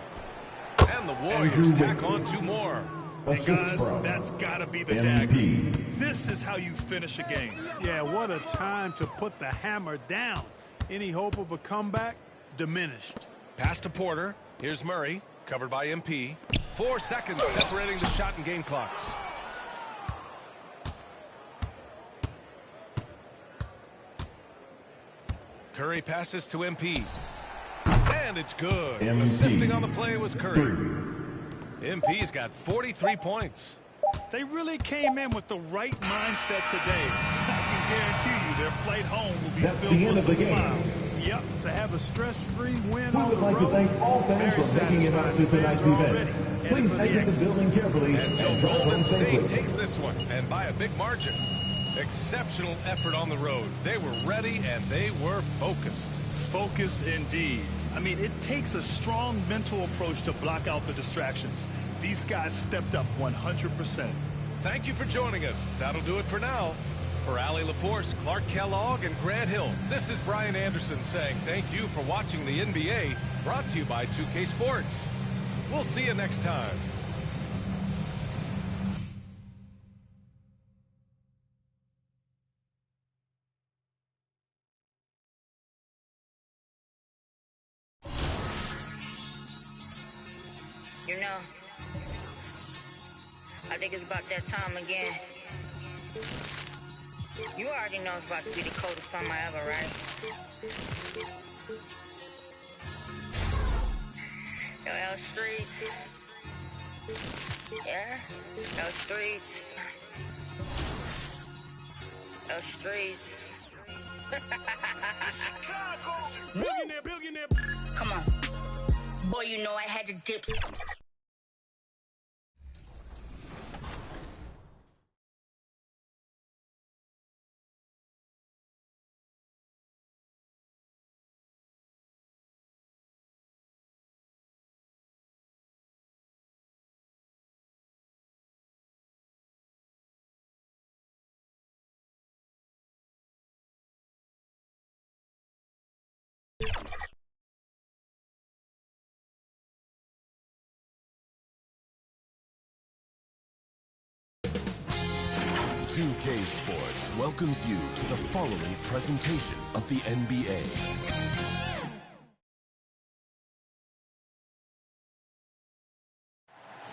And the Warriors tack on 2 more. And guys, that's got to be the dagger. This is how you finish a game. Yeah, what a time to put the hammer down. Any hope of a comeback diminished. Pass to Porter. Here's Murray, covered by MP. 4 seconds separating the shot and game clocks. Curry passes to MP. And it's good. MP. Assisting on the play was Curry. MP's got 43 points. They really came in with the right mindset today. I can guarantee you their flight home will be filled with some smiles. Yep, to have a stress-free win We on would the like to road, thank all fans for making it out to tonight's event. Please exit the building carefully And so and drive home Golden State safely. takes this one, and by a big margin. Exceptional effort on the road. They were ready and they were focused. Focused indeed. I mean, it takes a strong mental approach to block out the distractions. These guys stepped up 100%. Thank you for joining us. That'll do it for now. For Allie LaForce, Clark Kellogg, and Grant Hill, this is Brian Anderson saying thank you for watching the NBA, brought to you by 2K Sports. We'll see you next time. You know, I think it's about that time again. You already know it's about to be the coldest summer ever, right? Yo, L Street. Yeah? L Street. L Street. Billionaire. Come on. Boy, you know I had to dip. K Sports welcomes you to the following presentation of the NBA.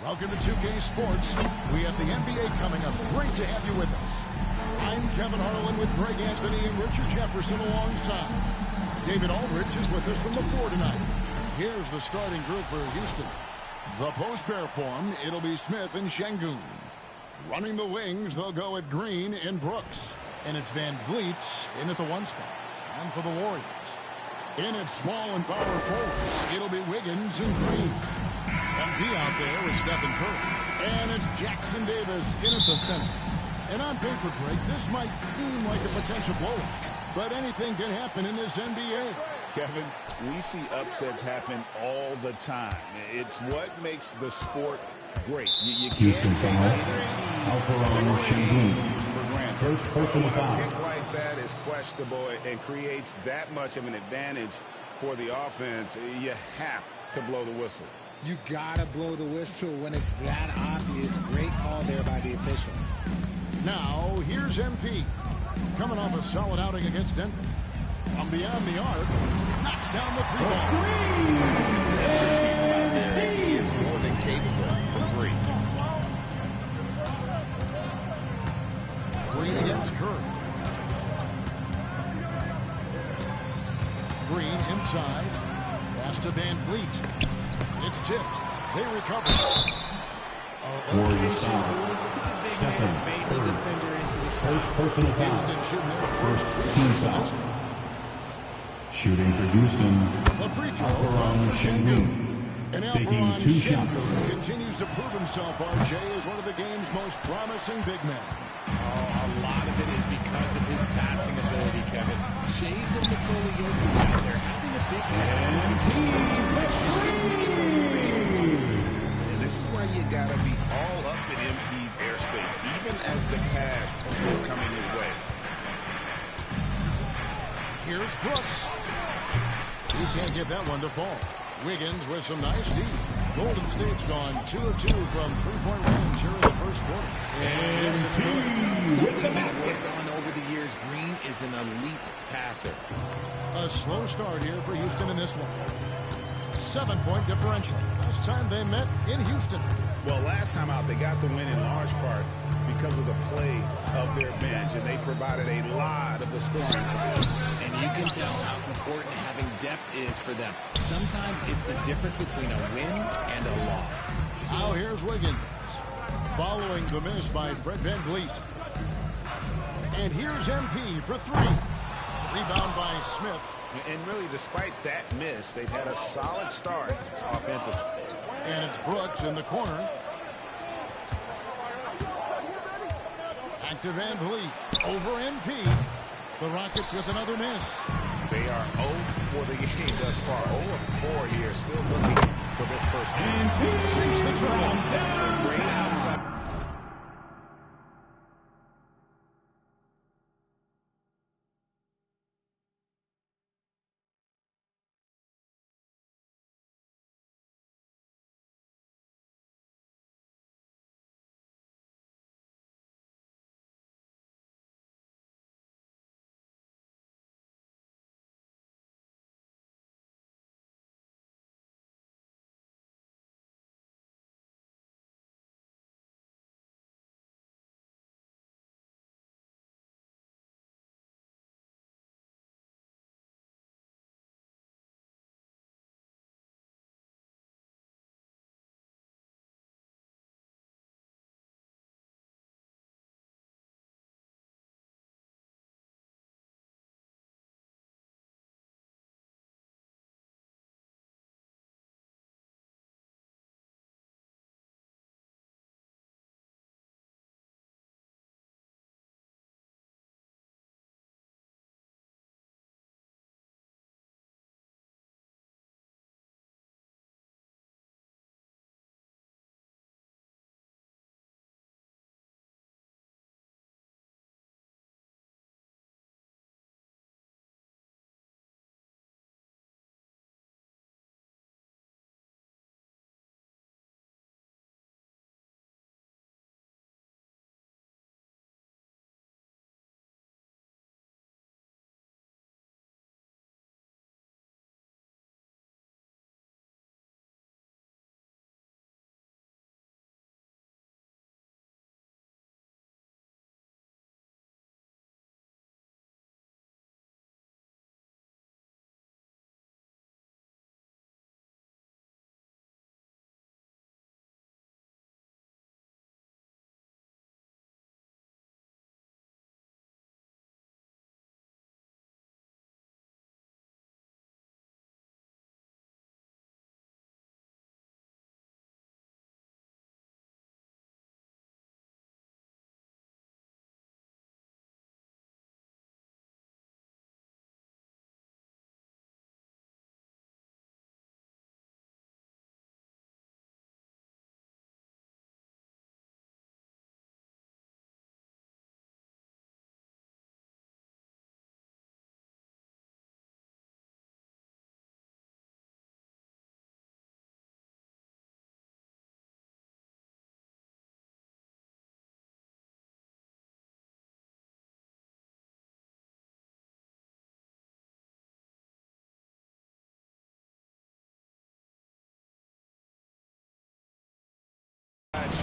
Welcome to 2K Sports. We have the NBA coming up. Great to have you with us. I'm Kevin Harlan with Greg Anthony and Richard Jefferson alongside. David Aldridge is with us from the floor tonight. Here's the starting group for Houston. The post-pair form, it'll be Smith and Şengün. Running the wings, they'll go with Green and Brooks. And it's Van Vliet in at the 1 spot. And for the Warriors, in at small and power forward, it'll be Wiggins and Green. MP out there with Stephen Curry. And it's Jackson Davis in at the center. And on paper, Greg, this might seem like a potential blowout, but anything can happen in this NBA. Kevin, we see upsets happen all the time. It's what makes the sport great. You can't take any team for granted. First personal foul. A pick like that is questionable and creates that much of an advantage for the offense. You have to blow the whistle. You gotta blow the whistle when it's that obvious. Great call there by the official. Now, here's MP. Coming off a solid outing against Denver. From beyond the arc, knocks down the 3-ball. He is more than capable from 3. Green against Curry. Green inside. Pass to Van Vliet. It's tipped. They recover. Warriors foul. Stephen Curry. First personal foul. Houston shooting their First team foul. Shooting for Houston. The free throw Alperon Şengün. And Taking 2 shots. Continues to prove himself, RJ, as one of the game's most promising big men. A lot of it is because of his passing ability, Kevin. Shades of Nikola Jokic out there having a big And this is why you gotta be all up in MP's airspace, even as the pass is coming his way. Here's Brooks. He can't get that one to fall. Wiggins with some nice D. Golden State's gone 2 of 2 from three-point range here in the first quarter. And yes, it's good. Something he's worked on over the years. Green is an elite passer. A slow start here for Houston in this one. 7-point differential. Last time they met in Houston. Well, last time out, they got the win in large part because of the play of their bench, and they provided a lot of the scoring. And you can tell how important having depth is for them. Sometimes it's the difference between a win and a loss. Now here's Wiggins. Following the miss by Fred VanVleet. And here's MP for three. Rebound by Smith. And really, despite that miss, they've had a solid start offensively. And it's Brooks in the corner. Back to VanVleet. Over MP. The Rockets with another miss. They are 0 for the game thus far. 0 of 4 here. Still looking for their first win. Sinks the triple. Great outside.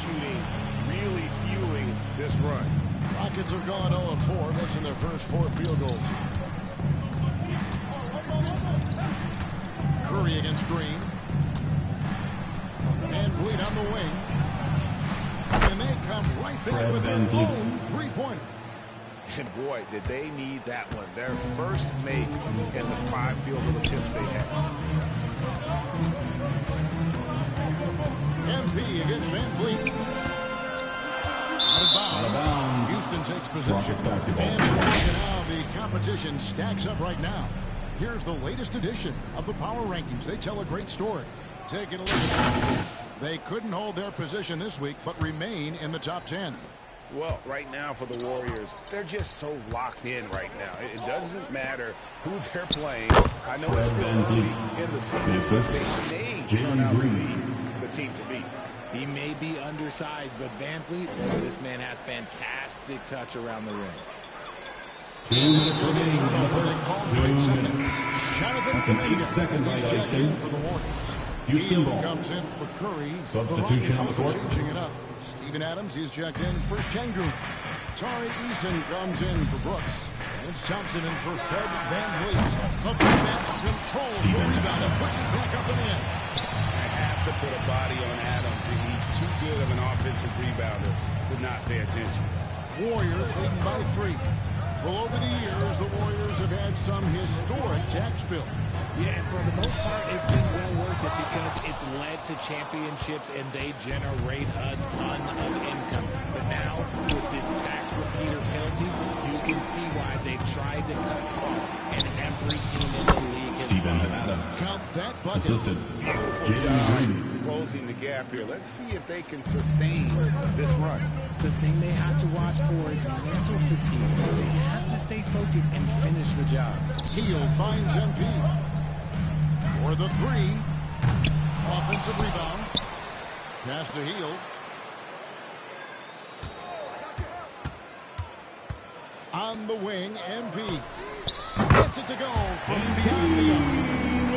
Shooting really fueling this run. Rockets have gone 0 of 4, missing their first 4 field goals. Curry against Green. VanVleet on the wing. And they come right back with their own three-pointer. And boy, did they need that one. Their first make in the 5 field goal attempts they had. MP against VanVleet. Out of bounds. Houston takes possession. And now the competition stacks up right now. Here's the latest edition of the Power Rankings. They tell a great story. Taking a look at it. They couldn't hold their position this week, but remain in the top 10. Well, right now for the Warriors, they're just so locked in right now. It doesn't matter who they're playing. I know it's still early in the season, but they may turn out to be the team to beat. He may be undersized, but Van Fleet, this man has fantastic touch around the ring. 2 minutes remaining. 2 minutes. That's an 8-second violation for the Warriors. Houston ball. Comes in for Curry. Substitution on the court. Changing it up. Steven Adams, he's checked in for Şengün. Tari Eason comes in for Brooks. And it's Thompson in for Fred Van Vliet. Up the net, controls the rebound and puts it back up and in. I have to put a body on Adams. He's too good of an offensive rebounder to not pay attention. Warriors leading by 3. Well, over the years, the Warriors have had some historic tax bills. Yeah, and for the most part, it's been well worth it because it's led to championships and they generate a ton of income. But now, with this tax repeater penalties, you can see why they've tried to cut costs, and every team in the league has Count that bucket. Beautiful job closing the gap here. Let's see if they can sustain this run. The thing they have to watch for is mental fatigue. They have to stay focused and finish the job. Hield finds MP. For the 3. Offensive rebound. Pass to Hield. On the wing, MP. Gets it to go from beyond the arc.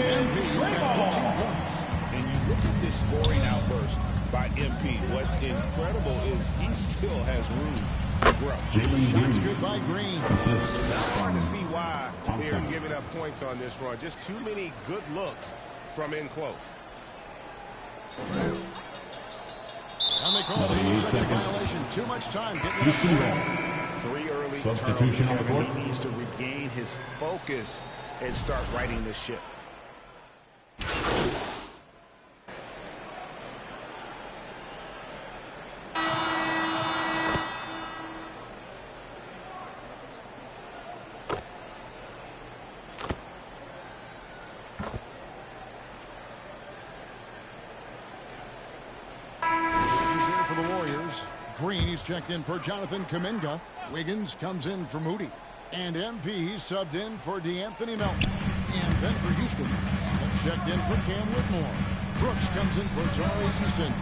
MP's got 14 points. And you look at this scoring outburst by MP. What's incredible is he still has room to grow. Shots good by Green. It's hard to see why they're giving up points on this run. Just too many good looks from in close. And they call the second violation. Too much time getting it up. 3 early Substitution on the court. He needs to regain his focus and start righting this ship. For the Warriors, Green, he's checked in for Jonathan Kuminga. Wiggins comes in for Moody. And MP subbed in for DeAnthony Melton. And then for Houston, Smith checked in for Cam Whitmore. Brooks comes in for Tari Eason.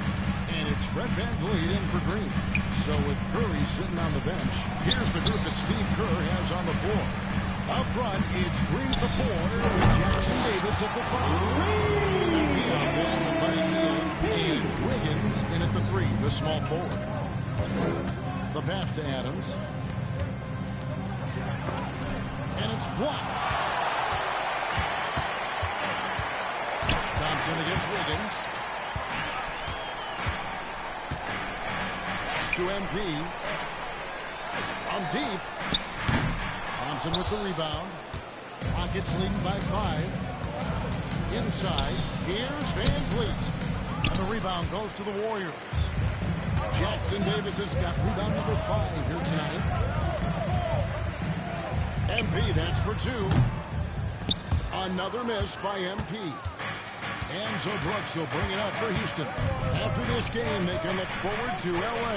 And it's Fred Van Vliet in for Green. So with Curry sitting on the bench, here's the group that Steve Kerr has on the floor. Up front, it's Green at the 4 with Jackson Davis at the 5. MP out there with Buddy Hield. And it's Wiggins in at the 3, the small forward. The pass to Adams. And it's blocked. Thompson against Wiggins. Pass to MP. From deep. Thompson with the rebound. Rockets leading by 5. Inside. Here's Van Vliet. And the rebound goes to the Warriors. Jackson Davis has got rebound number 5 here tonight. MP, that's for 2. Another miss by MP. And so Brooks will bring it up for Houston. After this game, they can look forward to L.A.,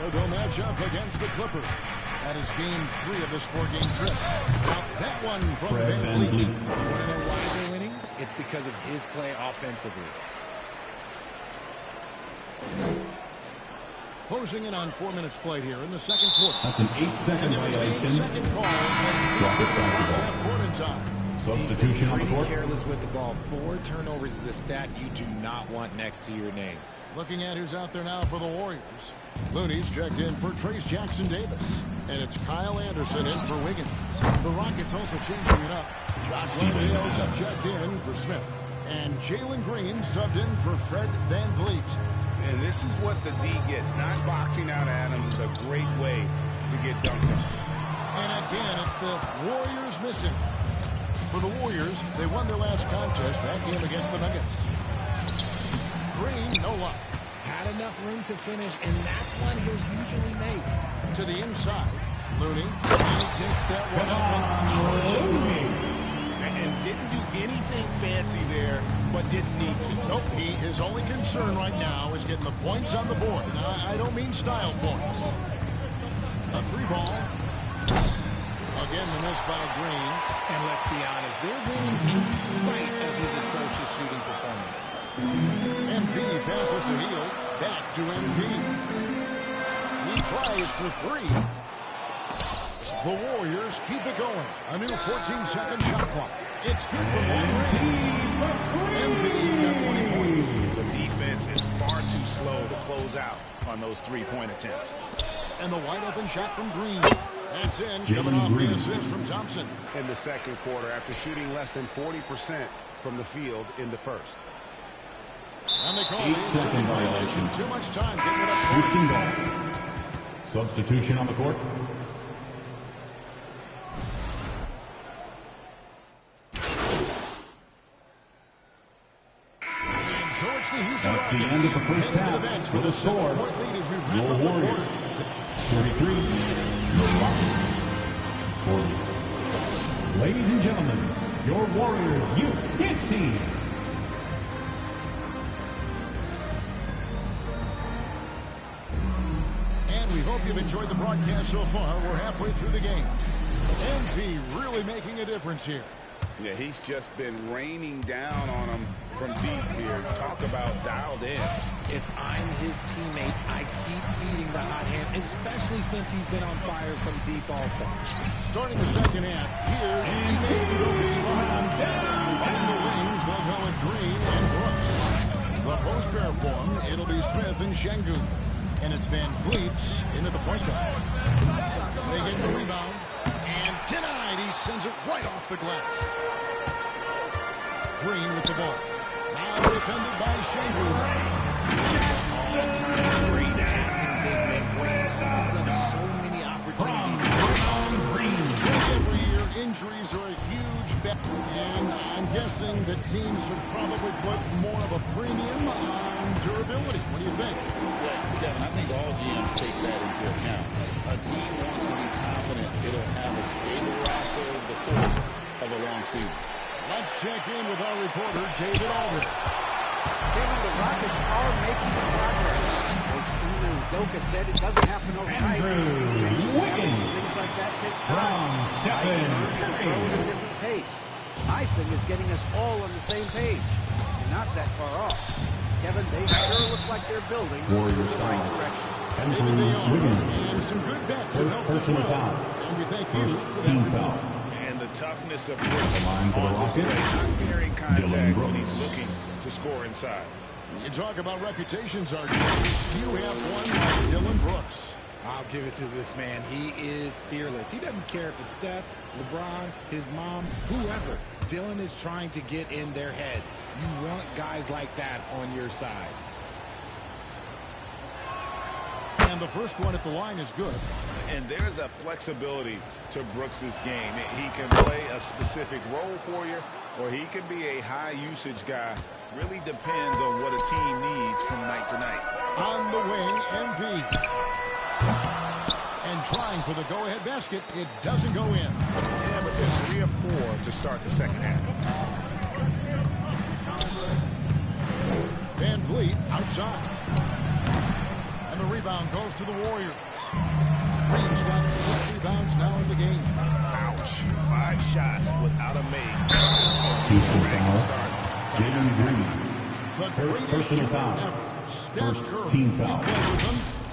where they'll match up against the Clippers. That is game 3 of this 4-game trip. Now that one from Van Vliet. You want to know why they're winning? It's because of his play offensively. Closing in on 4 minutes played here in the second quarter. That's an 8-second violation. Second call. Half court in time. Substitution on the court. Careless with the ball. 4 turnovers is a stat you do not want next to your name. Looking at who's out there now for the Warriors. Looney's checked in for Trace Jackson Davis. And it's Kyle Anderson in for Wiggins. The Rockets also changing it up. Josh Landale's checked in for Smith. And Jalen Green subbed in for Fred Van Vliet. And this is what the D gets. Not boxing out Adams is a great way to get dunked on. And again, it's the Warriors missing. For the Warriors, they won their last contest, that game against the Nuggets. Green, no luck. Had enough room to finish, and that's one he'll usually make. To the inside, Looney. And he takes that one up and powers it through. And didn't do anything fancy there, but didn't need to. Nope, his only concern right now is getting the points on the board. And I don't mean style points. A 3-ball. Again, the miss by Green. And let's be honest, they're winning in spite of his atrocious shooting performance. MP passes to Hill. Back to MP. He tries for 3. The Warriors keep it going. A new 14-second shot clock. It's good for MP's got 20 points. The defense is far too slow to close out on those 3-point attempts. And the wide open shot from Green. That's in, coming off the assist from Thompson. In the second quarter, after shooting less than 40% from the field in the first. And they call it a second violation. Too much time getting it up. Houston ball. Substitution on the court. That's the end of the first half with a score. Your Warriors 33, your Rockets 40. Ladies and gentlemen, your Warriors Youth Kids team. And we hope you've enjoyed the broadcast so far. We're halfway through the game. MP really making a difference here. Yeah, he's just been raining down on him from deep here. Talk about dialed in. If I'm his teammate, I keep feeding the hot hand, especially since he's been on fire from deep also. Starting the second half, here's Brooks. And the wings, they'll go with Green and Brooks. The post pair form, it'll be Smith and Şengün. And it's Van Vliet into the point guard. They get the rebound. And denied. He sends it right off the glass. Green with the ball. Now defended by Şengün. All-time great passing big man Green opens up so many opportunities. Every year, injuries are a huge bet. And I'm guessing that teams should probably put more of a premium on durability. What do you think? Well, Kevin, I think all GMs take that into account. A team wants to be confident it'll have a stable roster over the course of a long season. Let's check in with our reporter, David Aldridge. Kevin, the Rockets are making progress. Coach Udoka said it doesn't happen overnight. Changing habits and things like that takes time. Stephen Curry. Grow at a different pace. My thing is getting us all on the same page. We're not that far off. Kevin, they sure look like they're building in the right direction. And some good bets have helped us well. And we thank you for team foul. And the toughness of Brooks on display, not fearing contact when he's looking to score inside. You talk about reputations, RJ. You have one like Dylan Brooks. I'll give it to this man. He is fearless. He doesn't care if it's Steph, LeBron, his mom, whoever. Dylan is trying to get in their head. You want guys like that on your side. And the first one at the line is good. And there's a flexibility to Brooks's game. He can play a specific role for you, or he can be a high-usage guy. Really depends on what a team needs from night to night. On the wing, MP. And trying for the go-ahead basket. It doesn't go in. Yeah, but they're 3 of 4 to start the second half. Van Vliet outside. And the rebound goes to the Warriors. Green's got 6 rebounds now in the game. Ouch. 5 shots without a make. Houston foul. Jalen Green. First personal foul. First team foul.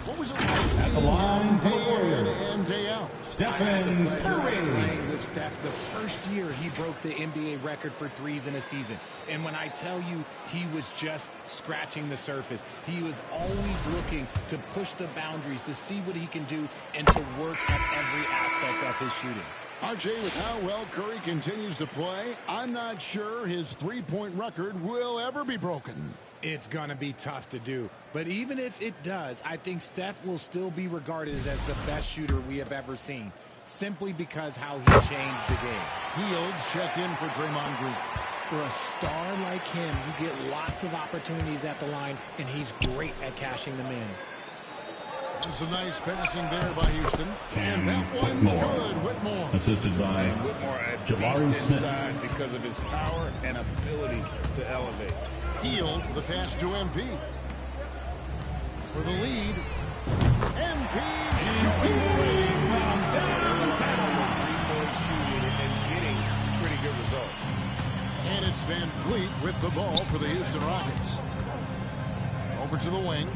What was it like at the line for the Warriors? And day out. Stephen Curry. Playing with Steph the first year he broke the NBA record for threes in a season. And when I tell you he was just scratching the surface, he was always looking to push the boundaries, to see what he can do, and to work at every aspect of his shooting. RJ, with how well Curry continues to play, I'm not sure his three-point record will ever be broken. It's going to be tough to do. But even if it does, I think Steph will still be regarded as the best shooter we have ever seen, simply because how he changed the game. Fields checked in for Draymond Green. For a star like him, you get lots of opportunities at the line, and he's great at cashing them in. And some nice passing there by Houston. And that one's good. Whitmore. Assisted by Whitmore at Jabari beast Smith. inside because of his power and ability to elevate. Healed the pass to MP. For the lead, MP showing the way. Van Vliet with the ball for the Houston Rockets. Over to the wing.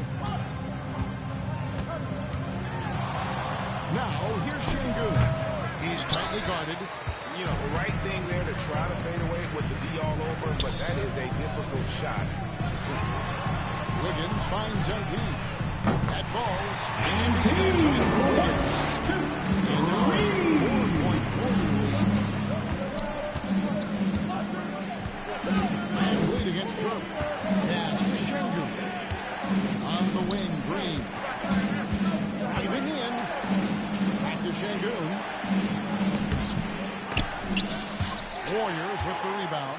Now, here's Şengün. He's tightly guarded. You know, the right thing there to try to fade away with the D all over, but that is a difficult shot to see. Wiggins finds MP. That ball's into Wiggins. And now a 4-point quarter lead. Van Vliet against Curry. Pass to Şengün. On the wing, Green. Driving in. Back to Şengün. Warriors with the rebound.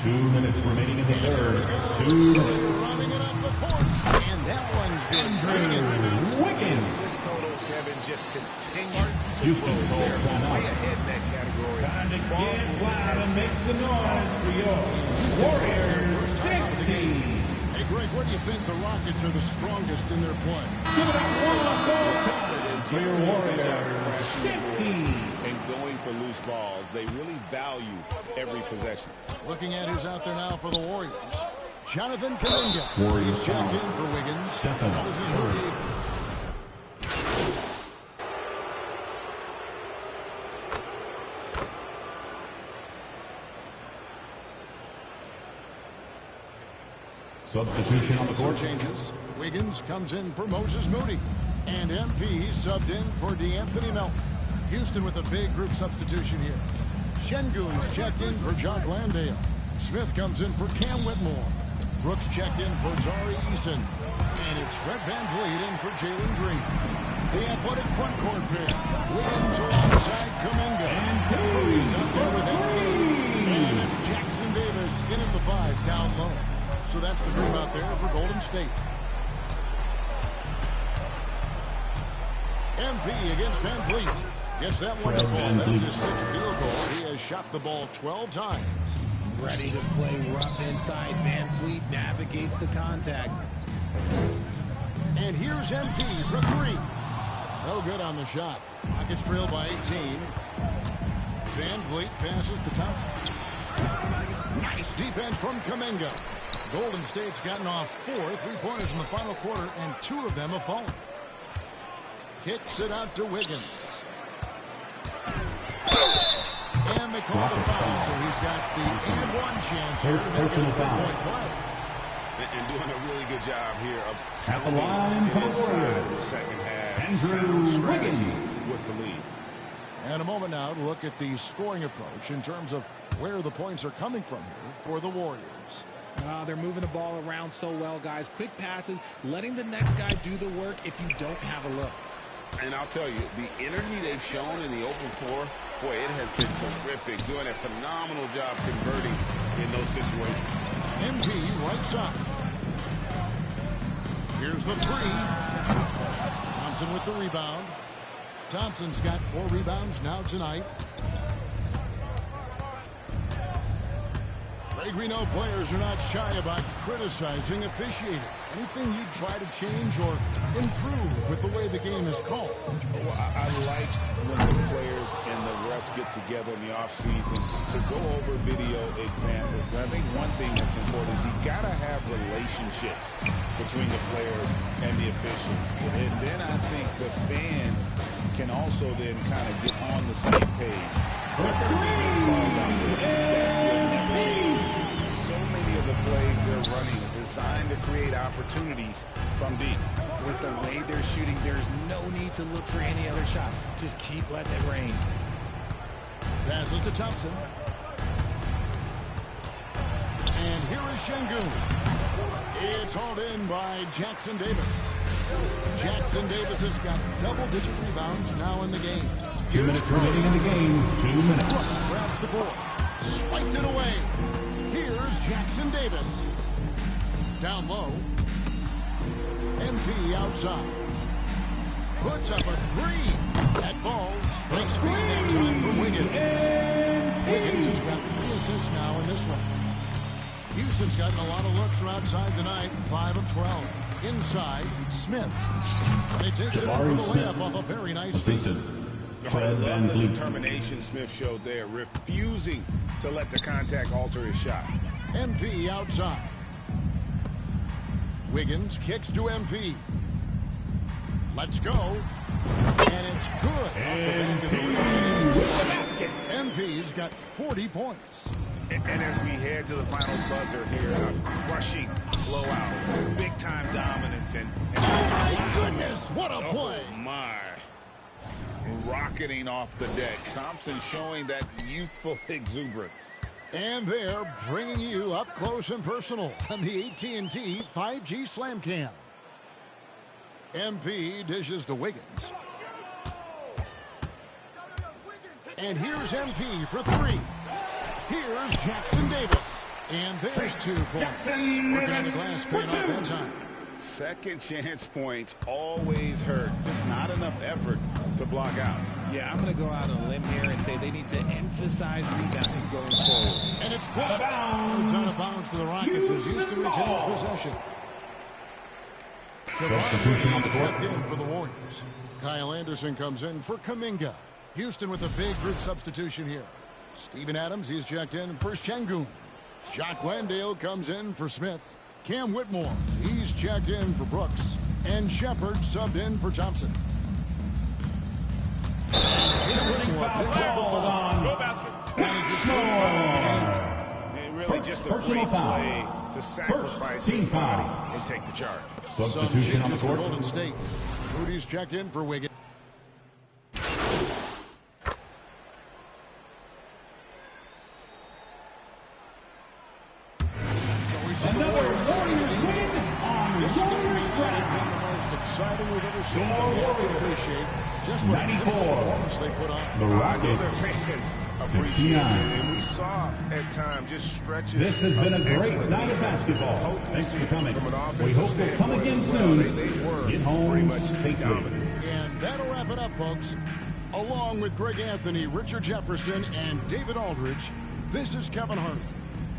2 minutes remaining in the third. 2 minutes. Running it up the court. And that one's good. Wiggins. Assist totals, Kevin, just continue to Houston grow. calls They're timeout. way ahead in that category. Time to get loud and make some noise for your Warriors 16. Hey, Greg, where do you think the Rockets are the strongest in their play? Give it up for your Warriors 16. And going for loose balls, they really value every possession. Looking at who's out there now for the Warriors. Jonathan Kuminga. Warriors He's checked foul. in for Wiggins. Stephen That was his rookie. Substitution on the court. Changes. Wiggins comes in for Moses Moody. And MP subbed in for DeAnthony Melton. Houston with a big group substitution here. Şengün's checked in for John Glandale. Smith comes in for Cam Whitmore. Brooks checked in for Tari Eason. And it's Fred Van Vliet in for Jalen Green. The athletic front court pair. Wiggins alongside Kuminga. And Curry's out there with MP. And it's Jackson Davis in at the 5 down low. So that's the group out there for Golden State. MP against Van Vliet. Gets that one to fall. That's his 6th field goal. He has shot the ball 12 times. Ready to play rough inside. Van Vliet navigates the contact. And here's MP for 3. No good on the shot. Rockets trail by 18. Van Vliet passes to Thompson. Nice defense from Kuminga. Golden State's gotten off 4 3-pointers in the final quarter, and 2 of them have fallen. Kicks it out to Wiggins. And they call the foul, so he's got the and 1 chance here to make it a 3-point play. And doing a really good job here of At the line for the inside Warriors. the second half. Andrew Wiggins. With the lead. And a moment now to look at the scoring approach in terms of where the points are coming from here for the Warriors. They're moving the ball around so well, guys. Quick passes, letting the next guy do the work if you don't have a look. And I'll tell you, the energy they've shown in the open floor, boy, it has been terrific. Doing a phenomenal job converting in those situations. MP right side. Here's the 3. Thompson with the rebound. Thompson's got 4 rebounds now tonight. Greg, we know players are not shy about criticizing officiating. Anything you try to change or improve with the way the game is called? Well, I like when the players and the refs get together in the offseason to go over video examples. And I think one thing that's important is you got to have relationships between the players and the officials. And then I think the fans can also then kind of get on the same page. Referees calls out there, that will never change. So many of the plays they're running are designed to create opportunities from deep. With the way they're shooting, there's no need to look for any other shot. Just keep letting it rain. Passes to Thompson. And here is Şengün. It's hauled in by Jackson Davis. Jackson Davis has got double-digit rebounds now in the game. 2 minutes remaining in the game. 2 minutes. Brooks grabs the board. Swiped it away. Here's Jackson Davis. Down low. MP outside. Puts up a 3. That falls. Nice feed that time from Wiggins. Wiggins has got 3 assists now in this one. Houston's gotten a lot of looks from outside tonight. 5 of 12. Inside, Smith. And he takes it for the layup off a very nice feed. Fred Van The Vliet. determination Smith showed there, refusing to let the contact alter his shot. MP outside. Wiggins kicks to MP. Let's go. And it's good. MP's got 40 points. And as we head to the final buzzer here, a crushing blowout, big-time dominance, and my goodness, what a play! Oh my! Rocketing off the deck. Thompson showing that youthful exuberance. And they're bringing you up close and personal on the AT&T 5G Slam Cam. MP dishes to Wiggins. And here's MP for three. Here's Jackson Davis. And there's 2 points. Working on the glass, paying off that time. Second chance points always hurt. Just not enough effort to block out. Yeah, I'm going to go out on a limb here and say they need to emphasize rebounding going forward. And it's blocked. It's out of bounds to the Rockets as Houston retains possession. Devon checked in for the Warriors. Kyle Anderson comes in for Kuminga. Houston with a big group substitution here. Steven Adams, he's checked in for Şengün. Jacques Landale comes in for Smith. Cam Whitmore, he's checked in for Brooks. And Shepard subbed in for Thompson. Whitmore picks up the foul. Go basket. And really just a great play to sacrifice his body and take the charge. Substitution on the court. Golden State. Rudy's checked in for Wiggins. Exciting we've ever seen. We have to appreciate just what 94. performance they put on. The Rockets, Their fans appreciate 69. it, and we saw at times just stretches. This has been a great night of basketball. Thanks for coming. We hope you'll come again soon. Get home safely. And that'll wrap it up, folks. Along with Greg Anthony, Richard Jefferson, and David Aldridge, this is Kevin Harlan.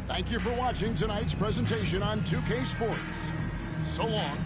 Thank you for watching tonight's presentation on 2K Sports. So long.